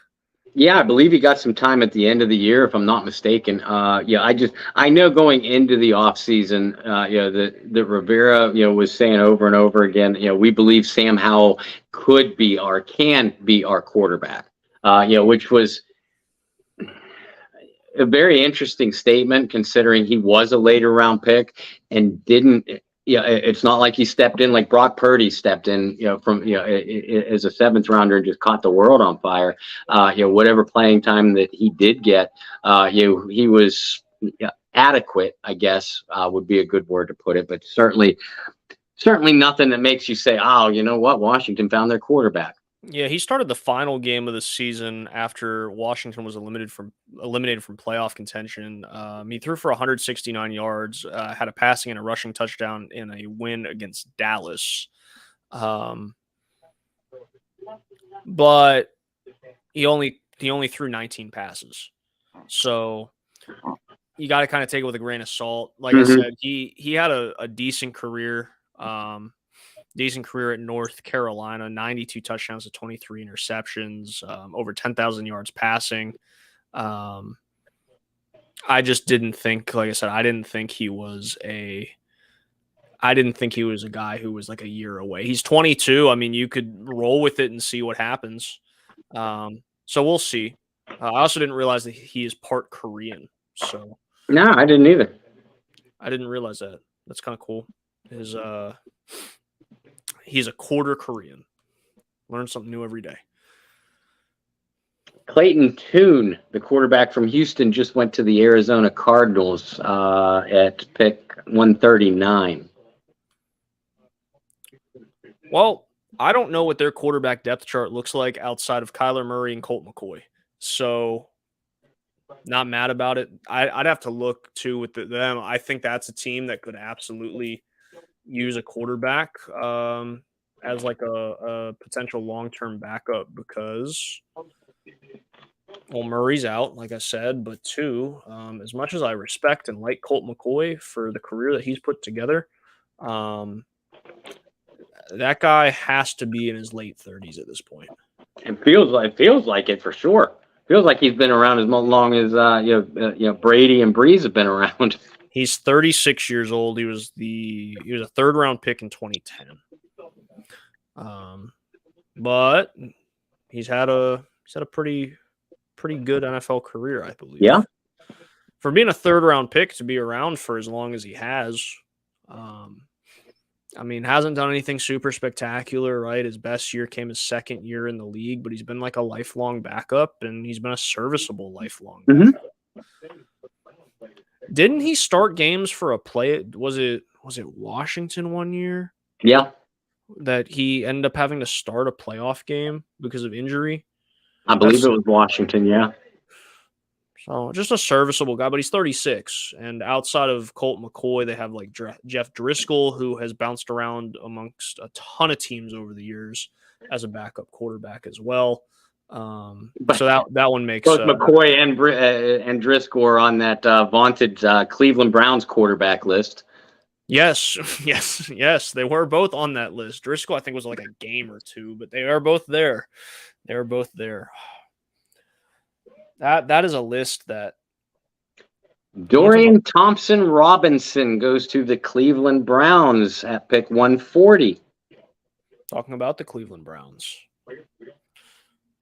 Yeah, I believe he got some time at the end of the year, if I'm not mistaken. I know going into the offseason, that Rivera, was saying over and over again, we believe Sam Howell can be our quarterback, which was a very interesting statement considering he was a later round pick and didn't. Yeah, it's not like he stepped in like Brock Purdy stepped in, as a 7th rounder and just caught the world on fire. Whatever playing time that he did get, he was adequate, I guess, would be a good word to put it, but certainly nothing that makes you say, oh, you know what, Washington found their quarterback. Yeah, he started the final game of the season after Washington was eliminated from playoff contention. He threw for 169 yards, had a passing and a rushing touchdown in a win against Dallas. But he only threw 19 passes. So you got to kind of take it with a grain of salt. Like I said, he had a decent career. Decent career at North Carolina, 92 touchdowns to 23 interceptions, over 10,000 yards passing. I just didn't think, like I said, I didn't think he was a guy who was like a year away. He's 22. I mean, you could roll with it and see what happens. So we'll see. I also didn't realize that he is part Korean. So No, I didn't either. I didn't realize that. That's kind of cool. He's a quarter Korean. Learn something new every day. Clayton Tune, the quarterback from Houston, just went to the Arizona Cardinals at pick 139. Well, I don't know what their quarterback depth chart looks like outside of Kyler Murray and Colt McCoy. So, not mad about it. I'd have to look, too, with them. I think that's a team that could absolutely use a quarterback as like a potential long-term backup because, well, Murray's out, like I said, but 2, as much as I respect and like Colt McCoy for the career that he's put together, that guy has to be in his late 30s at this point. It feels like it for sure. Feels like he's been around as long as Brady and Breeze have been around. He's 36 years old. He was a 3rd round pick in 2010. But he's had a pretty good NFL career, I believe. Yeah. For being a 3rd round pick to be around for as long as he has, I mean, hasn't done anything super spectacular, right? His best year came his 2nd year in the league, but he's been like a lifelong backup, and he's been a serviceable lifelong backup. Didn't he start games for a play? Was it Washington one year? Yeah. That he ended up having to start a playoff game because of injury? I believe it was Washington, yeah. So just a serviceable guy, but he's 36. And outside of Colt McCoy, they have like Jeff Driscoll, who has bounced around amongst a ton of teams over the years as a backup quarterback as well. So that one makes both McCoy and Driscoll are on that vaunted Cleveland Browns quarterback list. Yes, they were both on that list. Driscoll, I think, was like a game or 2, but they are both there. They are both there. That is a list that Dorian Thompson Robinson goes to the Cleveland Browns at pick 140. Talking about the Cleveland Browns.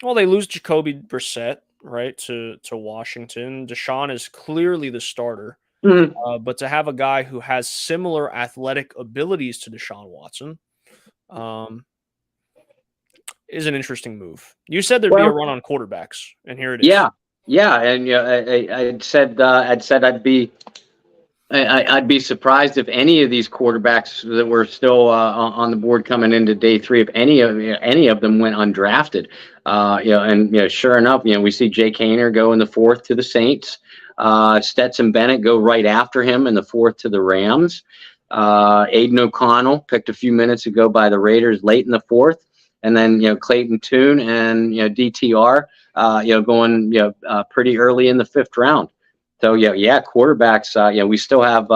Well, they lose Jacoby Brissett, right, to Washington. Deshaun is clearly the starter. Mhm. But to have a guy who has similar athletic abilities to Deshaun Watson um, is an interesting move. You said there'd be a Well, run on quarterbacks, and here it is. yeah, yeah, and yeah, I'd said I'd be surprised if any of these quarterbacks that were still on the board coming into day three, if any of them went undrafted. And sure enough, we see Jake Haener go in the fourth to the Saints. Stetson Bennett go right after him in the fourth to the Rams. Aiden O'Connell picked a few minutes ago by the Raiders late in the fourth, and then Clayton Tune and DTR going pretty early in the fifth round. So quarterbacks. We still have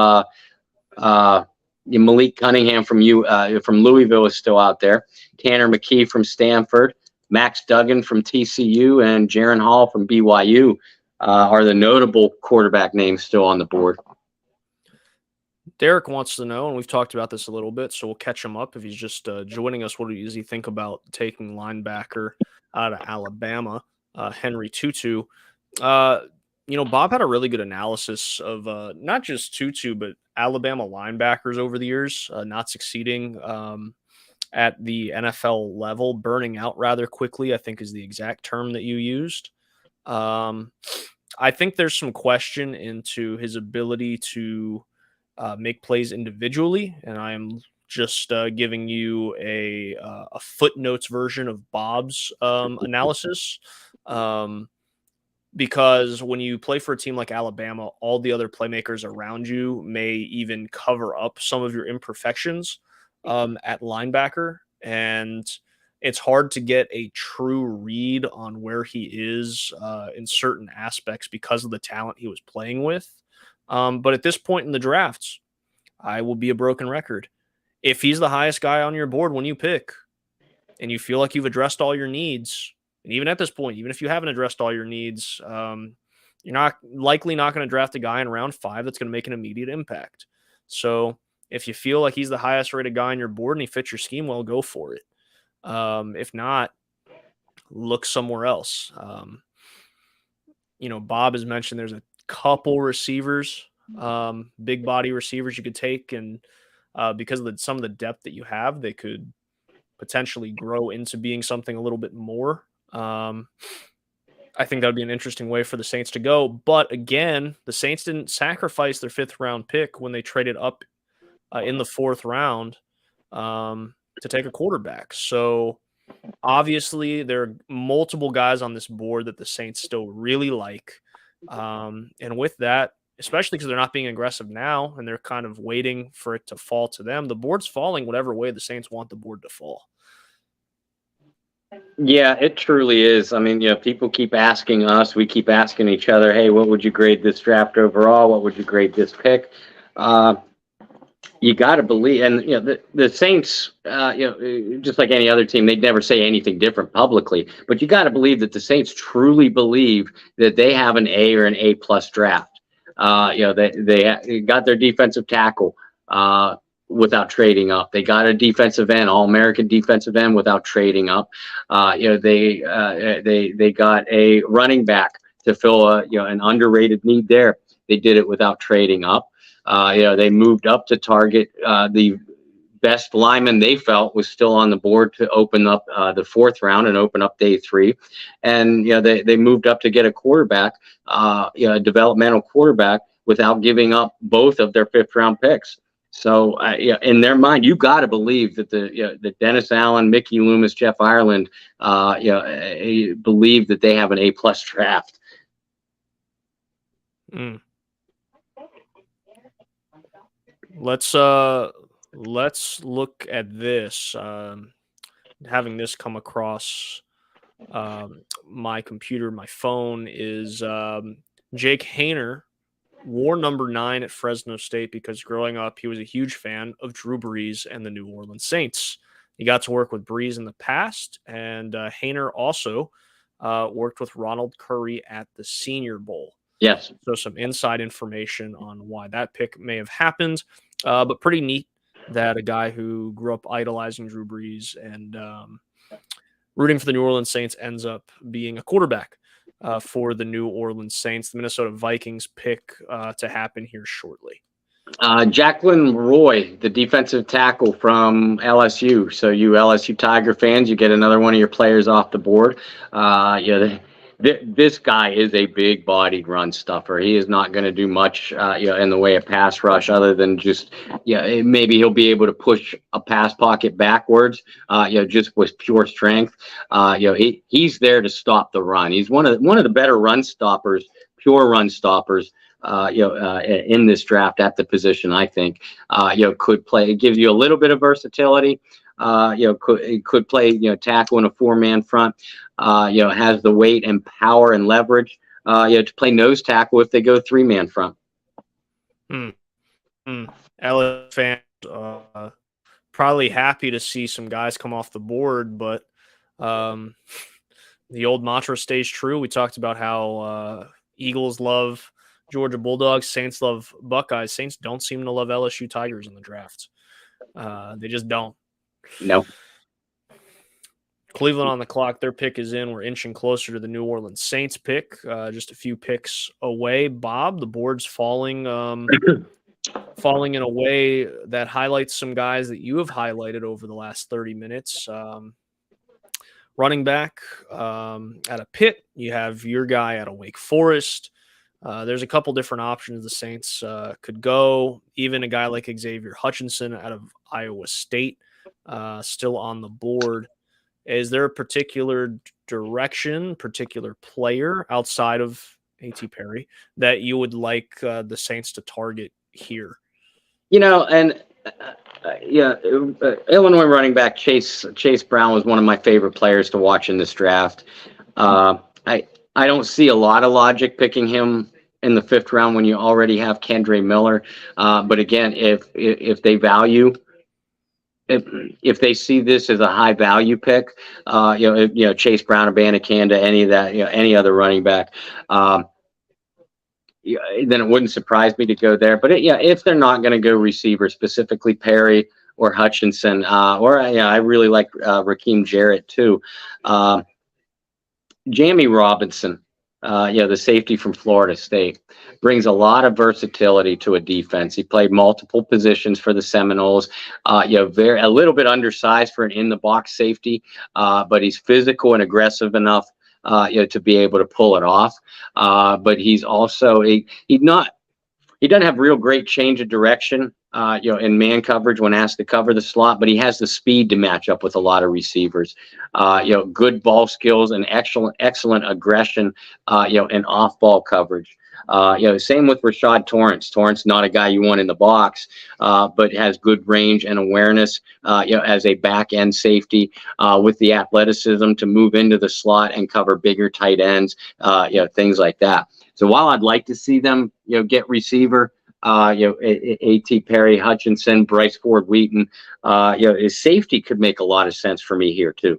Malik Cunningham from Louisville is still out there. Tanner McKee from Stanford, Max Duggan from TCU, and Jaron Hall from BYU are the notable quarterback names still on the board. Derek wants to know, and we've talked about this a little bit, so we'll catch him up if he's just joining us. What does he think about taking linebacker out of Alabama, Henry Tutu? Bob had a really good analysis of not just Tutu, but Alabama linebackers over the years, not succeeding at the NFL level, burning out rather quickly, I think is the exact term that you used. I think there's some question into his ability to make plays individually, and I am just giving you a footnotes version of Bob's analysis. Because when you play for a team like Alabama, all the other playmakers around you may even cover up some of your imperfections at linebacker. And it's hard to get a true read on where he is in certain aspects because of the talent he was playing with. But at this point in the drafts, I will be a broken record. If he's the highest guy on your board when you pick and you feel like you've addressed all your needs, and even at this point, even if you haven't addressed all your needs, you're not going to draft a guy in round 5 that's going to make an immediate impact. So if you feel like he's the highest rated guy on your board and he fits your scheme well, go for it. If not, look somewhere else. Bob has mentioned there's a couple receivers, big body receivers you could take, and because of some of the depth that you have, they could potentially grow into being something a little bit more. I think that would be an interesting way for the Saints to go. But again, the Saints didn't sacrifice their 5th round pick when they traded up in the 4th round to take a quarterback. So obviously there are multiple guys on this board that the Saints still really like. And with that, especially because they're not being aggressive now and they're kind of waiting for it to fall to them, the board's falling whatever way the Saints want the board to fall. Yeah, it truly is. I mean, people keep asking us, we keep asking each other, hey, what would you grade this draft overall? What would you grade this pick? You got to believe, and the Saints, just like any other team, they'd never say anything different publicly. But you got to believe that the Saints truly believe that they have an A or an A plus draft. They got their defensive tackle without trading up. They got a defensive end, All-American defensive end, without trading up. They got a running back to fill an underrated need there. They did it without trading up. They moved up to target the best lineman they felt was still on the board to open up the 4th round and open up day 3. And they moved up to get a quarterback, a developmental quarterback, without giving up both of their 5th round picks. So in their mind, you got to believe that the Dennis Allen, Mickey Loomis, Jeff Ireland, believe that they have an A plus draft. Let's look at this. Having this come across my computer, my phone, is Jake Haener wore number 9 at Fresno State because growing up he was a huge fan of Drew Brees and the New Orleans Saints. He got to work with Brees in the past, and Haener also worked with Ronald Curry at the Senior Bowl. Yes. So some inside information on why that pick may have happened, but pretty neat that a guy who grew up idolizing Drew Brees and rooting for the New Orleans Saints ends up being a quarterback. for the New Orleans Saints. The Minnesota Vikings pick to happen here shortly. Jacqueline Roy, the defensive tackle from LSU. So you LSU Tiger fans, you get another one of your players off the board. This guy is a big-bodied run stuffer. He is not going to do much, in the way of pass rush, other than just, maybe he'll be able to push a pass pocket backwards, just with pure strength. He's there to stop the run. He's one of the better run stoppers, pure run stoppers. In this draft at the position, I think, could play. It gives you a little bit of versatility. Could play, tackle in a 4-man front. Has the weight and power and leverage, to play nose tackle if they go 3-man front. LA fans probably happy to see some guys come off the board, but the old mantra stays true. We talked about how Eagles love Georgia Bulldogs, Saints love Buckeyes. Saints don't seem to love LSU Tigers in the draft. They just don't. No. Cleveland on the clock. Their pick is in. We're inching closer to the New Orleans Saints pick, just a few picks away. Bob, the board's falling in a way that highlights some guys that you have highlighted over the last 30 minutes. Running back at a Pitt. You have your guy at a Wake Forest. There's a couple different options the Saints could go. Even a guy like Xavier Hutchinson out of Iowa State still on the board. Is there a particular direction, particular player outside of A.T. Perry that you would like the Saints to target here? Illinois running back Chase Brown was one of my favorite players to watch in this draft. I don't see a lot of logic picking him in the 5th round when you already have Kendre Miller. But again, if they value, if they see this as a high value pick, Chase Brown, Abanikanda, any of that, any other running back, then it wouldn't surprise me to go there. But if they're not going to go receiver, specifically Perry or Hutchinson, I really like Raheem Jarrett too. Jamie Robinson, the safety from Florida State, brings a lot of versatility to a defense. He played multiple positions for the Seminoles. A little bit undersized for an in-the-box safety, but he's physical and aggressive enough, to be able to pull it off. But he's also he doesn't have real great change of direction, in man coverage when asked to cover the slot, but he has the speed to match up with a lot of receivers. Good ball skills and excellent aggression, and off-ball coverage. Same with Rashad Torrance. Torrance, not a guy you want in the box, but has good range and awareness, as a back-end safety, with the athleticism to move into the slot and cover bigger tight ends, things like that. So while I'd like to see them, get receiver, A.T. Perry, Hutchinson, Bryce Ford Wheaton, his safety could make a lot of sense for me here too.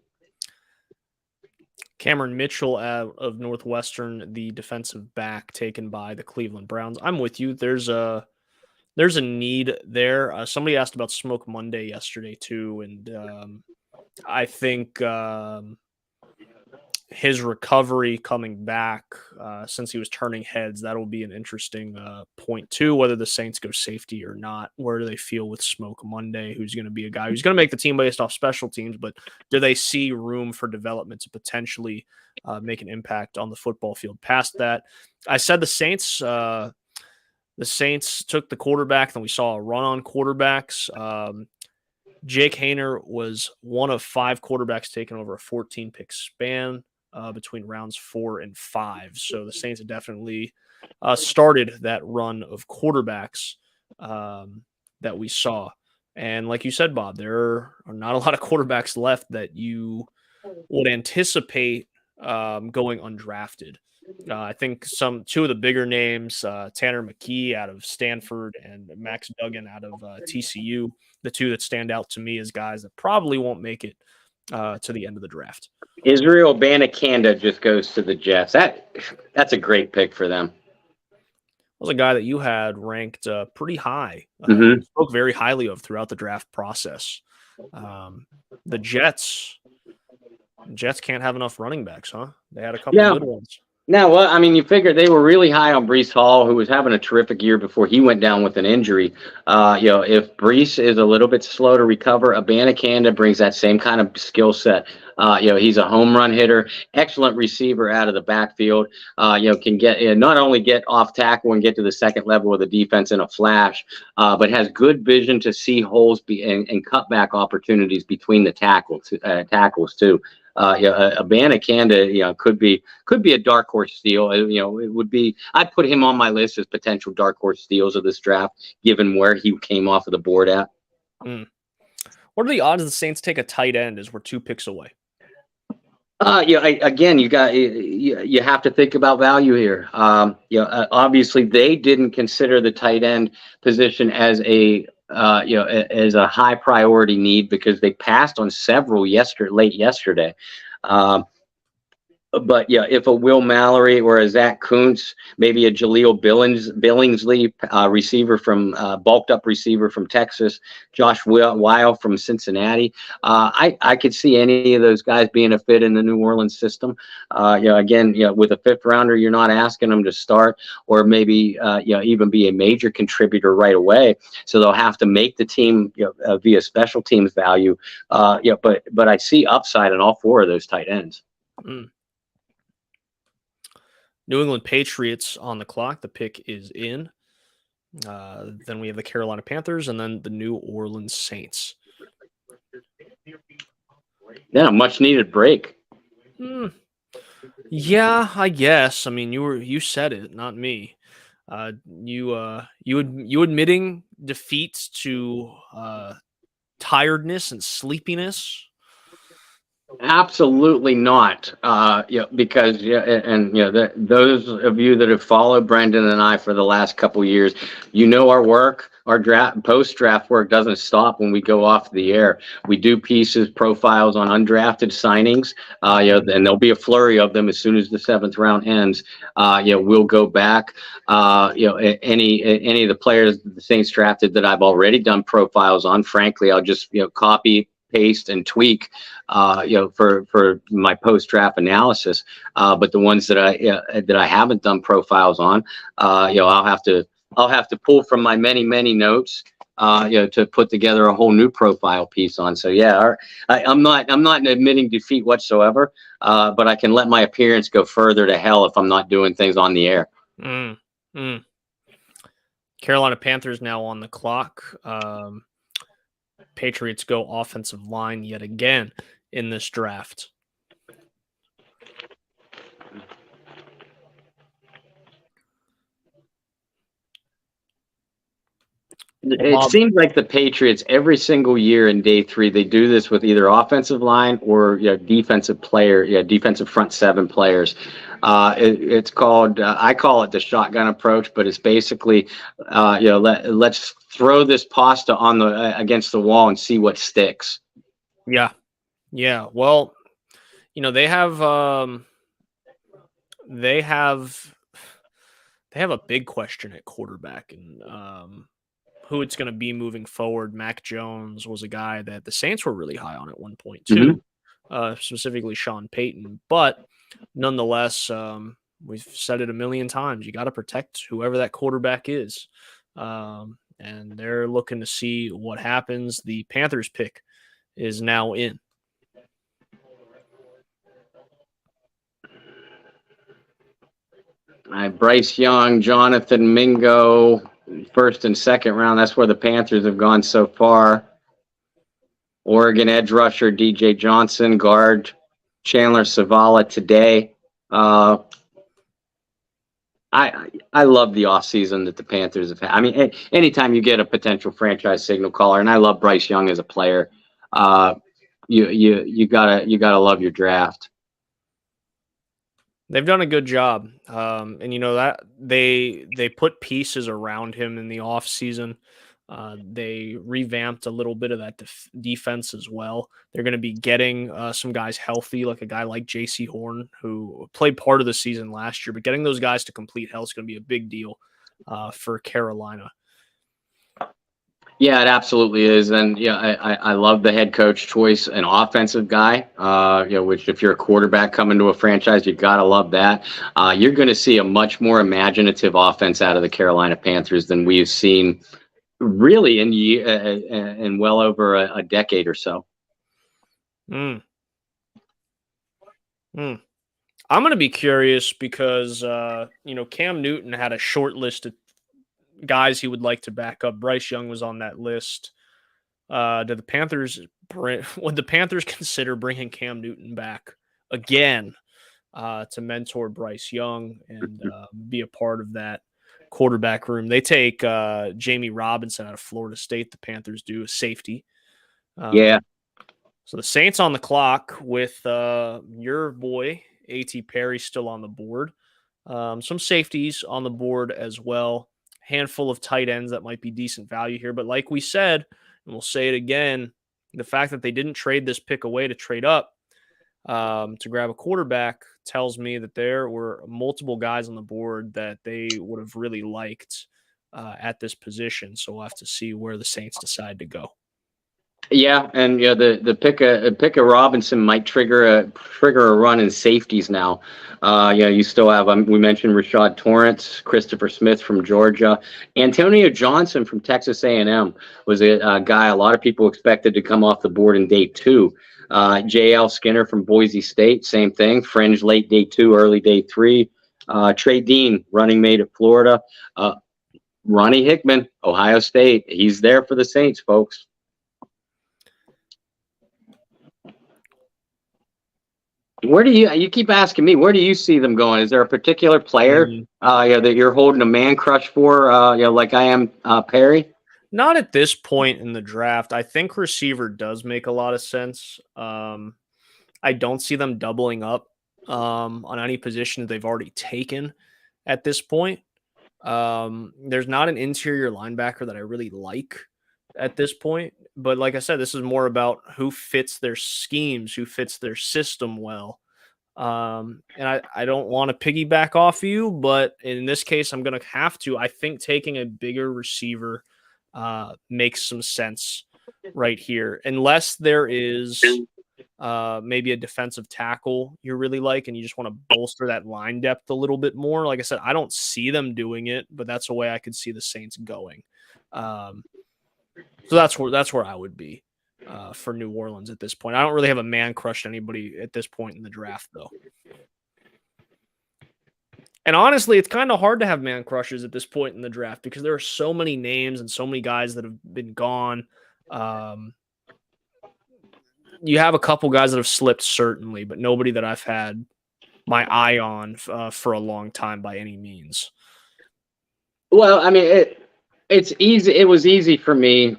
Cameron Mitchell out of Northwestern, the defensive back taken by the Cleveland Browns. I'm with you. There's a need there. Somebody asked about Smoke Monday yesterday too, and I think his recovery coming back since he was turning heads, that'll be an interesting point too, whether the Saints go safety or not. Where do they feel with Smoke Monday? Who's going to be a guy who's going to make the team based off special teams, but do they see room for development to potentially make an impact on the football field past that? I said the Saints took the quarterback, then we saw a run on quarterbacks. Jake Haener was one of 5 quarterbacks taken over a 14-pick span between rounds 4 and 5. So the Saints have definitely started that run of quarterbacks that we saw. And like you said, Bob, there are not a lot of quarterbacks left that you would anticipate going undrafted. I think two of the bigger names, Tanner McKee out of Stanford and Max Duggan out of TCU, the two that stand out to me as guys that probably won't make it to the end of the draft. Israel Abanikanda just goes to the Jets. That's a great pick for them. Was a guy that you had ranked pretty high, spoke very highly of throughout the draft process. The Jets can't have enough running backs, huh? They had a couple good ones. Now, well, I mean, you figure they were really high on Brees Hall, who was having a terrific year before he went down with an injury. If Brees is a little bit slow to recover, Abanikanda brings that same kind of skill set. He's a home run hitter, excellent receiver out of the backfield. Can get not only get off tackle and get to the second level of the defense in a flash, but has good vision to see holes and cutback opportunities between the tackles too. Abanikanda, could be a dark horse steal. It would be. I'd put him on my list as potential dark horse steals of this draft, given where he came off of the board at. Mm. What are the odds the Saints take a tight end as we're 2 picks away? Again, you have to think about value here. Obviously they didn't consider the tight end position as as a high priority need because they passed on several late yesterday. But yeah, if a Will Mallory or a Zach Kuntz, maybe a Billingsley receiver from bulked up receiver from Texas, Josh Weil from Cincinnati, I could see any of those guys being a fit in the New Orleans system. Again, with a 5th rounder, you're not asking them to start or maybe even be a major contributor right away. So they'll have to make the team via special teams value. But I see upside in all 4 of those tight ends. Mm. New England Patriots on the clock. The pick is in. Then we have the Carolina Panthers and then the New Orleans Saints. Yeah, much needed break. Yeah, I guess. I mean, you said it, not me. You admitting defeats to tiredness and sleepiness. Absolutely not. Because those of you that have followed Brendan and I for the last couple of years, our work, our post-draft work doesn't stop when we go off the air. We do pieces, profiles on undrafted signings, and there'll be a flurry of them as soon as the 7th round ends. We'll go back. Any of the players the Saints drafted that I've already done profiles on. Frankly, I'll just copy, paste, and tweak for my post-draft analysis, but the ones that I haven't done profiles on, I'll have to pull from my many notes to put together a whole new profile piece on. So I'm not admitting defeat whatsoever, but I can let my appearance go further to hell if I'm not doing things on the air. Carolina Panthers now on the clock. Patriots go offensive line yet again in this draft. It seems like the Patriots every single year in day 3, they do this with either offensive line or defensive front 7 players. It's called, I call it the shotgun approach, but it's basically, let's throw this pasta on against the wall and see what sticks. Yeah. Well, they have a big question at quarterback, and who it's going to be moving forward. Mac Jones was a guy that the Saints were really high on at one point too, specifically Sean Payton. But nonetheless, we've said it a million times. You got to protect whoever that quarterback is. And they're looking to see what happens. The Panthers pick is now in. Bryce Young, Jonathan Mingo, 1st and 2nd round. That's where the Panthers have gone so far. Oregon edge rusher DJ Johnson, guard Chandler Savala today. I love the offseason that the Panthers have had. I mean, anytime you get a potential franchise signal caller, and I love Bryce Young as a player, you gotta love your draft. They've done a good job. And that they put pieces around him in the offseason. They revamped a little bit of that defense as well. They're going to be getting some guys healthy, like a guy like J.C. Horn, who played part of the season last year. But getting those guys to complete health is going to be a big deal for Carolina. Yeah, it absolutely is, and yeah, I love the head coach choice, an offensive guy. Which if you're a quarterback coming to a franchise, you gotta love that. You're going to see a much more imaginative offense out of the Carolina Panthers than we've seen really in well over a decade or so. Mm. Mm. I'm going to be curious because Cam Newton had a short list of guys he would like to back up. Bryce Young was on that list. Would the Panthers consider bringing Cam Newton back again to mentor Bryce Young and be a part of that quarterback room? They take Jamie Robinson out of Florida State. The Panthers do a safety. Yeah. So the Saints on the clock with your boy A.T. Perry still on the board. Some safeties on the board as well. Handful of tight ends that might be decent value here. But like we said, and we'll say it again, the fact that they didn't trade this pick away to trade up to grab a quarterback tells me that there were multiple guys on the board that they would have really liked at this position. So we'll have to see where the Saints decide to go. Yeah, and the pick of Robinson might trigger a run in safeties now. You still have we mentioned Rashad Torrance, Christopher Smith from Georgia, Antonio Johnson from Texas A&M was a guy a lot of people expected to come off the board in day 2. J.L. Skinner from Boise State, same thing, fringe late day 2, early day 3. Trey Dean, running mate at Florida. Ronnie Hickman, Ohio State, he's there for the Saints, folks. Where do you keep asking me? Where do you see them going? Is there a particular player that you're holding a man crush for? Like I am Perry. Not at this point in the draft. I think receiver does make a lot of sense. I don't see them doubling up on any position that they've already taken at this point. There's not an interior linebacker that I really like at this point. But like I said, this is more about who fits their schemes, who fits their system well. And I don't want to piggyback off you, but in this case, I'm going to have to. I think taking a bigger receiver makes some sense right here, unless there is maybe a defensive tackle you really like and you just want to bolster that line depth a little bit more. Like I said, I don't see them doing it, but that's a way I could see the Saints going. So that's where I would be for New Orleans at this point. I don't really have a man crush anybody at this point in the draft, though. And honestly, it's kind of hard to have man crushes at this point in the draft because there are so many names and so many guys that have been gone. You have a couple guys that have slipped, certainly, but nobody that I've had my eye on for a long time by any means. Well, I mean, it's easy. It was easy for me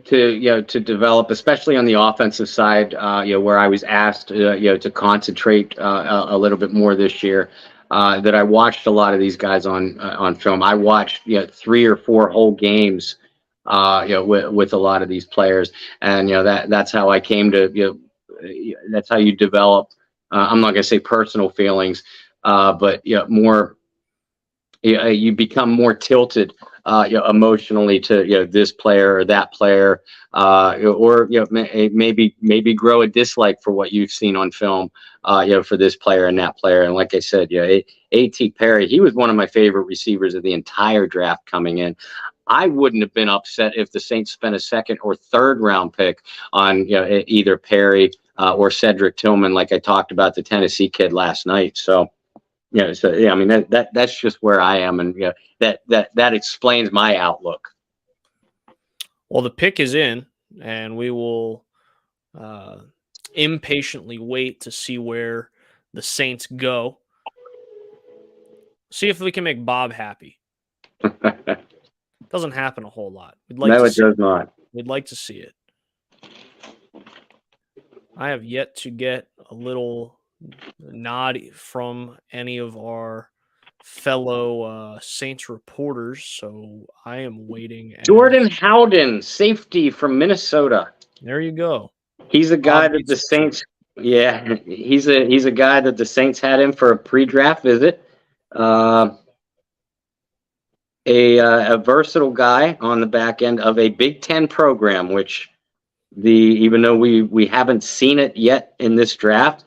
to develop, especially on the offensive side, where I was asked, to concentrate a little bit more this year. That I watched a lot of these guys on film. I watched 3 or 4 whole games, with a lot of these players, and that's how I came to that's how you develop. I'm not going to say personal feelings, but more. You become more tilted emotionally to this player or that player, or maybe grow a dislike for what you've seen on film, for this player and that player. And like I said, A.T. Perry, he was one of my favorite receivers of the entire draft coming in. I wouldn't have been upset if the Saints spent a 2nd or 3rd round pick on either Perry or Cedric Tillman, like I talked about the Tennessee kid last night. So. I mean that's just where I am, and that explains my outlook. Well, the pick is in, and we will impatiently wait to see where the Saints go. See if we can make Bob happy. Doesn't happen a whole lot. No, it does not. We'd like to see it. I have yet to get a little nod from any of our fellow Saints reporters, so I am waiting. Jordan Howden, safety from Minnesota. There you go. He's a guy that the Saints. Yeah, he's a guy that the Saints had in for a pre-draft visit. a versatile guy on the back end of a Big Ten program, which even though we haven't seen it yet in this draft,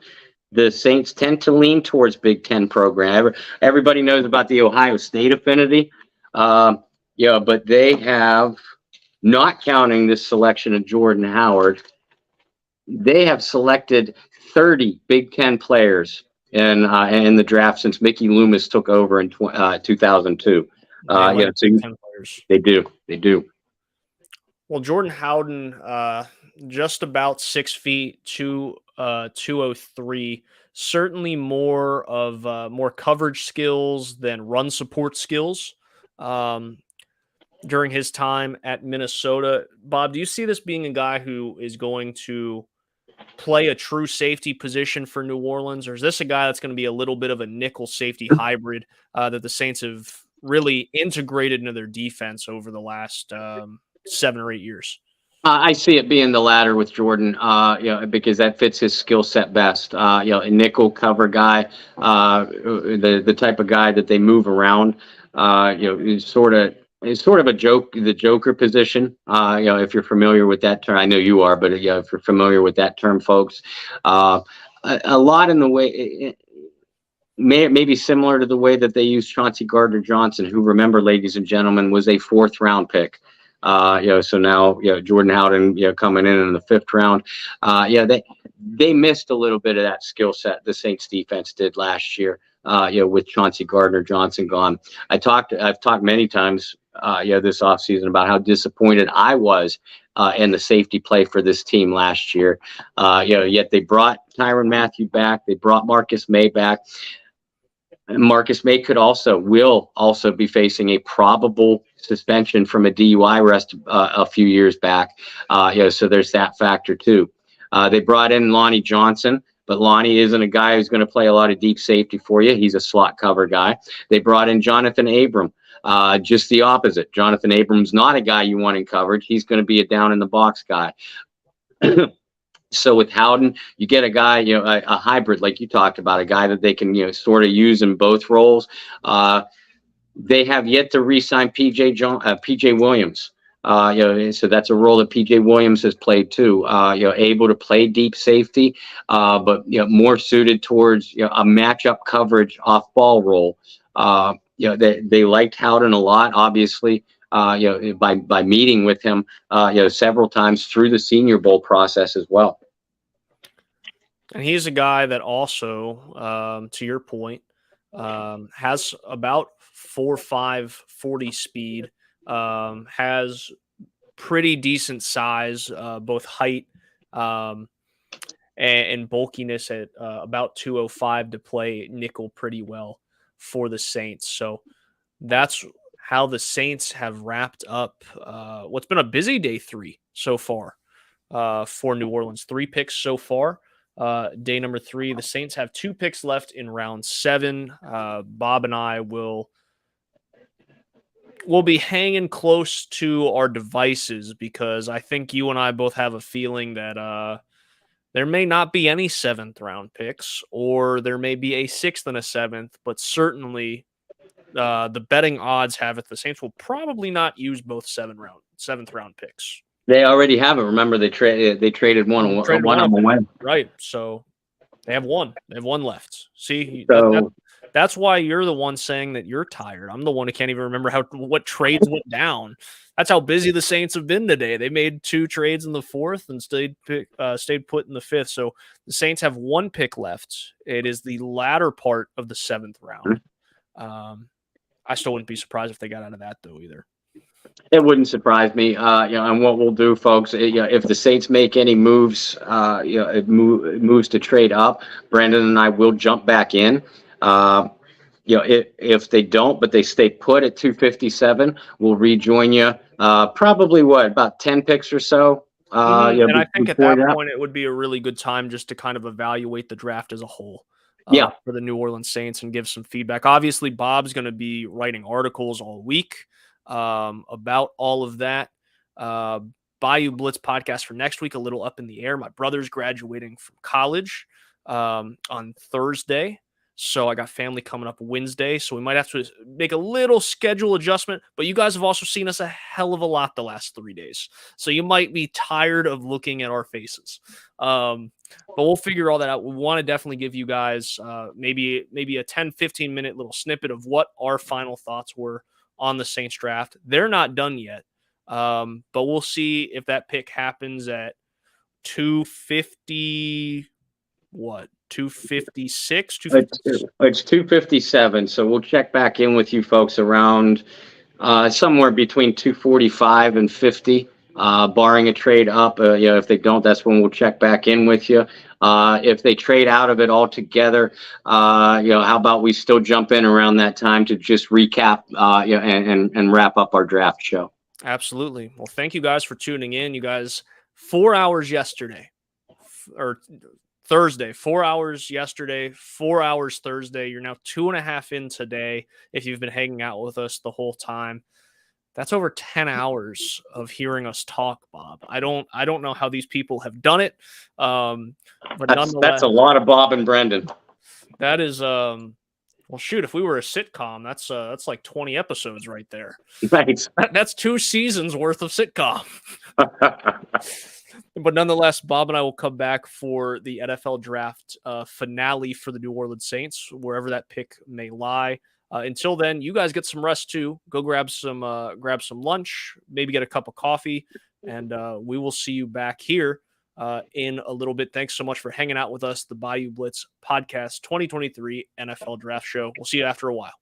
the Saints tend to lean towards Big Ten program. Everybody knows about the Ohio State affinity, but they have, not counting this selection of Jordan Howard, they have selected 30 Big Ten players in the draft since Mickey Loomis took over in 2002. So Big Ten players. They do. Well, Jordan Howden, just about 6 feet, 203. Certainly more coverage skills than run support skills. During his time at Minnesota, Bob, do you see this being a guy who is going to play a true safety position for New Orleans, or is this a guy that's going to be a little bit of a nickel safety hybrid that the Saints have really integrated into their defense over the last 7 or 8 years? I see it being the latter with Jordan, because that fits his skill set best. A nickel cover guy, the type of guy that they move around. Is sort of a the Joker position. If you're familiar with that term, I know you are, but if you're familiar with that term, folks, a lot in the way. Maybe similar to the way that they used Chauncey Gardner-Johnson, who, remember, ladies and gentlemen, was a 4th round pick. So now, Jordan Howden, coming in the 5th round. They missed a little bit of that skill set the Saints defense did last year. With Chauncey Gardner-Johnson gone. I've talked many times, this offseason about how disappointed I was in the safety play for this team last year. Yet they brought Tyrann Mathieu back. They brought Marcus May back. Marcus May will also be facing a probable suspension from a DUI arrest a few years back. So there's that factor too. They brought in Lonnie Johnson, but Lonnie isn't a guy who's going to play a lot of deep safety for you. He's a slot cover guy. They brought in Jonathan Abram, just the opposite. Jonathan Abram's not a guy you want in coverage. He's going to be a down in the box guy. So with Howden, you get a guy, a hybrid, like you talked about, a guy that they can, sort of use in both roles. They have yet to re-sign PJ Williams. So that's a role that PJ Williams has played too. Able to play deep safety, but more suited towards a matchup coverage off ball role. They liked Howden a lot, obviously. By meeting with him, several times through the Senior Bowl process as well. And he's a guy that also, to your point, has about 4.5 40 speed, has pretty decent size, both height and bulkiness at about 205 to play nickel pretty well for the Saints. So that's how the Saints have wrapped up what's been a busy day 3 so far for New Orleans. 3 picks so far. Day number 3, the Saints have 2 picks left in round 7. Bob and I will be hanging close to our devices because I think you and I both have a feeling that there may not be any 7th round picks, or there may be a 6th and a 7th, but certainly the betting odds have it the Saints will probably not use both 7th round picks. They already have it. Remember, they traded one on the way. Right. So they have one. They have one left. See, So that's why you're the one saying that you're tired. I'm the one who can't even remember what trades went down. That's how busy the Saints have been today. They made 2 trades in the 4th and stayed put in the 5th. So the Saints have 1 pick left. It is the latter part of the 7th round. I still wouldn't be surprised if they got out of that though either. It wouldn't surprise me. And what we'll do, folks, if the Saints make any moves, moves to trade up, Brandon and I will jump back in. If they don't, but they stay put at 257, we'll rejoin you. Probably about 10 picks or so. And I think at that point, it would be a really good time just to kind of evaluate the draft as a whole. For the New Orleans Saints and give some feedback. Obviously, Bob's going to be writing articles all week about all of that. Bayou Blitz podcast for next week, a little up in the air. My brother's graduating from college on Thursday. So I got family coming up Wednesday. So we might have to make a little schedule adjustment. But you guys have also seen us a hell of a lot the last 3 days. So you might be tired of looking at our faces. But we'll figure all that out. We want to definitely give you guys maybe a 10-15 minute little snippet of what our final thoughts were on the Saints draft. They're not done yet. But we'll see if that pick happens at 250, what, 256, It's 257, so we'll check back in with you folks around somewhere between 245 and 50, barring a trade up. If they don't, that's when we'll check back in with you. If they trade out of it altogether, how about we still jump in around that time to just recap, and wrap up our draft show. Absolutely. Well, thank you guys for tuning in. You guys, 4 hours yesterday, or Thursday, 4 hours yesterday, 4 hours Thursday. You're now 2.5 in today. If you've been hanging out with us the whole time, that's over 10 hours of hearing us talk, Bob. I don't know how these people have done it. But nonetheless, that's a lot of Bob and Brendan. That is, well, shoot, if we were a sitcom, that's like 20 episodes right there. Right. That's 2 seasons worth of sitcom. But nonetheless, Bob and I will come back for the NFL draft finale for the New Orleans Saints, wherever that pick may lie. Until then, you guys get some rest too. Go grab some lunch, maybe get a cup of coffee, and we will see you back here in a little bit. Thanks so much for hanging out with us, the Bayou Blitz Podcast 2023 NFL Draft Show. We'll see you after a while.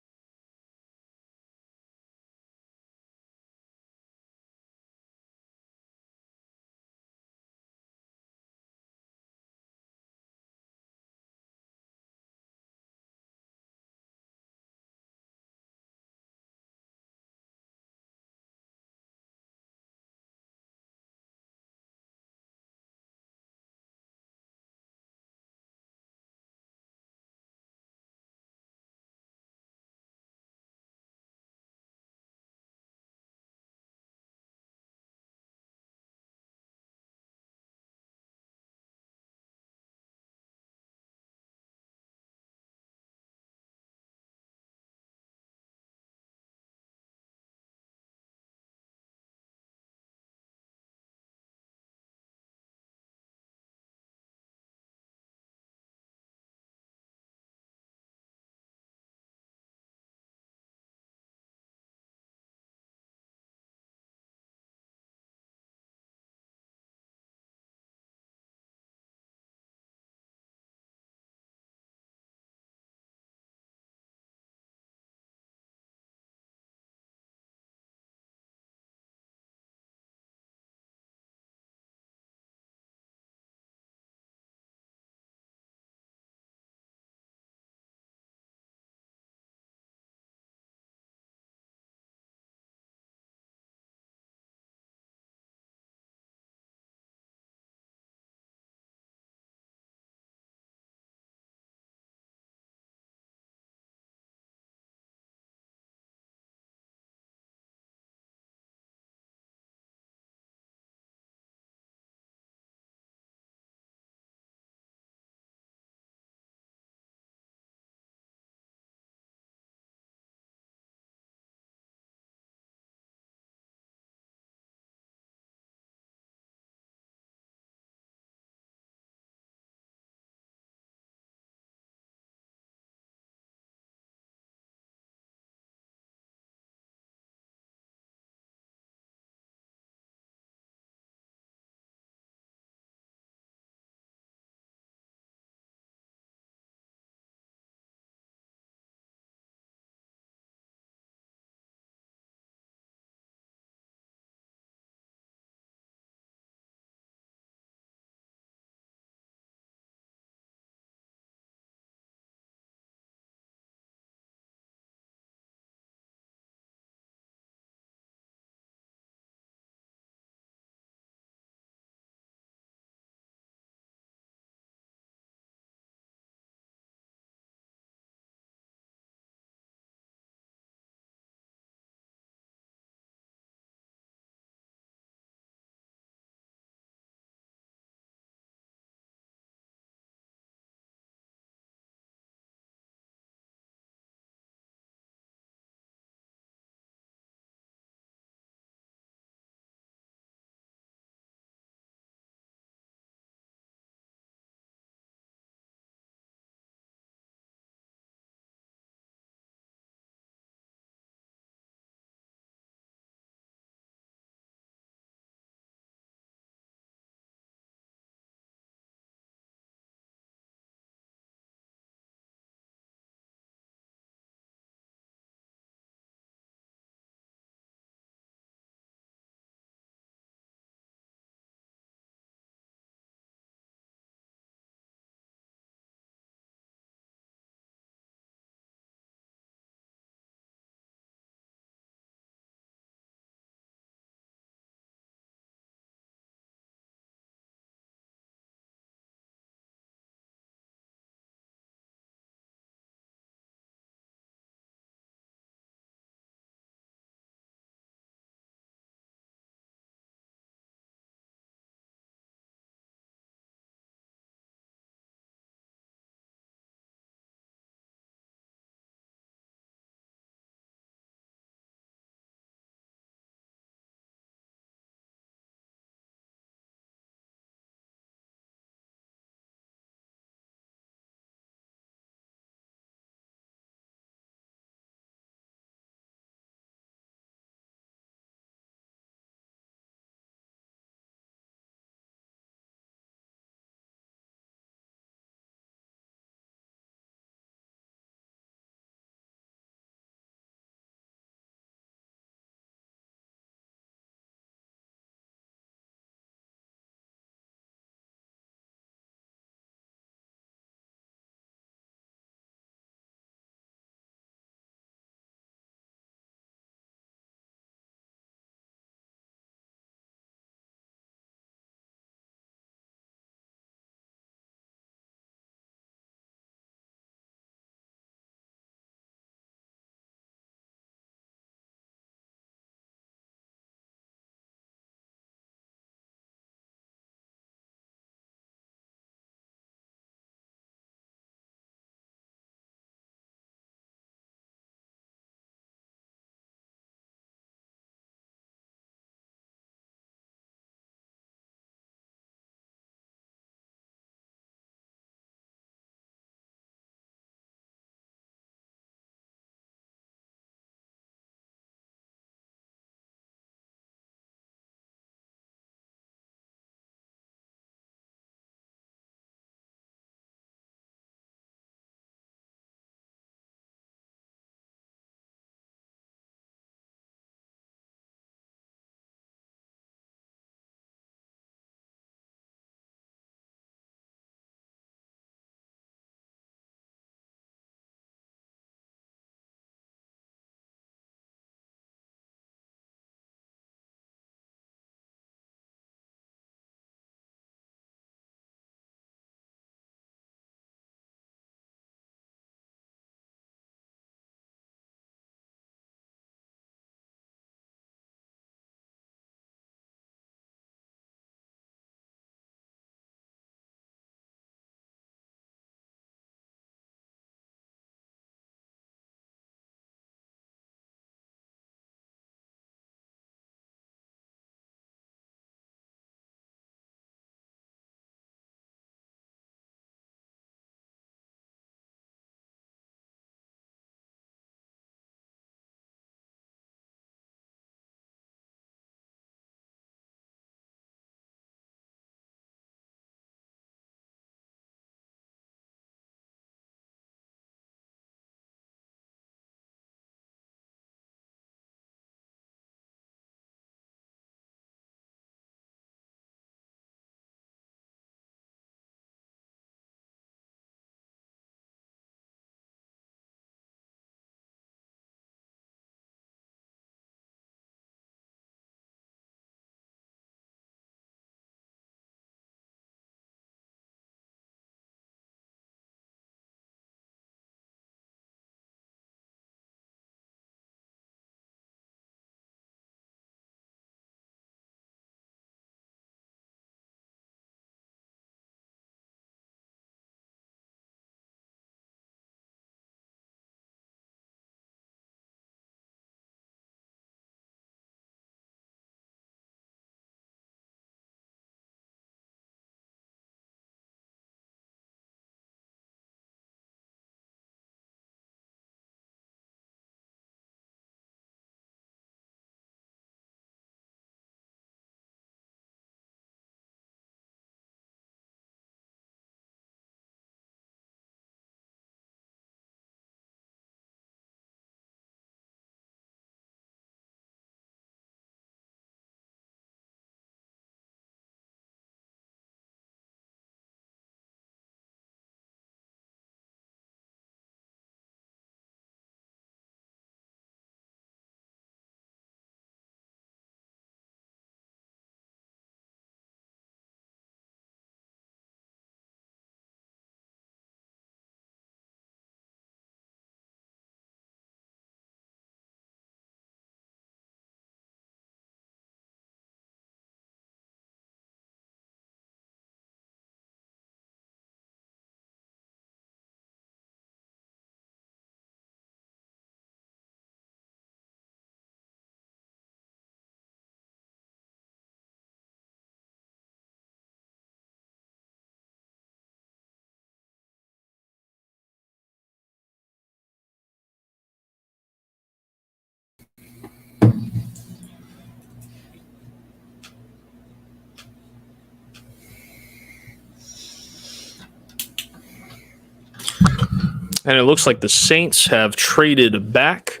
And it looks like the Saints have traded back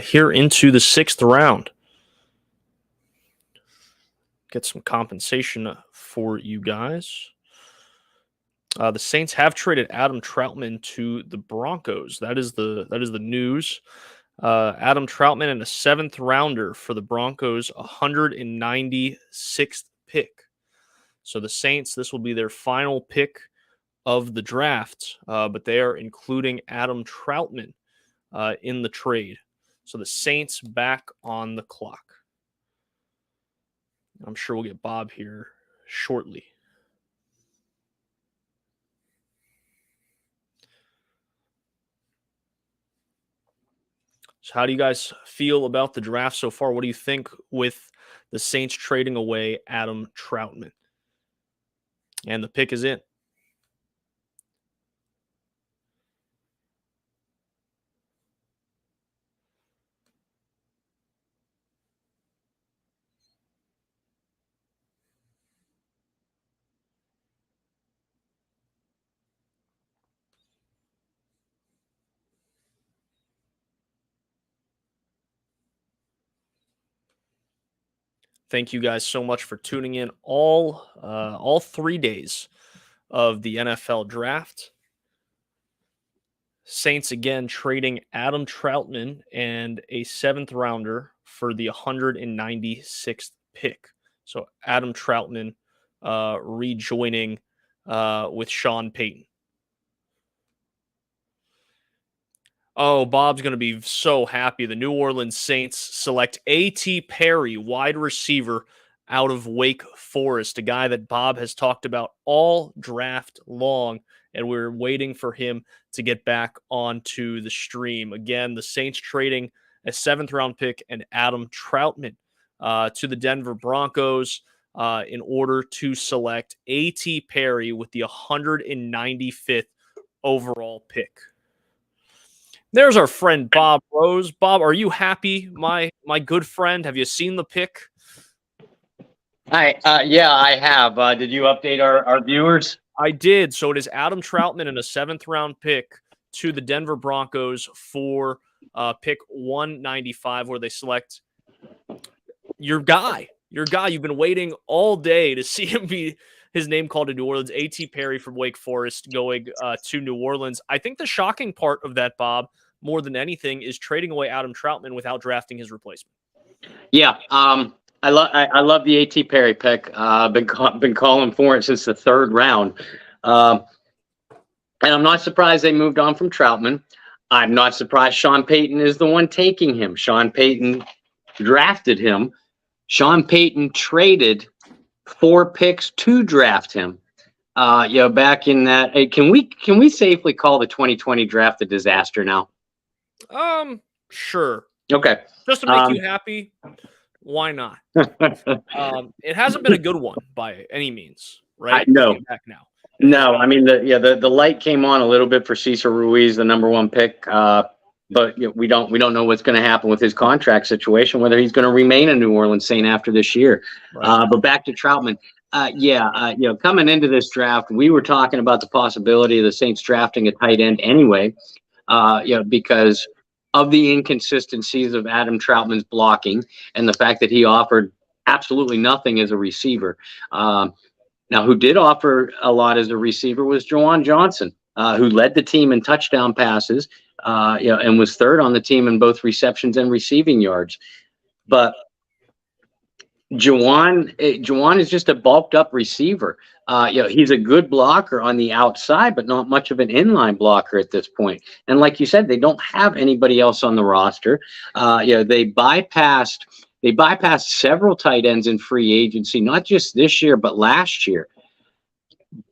here into the 6th round. Get some compensation for you guys. The Saints have traded Adam Troutman to the Broncos. That is the news. Adam Troutman and a 7th rounder for the Broncos, 196th pick. So the Saints, this will be their final pick of the draft, but they are including Adam Troutman in the trade. So the Saints back on the clock. I'm sure we'll get Bob here shortly. So how do you guys feel about the draft so far? What do you think with the Saints trading away Adam Troutman? And the pick is in. Thank you guys so much for tuning in all 3 days of the NFL draft. Saints again trading Adam Troutman and a 7th rounder for the 196th pick. So Adam Troutman rejoining with Sean Payton. Oh, Bob's going to be so happy. The New Orleans Saints select A.T. Perry, wide receiver out of Wake Forest, a guy that Bob has talked about all draft long, and we're waiting for him to get back onto the stream. Again, the Saints trading a 7th round pick and Adam Troutman to the Denver Broncos in order to select A.T. Perry with the 195th overall pick. There's our friend Bob Rose. Bob, are you happy, my good friend? Have you seen the pick? Hi. Yeah, I have. Did you update our viewers? I did. So it is Adam Troutman and a 7th round pick to the Denver Broncos for pick 195, where they select your guy. You've been waiting all day to see him be his name called to New Orleans. A.T. Perry from Wake Forest going to New Orleans. I think the shocking part of that, Bob, more than anything, is trading away Adam Troutman without drafting his replacement. Yeah, I love the A.T. Perry pick. Been calling for it since the 3rd round, and I'm not surprised they moved on from Troutman. I'm not surprised Sean Payton is the one taking him. Sean Payton drafted him. Sean Payton traded 4 picks to draft him. Back in that, can we safely call the 2020 draft a disaster now? Sure. Okay. Just to make you happy, why not? It hasn't been a good one by any means, right? No. Back now. No, I mean the light came on a little bit for Cesar Ruiz, the number 1 pick. But we don't know what's going to happen with his contract situation, whether he's going to remain a New Orleans Saint after this year. Right. But back to Troutman. Coming into this draft, we were talking about the possibility of the Saints drafting a tight end anyway, because of the inconsistencies of Adam Troutman's blocking and the fact that he offered absolutely nothing as a receiver. Now, who did offer a lot as a receiver was Juwan Johnson, who led the team in touchdown passes, and was 3rd on the team in both receptions and receiving yards. But Juwan is just a bulked up receiver. He's a good blocker on the outside, but not much of an inline blocker at this point. And like you said, they don't have anybody else on the roster. They bypassed several tight ends in free agency, not just this year, but last year.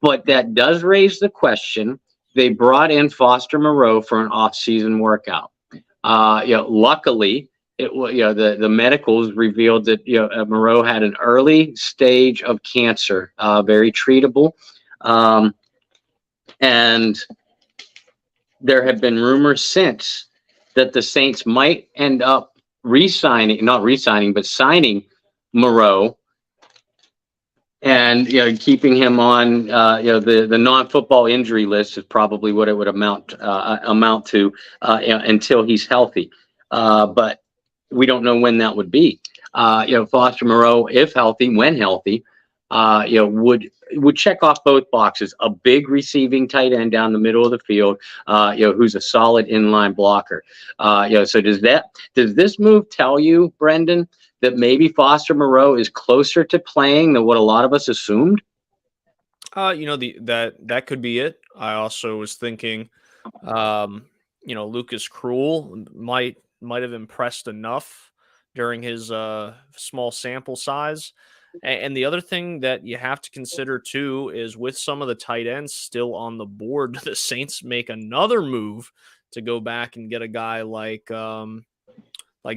But that does raise the question. They brought in Foster Moreau for an off-season workout. Luckily, the medicals revealed that Moreau had an early stage of cancer, very treatable, and there have been rumors since that the Saints might end up signing Moreau And keeping him on the non-football injury list is probably what it would amount to until he's healthy. But we don't know when that would be. Foster Moreau, if healthy, when healthy, would check off both boxes. A big receiving tight end down the middle of the field, who's a solid inline blocker. So does this move tell you, Brendan, that maybe Foster Moreau is closer to playing than what a lot of us assumed? That could be it. I also was thinking, Lucas Krull might have impressed enough during his small sample size. And the other thing that you have to consider too is with some of the tight ends still on the board, the Saints make another move to go back and get a guy like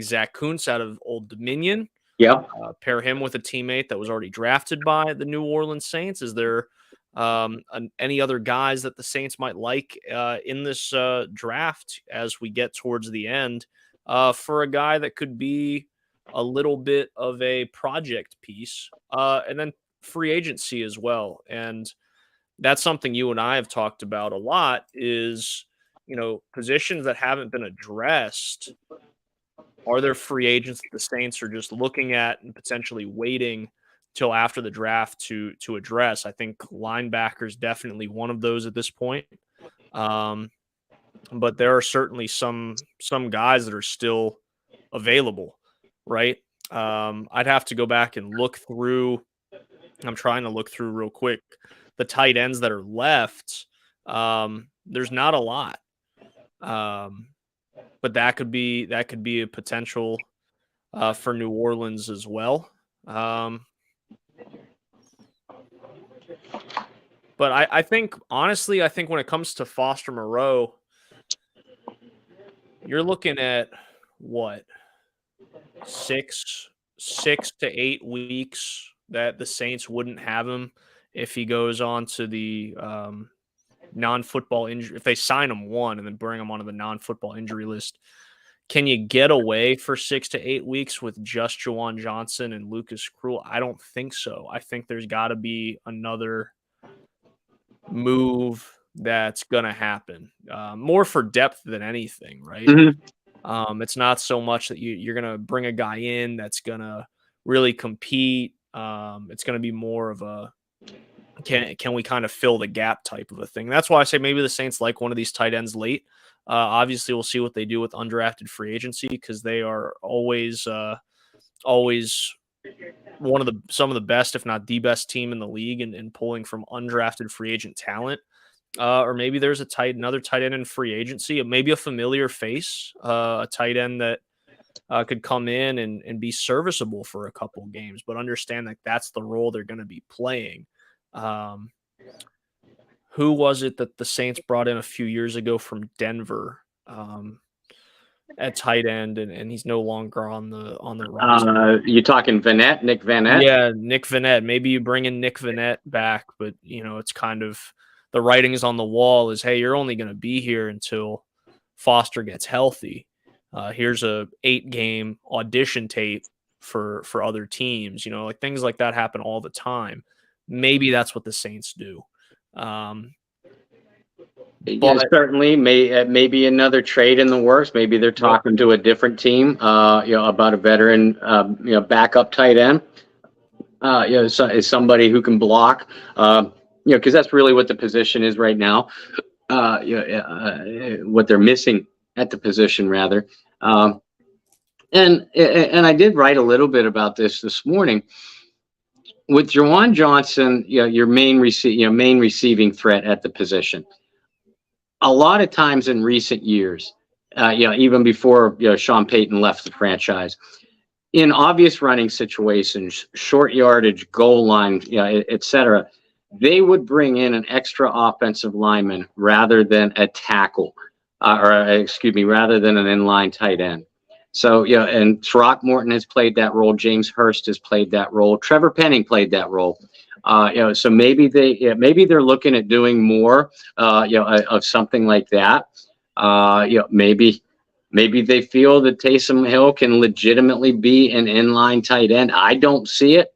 Zach Kuntz out of Old Dominion. Yeah. Pair him with a teammate that was already drafted by the New Orleans Saints. Is there any other guys that the Saints might like in this draft as we get towards the end for a guy that could be a little bit of a project piece, and then free agency as well? And that's something you and I have talked about a lot is, positions that haven't been addressed. Are there free agents that the Saints are just looking at and potentially waiting till after the draft to address? I think linebacker is definitely one of those at this point. But there are certainly some guys that are still available, right? I'd have to go back and look through. I'm trying to look through real quick the tight ends that are left. There's not a lot. But that could be a potential for New Orleans as well. But I think, honestly, when it comes to Foster Moreau, you're looking at what, 6 to 8 weeks that the Saints wouldn't have him if he goes on to the non-football injury. If they sign him one and then bring him onto the non-football injury list, can you get away for 6 to 8 weeks with just Juwan Johnson and Lucas Krull? I don't think so. I think there's got to be another move that's going to happen, more for depth than anything, right? Mm-hmm. It's not so much that you're going to bring a guy in that's going to really compete. It's going to be more of a can we kind of fill the gap type of a thing. That's why I say maybe the Saints like one of these tight ends late. Obviously, we'll see what they do with undrafted free agency because they are always some of the best, if not the best team in the league in pulling from undrafted free agent talent. Or maybe there's another tight end in free agency, maybe a familiar face, a tight end that could come in and be serviceable for a couple of games, but understand that that's the role they're going to be playing. Who was it that the Saints brought in a few years ago from Denver at tight end, and he's no longer on the roster? You talking Nick Vanette? Yeah, Nick Vanette. Maybe you bring in Nick Vanette back, but it's kind of the writing's on the wall is, hey, you're only going to be here until Foster gets healthy. Here's a 8-game audition tape for other teams. Like things like that happen all the time. Maybe that's what the Saints do. Certainly, maybe another trade in the works. Maybe they're talking to a different team, about a veteran, backup tight end. Is somebody who can block, because that's really what the position is right now. What they're missing at the position, rather. And I did write a little bit about this morning. With Juwan Johnson, your main receiving threat at the position. A lot of times in recent years, even before Sean Payton left the franchise, in obvious running situations, short yardage, goal line, etc., they would bring in an extra offensive lineman rather than a tackle, rather than an inline tight end. So, and Throckmorton has played that role. James Hurst has played that role. Trevor Penning played that role. So maybe they're looking at doing more, of something like that. Maybe they feel that Taysom Hill can legitimately be an inline tight end. I don't see it.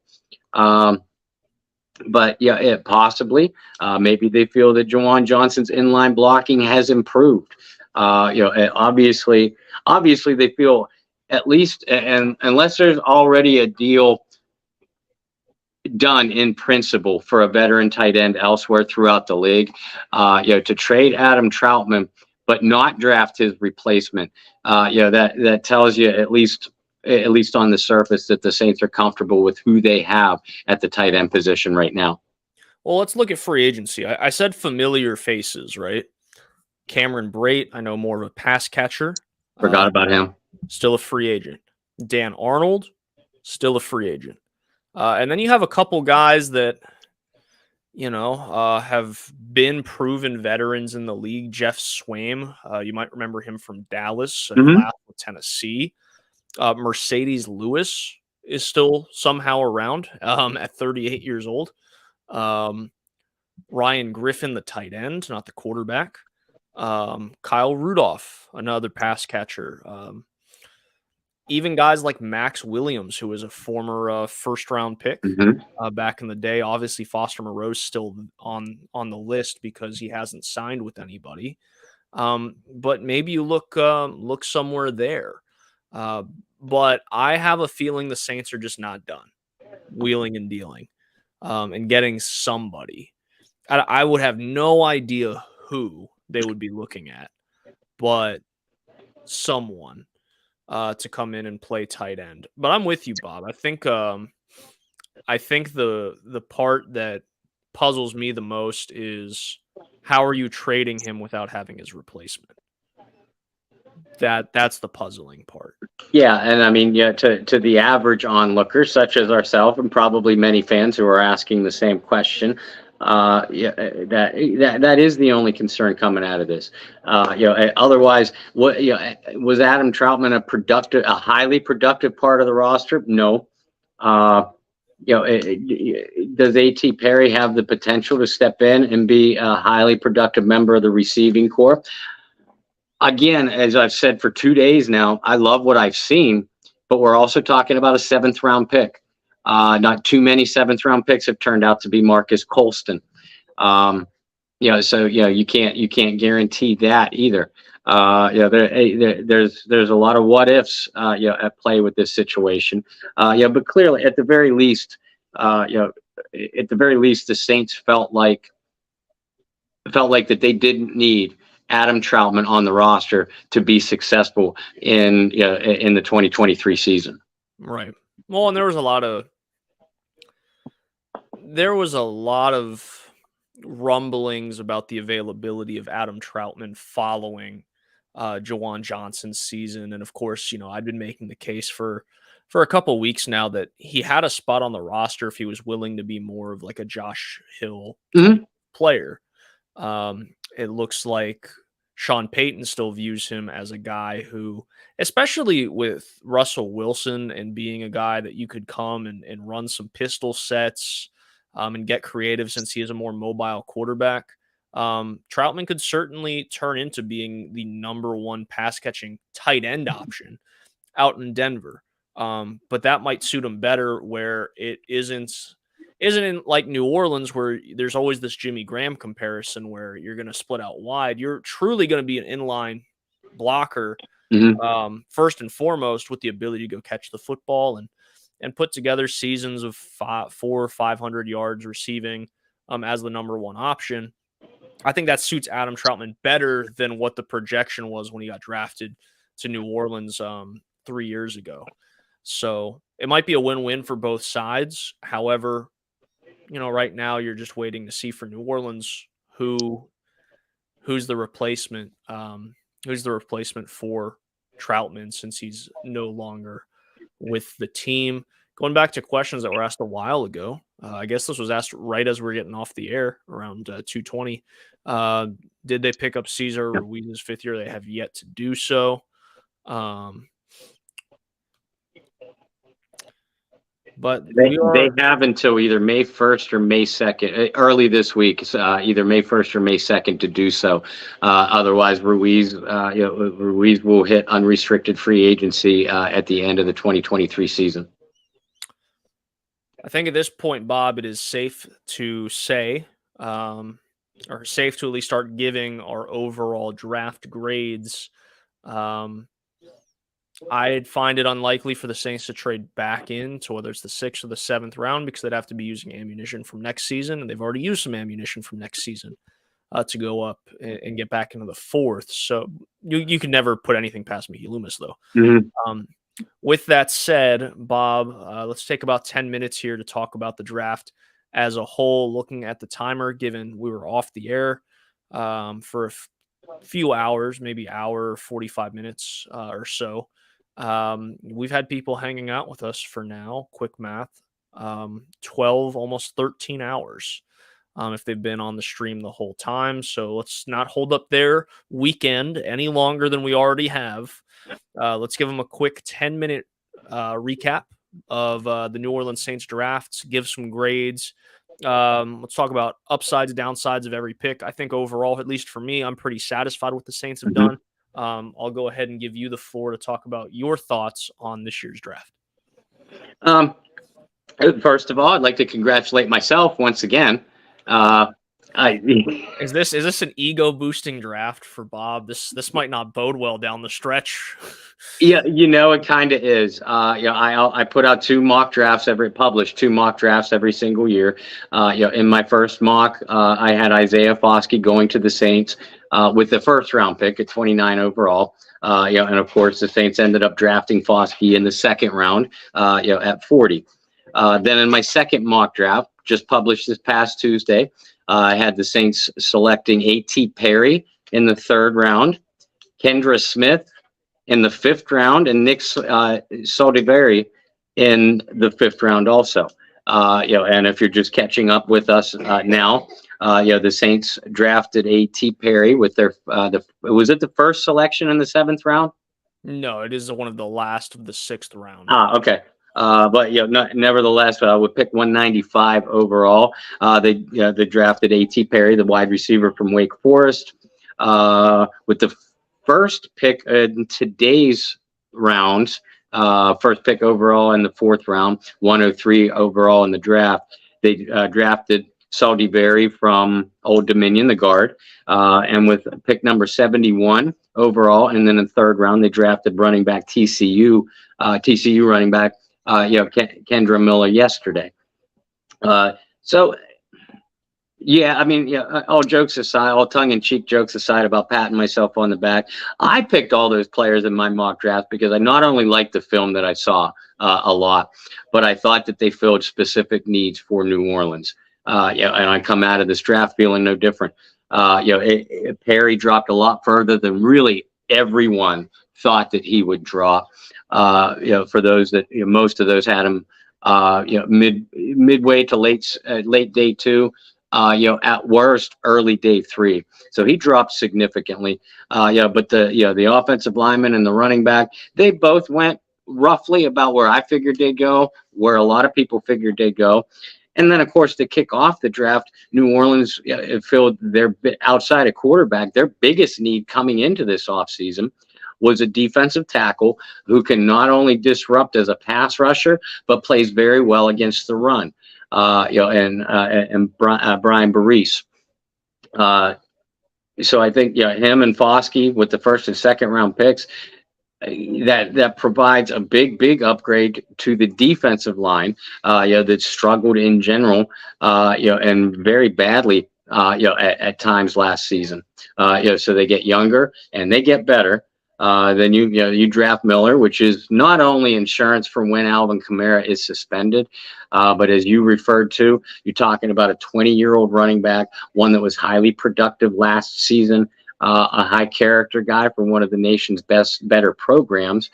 But yeah, possibly. Maybe they feel that Jawan Johnson's inline blocking has improved. Obviously they feel, at least, and unless there's already a deal done in principle for a veteran tight end elsewhere throughout the league, to trade Adam Troutman but not draft his replacement, that tells you, at least on the surface, that the Saints are comfortable with who they have at the tight end position right now. Well, let's look at free agency. I said familiar faces, right? Cameron Brate, I know, more of a pass catcher. Forgot about him. Still a free agent. Dan Arnold, still a free agent. And then you have a couple guys that, have been proven veterans in the league. Jeff Swaim, you might remember him from Dallas and last with Tennessee. Mercedes Lewis is still somehow around at 38 years old. Ryan Griffin, the tight end, not the quarterback. Kyle Rudolph, another pass catcher. Even guys like Max Williams, who was a former first-round pick back in the day. Obviously, Foster Moreau's still on the list because he hasn't signed with anybody. But maybe you look somewhere there. But I have a feeling the Saints are just not done wheeling and dealing and getting somebody. I would have no idea who they would be looking at, but someone to come in and play tight end. But I'm with you, Bob. I think the part that puzzles me the most is, how are you trading him without having his replacement? That's the puzzling part. Yeah, and I mean, to the average onlooker, such as ourselves, and probably many fans who are asking the same question, that is the only concern coming out of this. Otherwise, was Adam Troutman a highly productive part of the roster? No. Does A.T. Perry have the potential to step in and be a highly productive member of the receiving corps? Again, as I've said for 2 days now, I love what I've seen, but we're also talking about a 7th-round pick. Not too many 7th-round picks have turned out to be Marcus Colston. So you can't guarantee that either. There's a lot of what ifs at play with this situation. But clearly, at the very least, the Saints felt like that they didn't need Adam Troutman on the roster to be successful in the 2023 season. Right. Well, and there was a lot of rumblings about the availability of Adam Troutman following Jawan Johnson's season. And of course, I've been making the case for a couple weeks now that he had a spot on the roster if he was willing to be more of like a Josh Hill player. It looks like Sean Payton still views him as a guy who, especially with Russell Wilson and being a guy that you could come and run some pistol sets and get creative since he is a more mobile quarterback. Troutman could certainly turn into being the number one pass catching tight end option out in Denver. But that might suit him better where it isn't in like New Orleans, where there's always this Jimmy Graham comparison where you're going to split out wide. You're truly going to be an inline blocker, first and foremost, with the ability to go catch the football and put together seasons of 400 or 500 yards receiving as the number one option. I think that suits Adam Troutman better than what the projection was when he got drafted to New Orleans 3 years ago. So it might be a win-win for both sides. However, right now you're just waiting to see for New Orleans who's the replacement for Troutman, since he's no longer with the team. Going back to questions that were asked a while ago, I guess this was asked right as we're getting off the air around 2:20. Did they pick up Cesar Ruiz's 5th year? They have yet to do so. But they have until either May 1st or May 2nd, early this week, either May 1st or May 2nd to do so. Otherwise, Ruiz will hit unrestricted free agency at the end of the 2023 season. I think at this point, Bob, it is safe to say, or safe to at least start giving our overall draft grades. I'd find it unlikely for the Saints to trade back into whether it's the 6th or the 7th round, because they'd have to be using ammunition from next season, and they've already used some ammunition from next season to go up and get back into the 4th. So you can never put anything past Mickey Loomis, though. Mm-hmm. With that said, Bob, let's take about 10 minutes here to talk about the draft as a whole, looking at the timer, given we were off the air for a few hours, maybe hour, 45 minutes or so. We've had people hanging out with us for now, quick math, 12, almost 13 hours if they've been on the stream the whole time. So let's not hold up their weekend any longer than we already have. Let's give them a quick 10-minute recap of the New Orleans Saints drafts, give some grades. Let's talk about upsides, downsides of every pick. I think overall, at least for me, I'm pretty satisfied with the Saints have done. I'll go ahead and give you the floor to talk about your thoughts on this year's draft. First of all, I'd like to congratulate myself once again. Is this an ego boosting draft for Bob? This might not bode well down the stretch. Yeah, it kind of is. I put out two mock drafts published two mock drafts every single year. In my first mock, I had Isaiah Foskey going to the Saints with the first round pick at 29 overall. And of course the Saints ended up drafting Foskey in the second round, at 40. Then in my second mock draft, just published this past Tuesday, I had the Saints selecting A.T. Perry in the third round, Kendra Smith in the fifth round, and Nick Soldivari in the fifth round also. And if you're just catching up with us now, the Saints drafted A.T. Perry with their was it the first selection in the seventh round? No, it is one of the last of the sixth round. Okay. But nevertheless, with pick 195 overall, they drafted A.T. Perry, the wide receiver from Wake Forest, with the first pick in today's rounds. First pick overall in the fourth round, 103 overall in the draft. They drafted Soldivari from Old Dominion, the guard, and with pick number 71 overall, and then in the third round they drafted running back TCU running back. Kendra Miller yesterday. All jokes aside, all tongue-in-cheek jokes aside about patting myself on the back, I picked all those players in my mock draft because I not only liked the film that I saw a lot, but I thought that they filled specific needs for New Orleans. And I come out of this draft feeling no different. Perry dropped a lot further than really everyone thought that he would drop. For those that most of those had him, midway to late day two, at worst early day three. So he dropped significantly. But the offensive lineman and the running back, they both went roughly about where I figured they'd go, where a lot of people figured they'd go. And then, of course, to kick off the draft, New Orleans filled their outside of quarterback. Their biggest need coming into this offseason was a defensive tackle who can not only disrupt as a pass rusher, but plays very well against the run. And Brian Barise. So I think him and Foskey with the first and second round picks, that provides a big upgrade to the defensive line, that struggled in general, and very badly, at times last season. So they get younger and they get better. Then you draft Miller, which is not only insurance for when Alvin Kamara is suspended, but as you referred to, you're talking about a 20-year-old running back, one that was highly productive last season, a high character guy for one of the nation's better programs.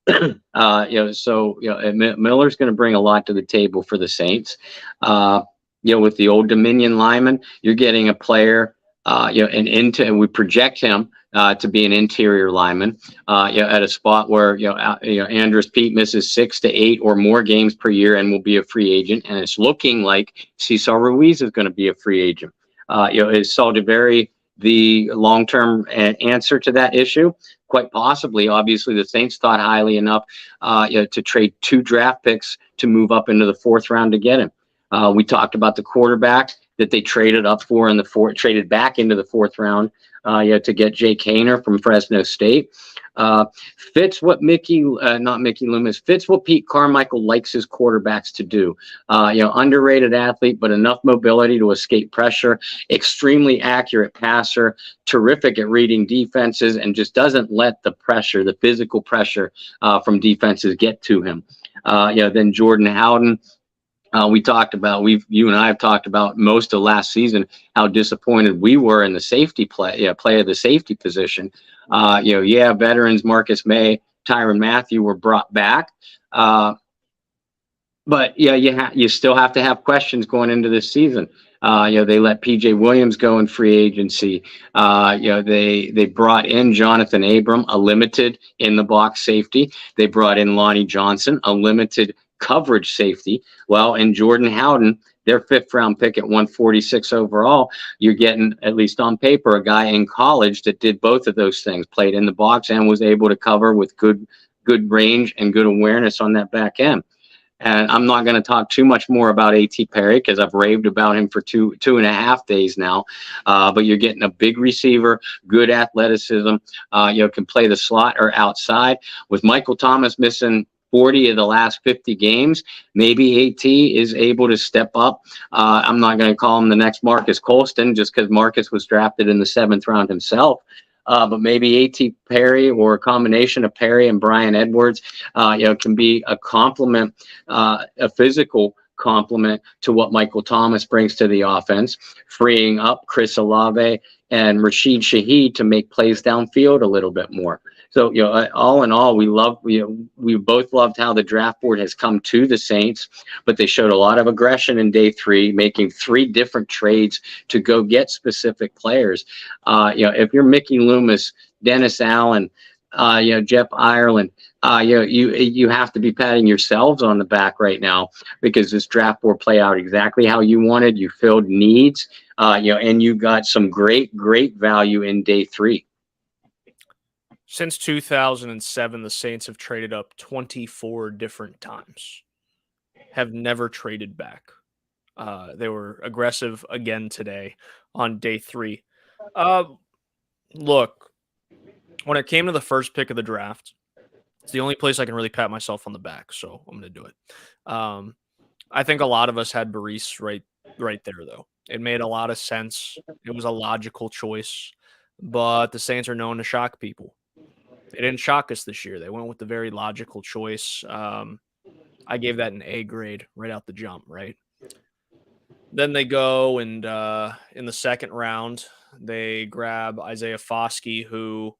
Miller's going to bring a lot to the table for the Saints. With the Old Dominion lineman, you're getting a player, and we project him to be an interior lineman, at a spot where Andrus Peat misses 6 to 8 or more games per year and will be a free agent, and it's looking like Cesar Ruiz is going to be a free agent. Is Soldivari the long-term answer to that issue? Quite possibly. Obviously, the Saints thought highly enough to trade 2 draft picks to move up into the 4th round to get him. We talked about the quarterback that they traded up for in the traded back into the 4th round to get Jake Haener from Fresno State. Fits what not Mickey Loomis, fits what Pete Carmichael likes his quarterbacks to do. Underrated athlete, but enough mobility to escape pressure, extremely accurate passer, terrific at reading defenses, and just doesn't let the pressure, the physical pressure from defenses get to him. Then Jordan Howden. We talked about, you and I have talked about most of last season how disappointed we were in the safety play of the safety position. Veterans Marcus May, Tyrann Mathieu were brought back, but you still have to have questions going into this season. They let PJ Williams go in free agency. They brought in Jonathan Abram, a limited in the box safety. They brought in Lonnie Johnson, a limited coverage safety. Well, and Jordan Howden, their 5th round pick at 146 overall, you're getting, at least on paper, a guy in college that did both of those things, played in the box and was able to cover with good range and good awareness on that back end. And I'm not going to talk too much more about A.T. Perry because I've raved about him for two and a half days now. But you're getting a big receiver, good athleticism, can play the slot or outside. With Michael Thomas missing 40 of the last 50 games, maybe AT is able to step up. I'm not going to call him the next Marcus Colston just because Marcus was drafted in the 7th round himself. But maybe A.T. Perry or a combination of Perry and Brian Edwards, can be a complement, a physical complement to what Michael Thomas brings to the offense, freeing up Chris Olave and Rashid Shaheed to make plays downfield a little bit more. So, all in all, we both loved how the draft board has come to the Saints, but they showed a lot of aggression in day 3, making 3 different trades to go get specific players. If you're Mickey Loomis, Dennis Allen, Jeff Ireland, you have to be patting yourselves on the back right now because this draft board play out exactly how you wanted. You filled needs, and you got some great value in day 3. Since 2007, the Saints have traded up 24 different times, have never traded back. They were aggressive again today on day 3. Look, when it came to the first pick of the draft, it's the only place I can really pat myself on the back, so I'm going to do it. I think a lot of us had Baris right there, though. It made a lot of sense. It was a logical choice, but the Saints are known to shock people. They didn't shock us this year. They went with the very logical choice. I gave that an A grade right out the jump, right? Then they go and in the 2nd round, they grab Isaiah Foskey, who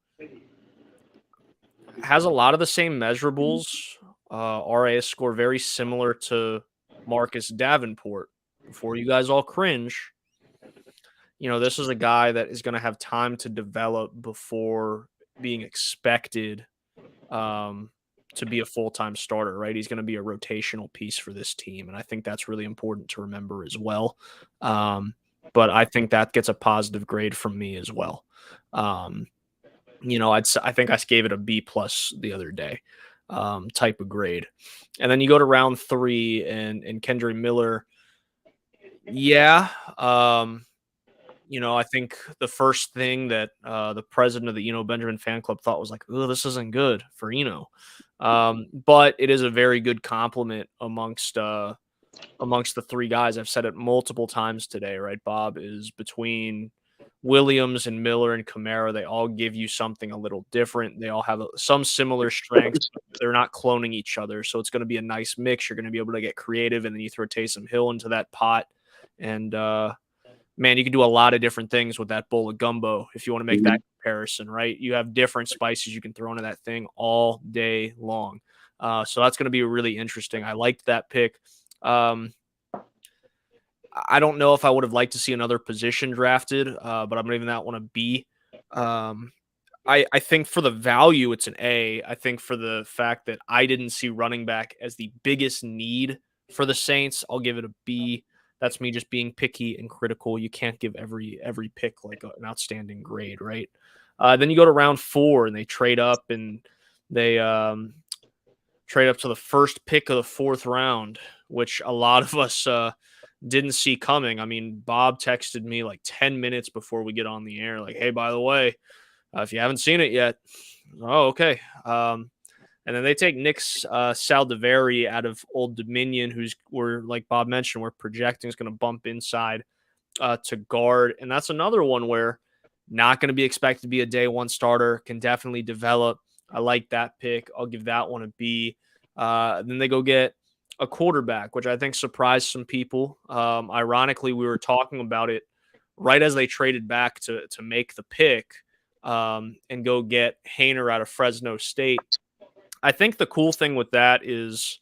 has a lot of the same measurables. RAS score very similar to Marcus Davenport. Before you guys all cringe, this is a guy that is going to have time to develop before being expected to be a full-time starter, right? He's going to be a rotational piece for this team, and I think that's really important to remember as well. But I think that gets a positive grade from me as well. I think I gave it a B+ the other day, type of grade. And then you go to round 3 and Kendre Miller. Yeah. I think the first thing that the president of the Eno Benjamin fan club thought was like, oh, this isn't good for Eno. But it is a very good compliment amongst the 3 guys. I've said it multiple times today, right? Bob, is between Williams and Miller and Kamara. They all give you something a little different. They all have some similar strengths. They're not cloning each other. So it's going to be a nice mix. You're going to be able to get creative, and then you throw Taysom Hill into that pot. And, man, you can do a lot of different things with that bowl of gumbo if you want to make that comparison, right? You have different spices you can throw into that thing all day long. So that's going to be really interesting. I liked that pick. I don't know if I would have liked to see another position drafted, but I'm giving that one a B. I think for the value, it's an A. I think for the fact that I didn't see running back as the biggest need for the Saints, I'll give it a B. That's me just being picky and critical. You can't give every pick like an outstanding grade, right? Then you go to round 4 and they trade up and they trade up to the first pick of the 4th round, which a lot of us didn't see coming. I mean, Bob texted me like 10 minutes before we get on the air, like, hey, by the way, if you haven't seen it yet, oh, okay. And then they take Nick Saldiveri out of Old Dominion, like Bob mentioned, we're projecting is going to bump inside to guard. And that's another one where not going to be expected to be a day 1 starter, can definitely develop. I like that pick. I'll give that one a B. Then they go get a quarterback, which I think surprised some people. Ironically, we were talking about it right as they traded back to make the pick and go get Haener out of Fresno State. I think the cool thing with that is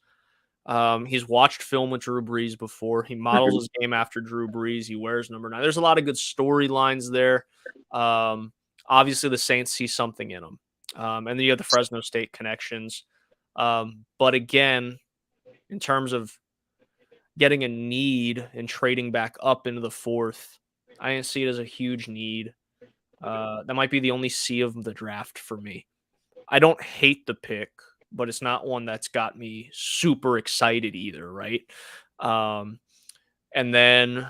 he's watched film with Drew Brees before. He models his game after Drew Brees. He wears number 9. There's a lot of good storylines there. Obviously, the Saints see something in him. And then you have the Fresno State connections. But again, in terms of getting a need and trading back up into the 4th, I didn't see it as a huge need. That might be the only C of the draft for me. I don't hate the pick, but it's not one that's got me super excited either, right? And then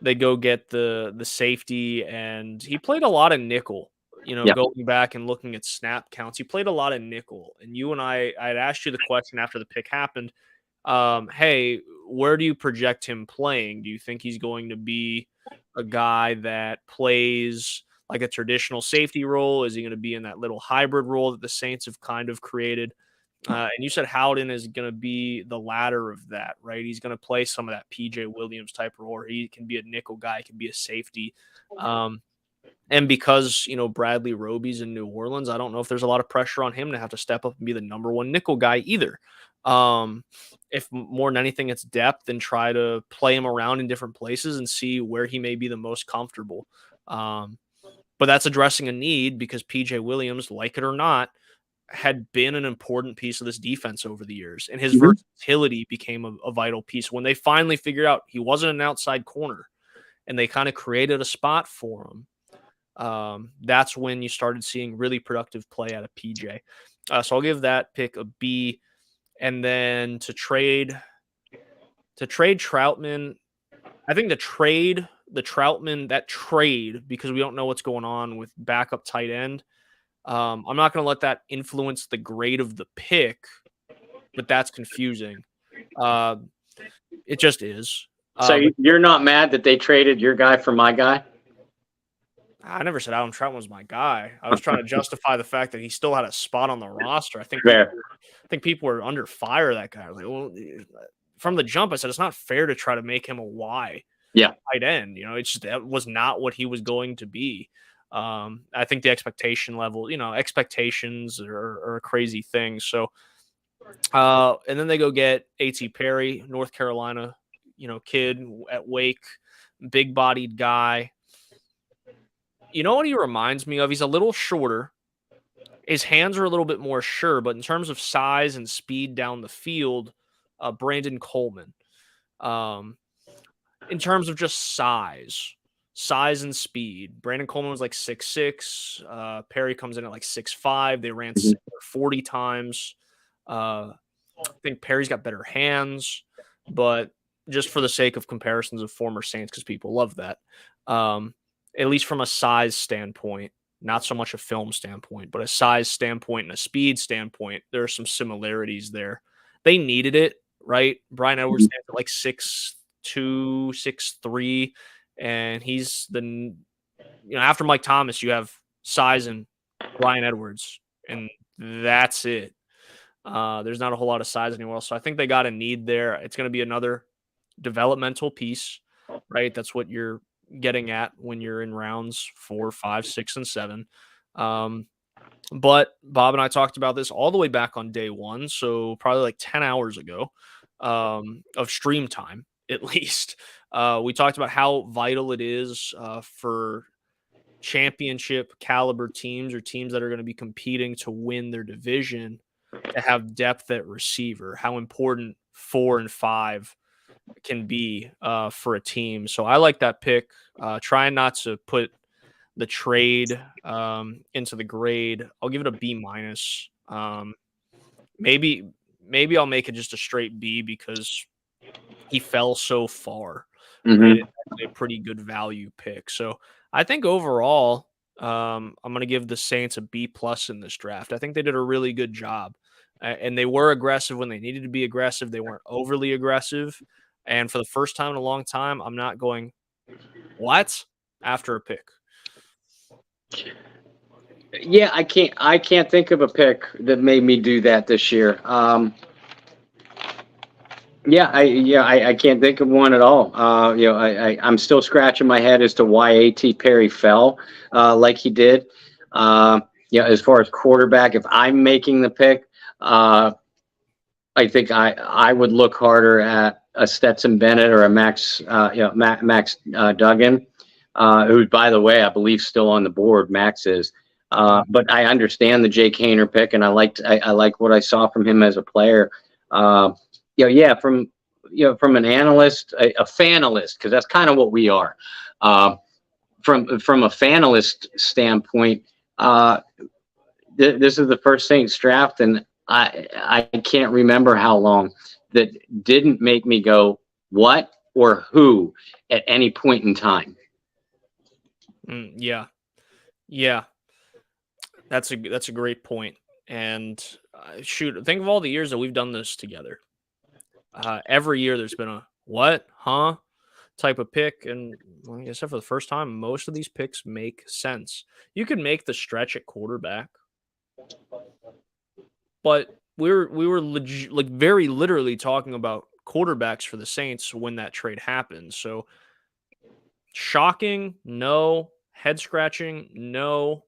they go get the safety, and he played a lot of nickel. Going back and looking at snap counts, he played a lot of nickel. And you and I had asked you the question after the pick happened. Hey, where do you project him playing? Do you think he's going to be a guy that plays like a traditional safety role? Is he going to be in that little hybrid role that the Saints have kind of created? And you said Howden is going to be the latter of that, right? He's going to play some of that PJ Williams type role. He can be a nickel guy, can be a safety. And because, Bradley Roby's in New Orleans, I don't know if there's a lot of pressure on him to have to step up and be the number 1 nickel guy either. If more than anything, it's depth and try to play him around in different places and see where he may be the most comfortable. But that's addressing a need because PJ Williams, like it or not, had been an important piece of this defense over the years. And his versatility became a vital piece. When they finally figured out he wasn't an outside corner and they kind of created a spot for him, that's when you started seeing really productive play out of PJ. So I'll give that pick a B. And then to trade Troutman, I think that trade, because we don't know what's going on with backup tight end, I'm not going to let that influence the grade of the pick, but that's confusing. It just is. So you're not mad that they traded your guy for my guy? I never said Adam Troutman was my guy. I was trying to justify the fact that he still had a spot on the roster. I think people were under fire. That guy. Like, well, from the jump, I said it's not fair to try to make him a Y. Tight end. That was not what he was going to be. I think the expectation level, expectations are a crazy thing. So, and then they go get A.T. Perry, North Carolina, kid at Wake, big-bodied guy. You know what he reminds me of? He's a little shorter. His hands are a little bit more sure, but in terms of size and speed down the field, Brandon Coleman. In terms of just size and speed, Brandon Coleman was like 6'6". Perry comes in at like 6'5". They ran 40 times. I think Perry's got better hands, but just for the sake of comparisons of former Saints, because people love that. At least from a size standpoint, not so much a film standpoint, but a size standpoint and a speed standpoint, there are some similarities there. They needed it, right? Brian Edwards stands at like 6'2", 6'3", and he's after Mike Thomas, you have size and Brian Edwards, and that's it. There's not a whole lot of size anywhere else. So I think they got a need there. It's going to be another developmental piece, right? That's what you're getting at when you're in rounds 4, 5, 6, and 7. But Bob and I talked about this all the way back on day 1, so probably like 10 hours ago of stream time, at least. We talked about how vital it is for championship caliber teams or teams that are going to be competing to win their division to have depth at receiver, how important 4 and 5 can be for a team. So I like that pick. Trying not to put the trade into the grade. I'll give it a B minus. Maybe I'll make it just a straight B because he fell so far. Right? Mm-hmm. It's actually a pretty good value pick. So I think overall, I'm going to give the Saints a B plus in this draft. I think they did a really good job, and they were aggressive when they needed to be aggressive. They weren't overly aggressive, and for the first time in a long time, I'm not going what after a pick. Yeah, I can't think of a pick that made me do that this year. I can't think of one at all. I'm still scratching my head as to why A.T. Perry fell like he did. As far as quarterback, if I'm making the pick, I think I would look harder at a Stetson Bennett or a Max Duggan, who, by the way, I believe still on the board. Max is. But I understand the Jake Haener pick, and I like what I saw from him as a player. From an analyst, a fanalist, because that's kind of what we are. From a fanalist standpoint, this is the first Saints draft, and I can't remember how long that didn't make me go what or who at any point in time. Yeah, that's a great point. And shoot, think of all the years that we've done this together. Every year there's been a what, huh, type of pick, and like I said, for the first time, most of these picks make sense. You can make the stretch at quarterback, but we were very literally talking about quarterbacks for the Saints when that trade happened. So shocking, no. Head scratching, no.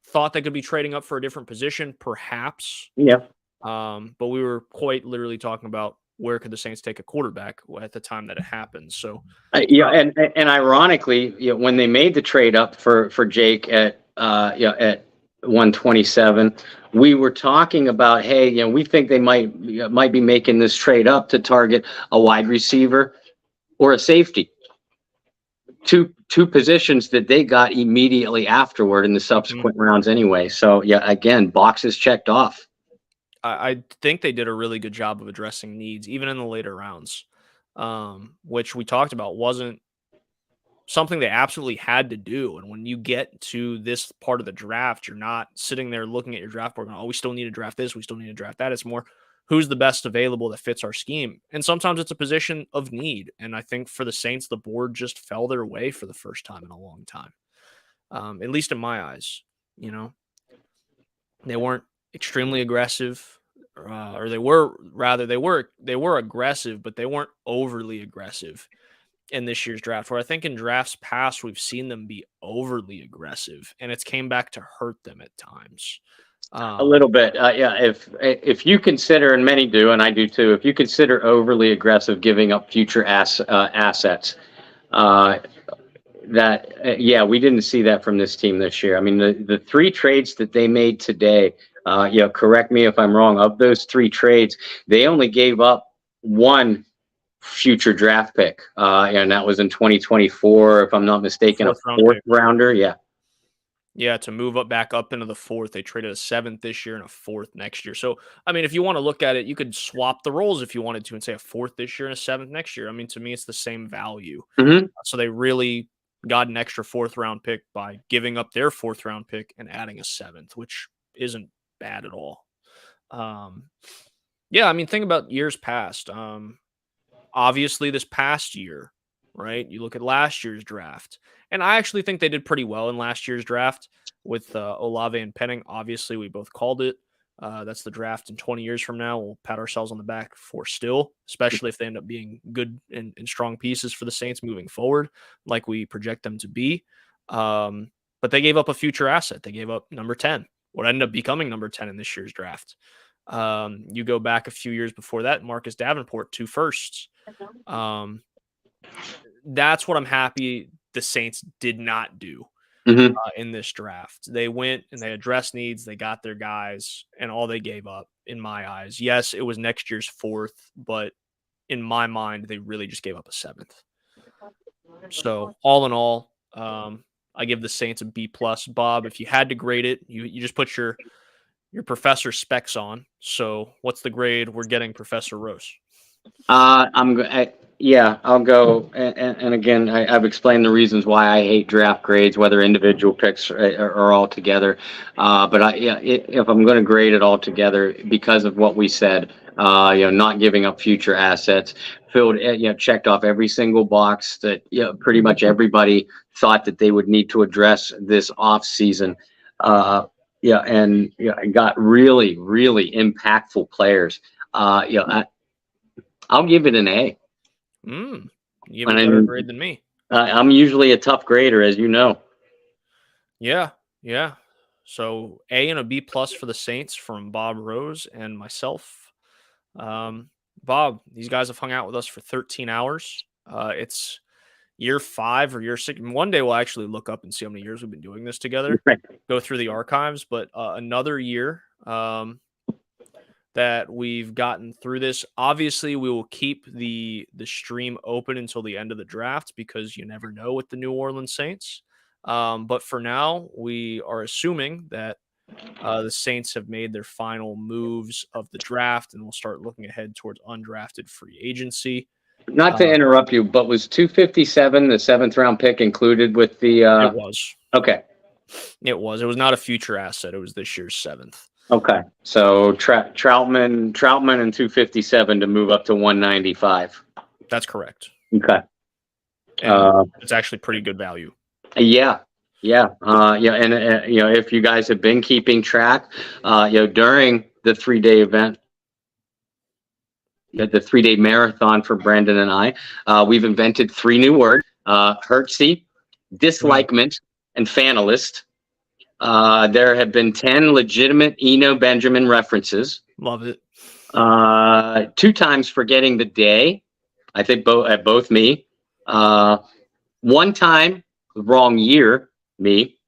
Thought they could be trading up for a different position, perhaps. Yeah. But we were quite literally talking about where could the Saints take a quarterback at the time that it happened. So and ironically, when they made the trade up for Jake at 127, we were talking about, hey, we think they might be making this trade up to target a wide receiver or a safety. Two positions that they got immediately afterward in the subsequent rounds anyway. So again, boxes checked off. I think they did a really good job of addressing needs, even in the later rounds, which we talked about wasn't something they absolutely had to do. And when you get to this part of the draft, you're not sitting there looking at your draft board going, oh, we still need to draft this, we still need to draft that. It's more, who's the best available that fits our scheme? And sometimes it's a position of need. And I think for the Saints, the board just fell their way for the first time in a long time, at least in my eyes. They weren't extremely aggressive, or they were aggressive, but they weren't overly aggressive in this year's draft, where I think in drafts past, we've seen them be overly aggressive, and it's came back to hurt them at times. A little bit. If you consider, and many do, and I do too, if you consider overly aggressive giving up future assets, we didn't see that from this team this year. I mean, the three trades that they made today, correct me if I'm wrong, of those three trades, they only gave up one future draft pick, and that was in 2024, if I'm not mistaken, a fourth rounder. Yeah, to move back up into the fourth. They traded a seventh this year and a fourth next year. So, I mean, if you want to look at it, you could swap the roles if you wanted to and say a fourth this year and a seventh next year. I mean, to me, it's the same value. Mm-hmm. So they really got an extra fourth round pick by giving up their fourth round pick and adding a seventh, which isn't bad at all. I mean, think about years past. Obviously, this past year, right? You look at last year's draft. And I actually think they did pretty well in last year's draft with Olave and Penning. Obviously, we both called it. That's the draft in 20 years from now. We'll pat ourselves on the back for still, especially if they end up being good and strong pieces for the Saints moving forward, like we project them to be. But they gave up a future asset. They gave up number 10, what ended up becoming number 10 in this year's draft. You go back a few years before that, Marcus Davenport, 2 firsts. That's what I'm happy the Saints did not do in this draft. They went and they addressed needs. They got their guys, and all they gave up, in my eyes, yes, it was next year's fourth, but in my mind, they really just gave up a 7th. So all in all, I give the Saints a B plus. Bob, if you had to grade it, you just put your professor specs on. So what's the grade we're getting Professor Rose? Yeah, I'll go. And again, I've explained the reasons why I hate draft grades, whether individual picks or all together. But if I'm going to grade it all together, because of what we said, not giving up future assets, filled, checked off every single box that pretty much everybody thought that they would need to address this off season. And got really, really impactful players. I'll give it an A. You give it a better grade than me. I'm usually a tough grader, as you know. Yeah. So A and a B plus for the Saints from Bob Rose and myself. Bob, these guys have hung out with us for 13 hours. It's year 5 or year 6. One day we'll actually look up and see how many years we've been doing this together. Right. Go through the archives, but another year that we've gotten through this. Obviously, we will keep the stream open until the end of the draft because you never know with the New Orleans Saints. But for now, we are assuming that the Saints have made their final moves of the draft, and we'll start looking ahead towards undrafted free agency. Not to interrupt you, but was 257 the 7th round pick included with the? It was. Okay. It was. It was not a future asset. It was this year's 7th. Okay, so Troutman and 257 to move up to 195. That's correct. Okay, it's actually pretty good value. Yeah, and if you guys have been keeping track, during the 3-day event, the 3-day marathon for Brandon and I, we've invented 3 new words: Hertzy, dislikement, and fanalist. There have been 10 legitimate Eno Benjamin references. Love it. 2 times forgetting the day. I think both me. 1 time wrong year, me.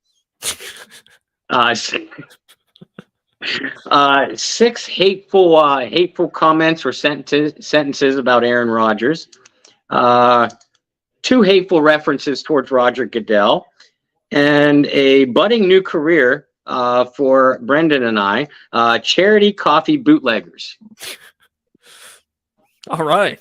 6 hateful comments or sentences about Aaron Rodgers. 2 hateful references towards Roger Goodell. And a budding new career for Brendan and I, charity coffee bootleggers. All right.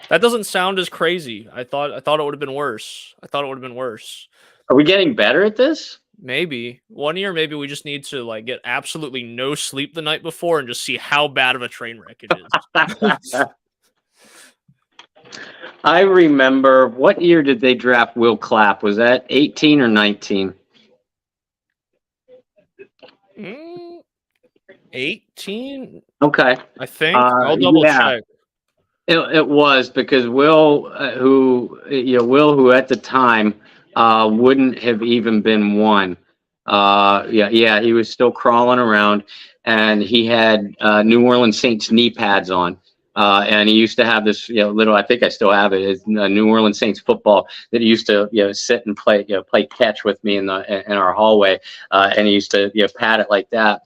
That doesn't sound as crazy. I thought it would have been worse. Are we getting better at this? Maybe. One year, maybe we just need to get absolutely no sleep the night before and just see how bad of a train wreck it is. I remember, what year did they draft Will Clapp? Was that 18 or 19? 18? Okay. I think. I'll double check. It was because Will, who at the time wouldn't have even been 1. He was still crawling around, and he had New Orleans Saints knee pads on. And he used to have this, little, I think I still have it, is New Orleans Saints football that he used to, sit and play catch with me in our hallway. And he used to, pat it like that.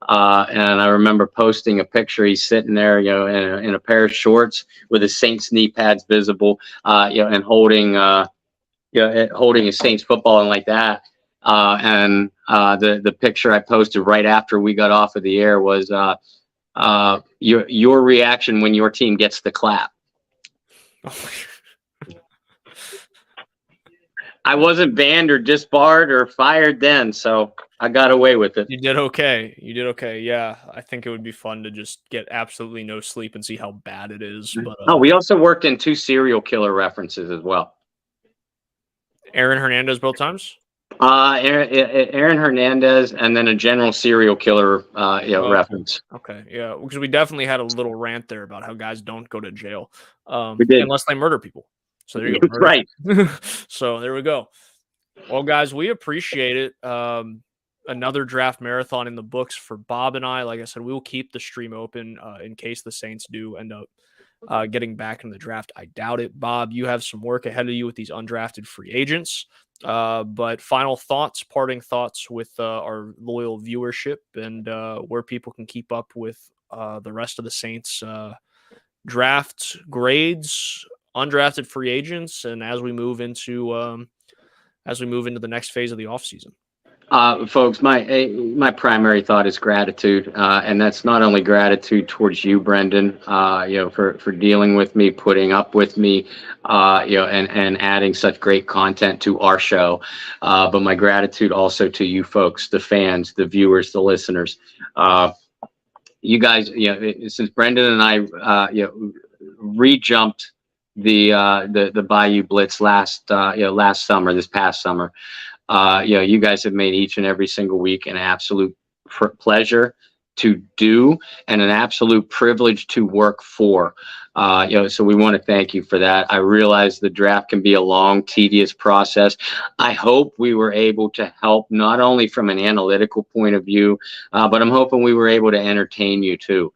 And I remember posting a picture. He's sitting there, in a pair of shorts with his Saints knee pads visible, and holding his Saints football and like that. And the picture I posted right after we got off of the air was, your reaction when your team gets the clap. I wasn't banned or disbarred or fired then, so I got away with it. You did okay. Yeah, I think it would be fun to just get absolutely no sleep and see how bad it is. But we also worked in 2 serial killer references as well. Aaron Hernandez both times? Aaron Hernandez, and then a general serial killer reference. Okay, yeah, because we definitely had a little rant there about how guys don't go to jail we did. unless they murder people. So there you go. Right. So there we go. Well, guys, we appreciate it. Another draft marathon in the books for Bob and I. Like I said, we will keep the stream open in case the Saints do end up getting back into the draft. I doubt it. Bob, you have some work ahead of you with these undrafted free agents. But final thoughts, parting thoughts with our loyal viewership and where people can keep up with the rest of the Saints draft grades, undrafted free agents, and as we move into the next phase of the offseason. Folks, my primary thought is gratitude, and that's not only gratitude towards you, Brendan, for dealing with me, putting up with me, and adding such great content to our show, but my gratitude also to you folks, the fans, the viewers, the listeners. You guys, since Brendan and I, re-jumped the Bayou Blitz last summer, this past summer. You guys have made each and every single week an absolute pleasure to do and an absolute privilege to work for. So we want to thank you for that. I realize the draft can be a long, tedious process. I hope we were able to help not only from an analytical point of view, but I'm hoping we were able to entertain you too.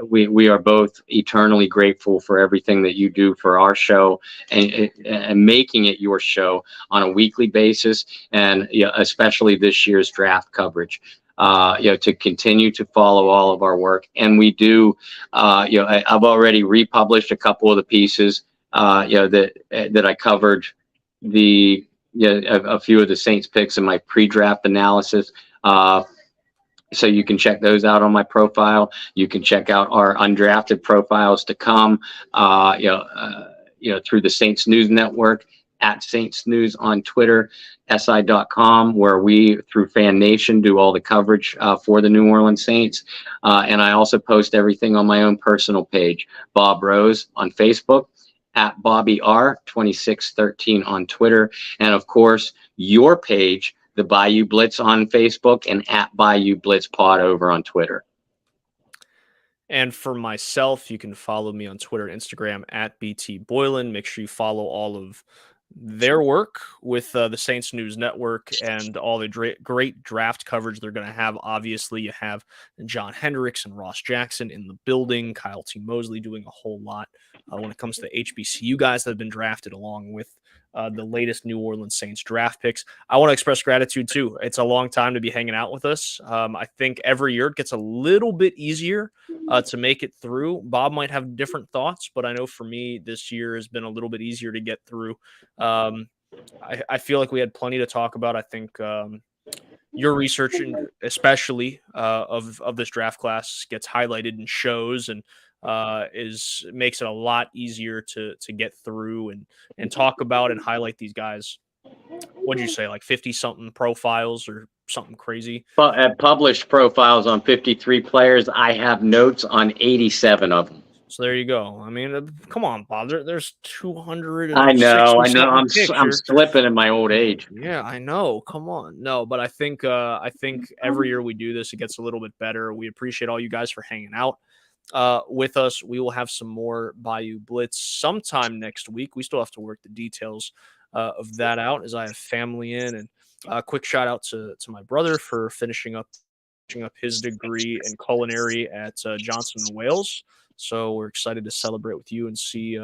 We are both eternally grateful for everything that you do for our show and making it your show on a weekly basis, and especially this year's draft coverage. To continue to follow all of our work. And we do, I've already republished a couple of the pieces, that I covered a few of the Saints picks in my pre-draft analysis. So you can check those out on my profile. You can check out our undrafted profiles to come, through the Saints News Network, at Saints News on Twitter, SI.com, where we, through Fan Nation, do all the coverage for the New Orleans Saints. And I also post everything on my own personal page, Bob Rose on Facebook, at Bobby R 2613 on Twitter, and of course, your page, the Bayou Blitz on Facebook, and at Bayou Blitz Pod over on Twitter. And for myself, you can follow me on Twitter and Instagram at BT Boylan. Make sure you follow all of their work with the Saints News Network and all the great draft coverage they're going to have. Obviously, you have John Hendricks and Ross Jackson in the building, Kyle T. Mosley doing a whole lot when it comes to the HBCU guys that have been drafted, along with the latest New Orleans Saints draft picks. I want to express gratitude too. It's a long time to be hanging out with us. I think every year it gets a little bit easier to make it through. Bob might have different thoughts, but I know for me, this year has been a little bit easier to get through. I feel like we had plenty to talk about. I think your research, especially of this draft class, gets highlighted in shows and makes it a lot easier to get through and talk about and highlight these guys. What'd you say, like 50 something profiles or something crazy? But published profiles on 53 players. I have notes on 87 of them. So there you go. I mean, come on, Bob. There's 200. I know. I'm slipping in my old age. Yeah, I know. Come on. No, but I think every year we do this, it gets a little bit better. We appreciate all you guys for hanging out with us. We will have some more Bayou Blitz sometime next week. We still have to work the details of that out as I have family in. And a quick shout out to my brother for finishing up his degree in culinary at Johnson & Wales. So we're excited to celebrate with you and see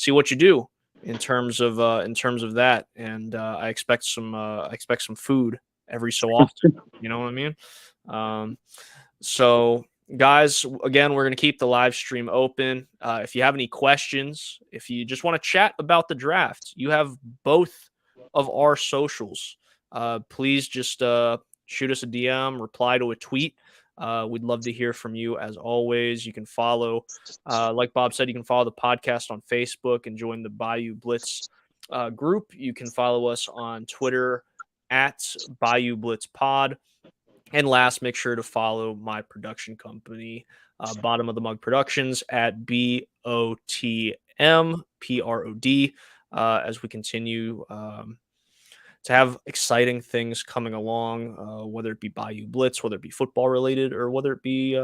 what you do in terms of that. And I expect some food every so often. You know what I mean? So guys, again, we're going to keep the live stream open. If you have any questions, if you just want to chat about the draft, you have both of our socials. Please just shoot us a DM, reply to a tweet. We'd love to hear from you as always. You can follow, like Bob said, you can follow the podcast on Facebook and join the Bayou Blitz group. You can follow us on Twitter at Bayou Blitz Pod. And last, make sure to follow my production company, Bottom of the Mug Productions, at BOTMPROD, as we continue to have exciting things coming along, whether it be Bayou Blitz, whether it be football related, or whether it be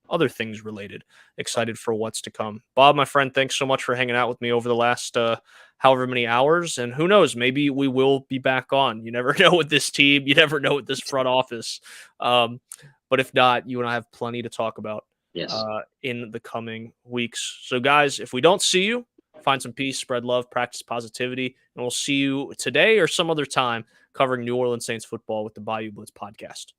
other things related. Excited for what's to come. Bob, my friend, thanks so much for hanging out with me over the last however many hours. And who knows, maybe we will be back on. You never know with this team. You never know with this front office. But if not, you and I have plenty to talk about in the coming weeks. So guys, if we don't see you, find some peace, spread love, practice positivity, and we'll see you today or some other time covering New Orleans Saints football with the Bayou Blitz podcast.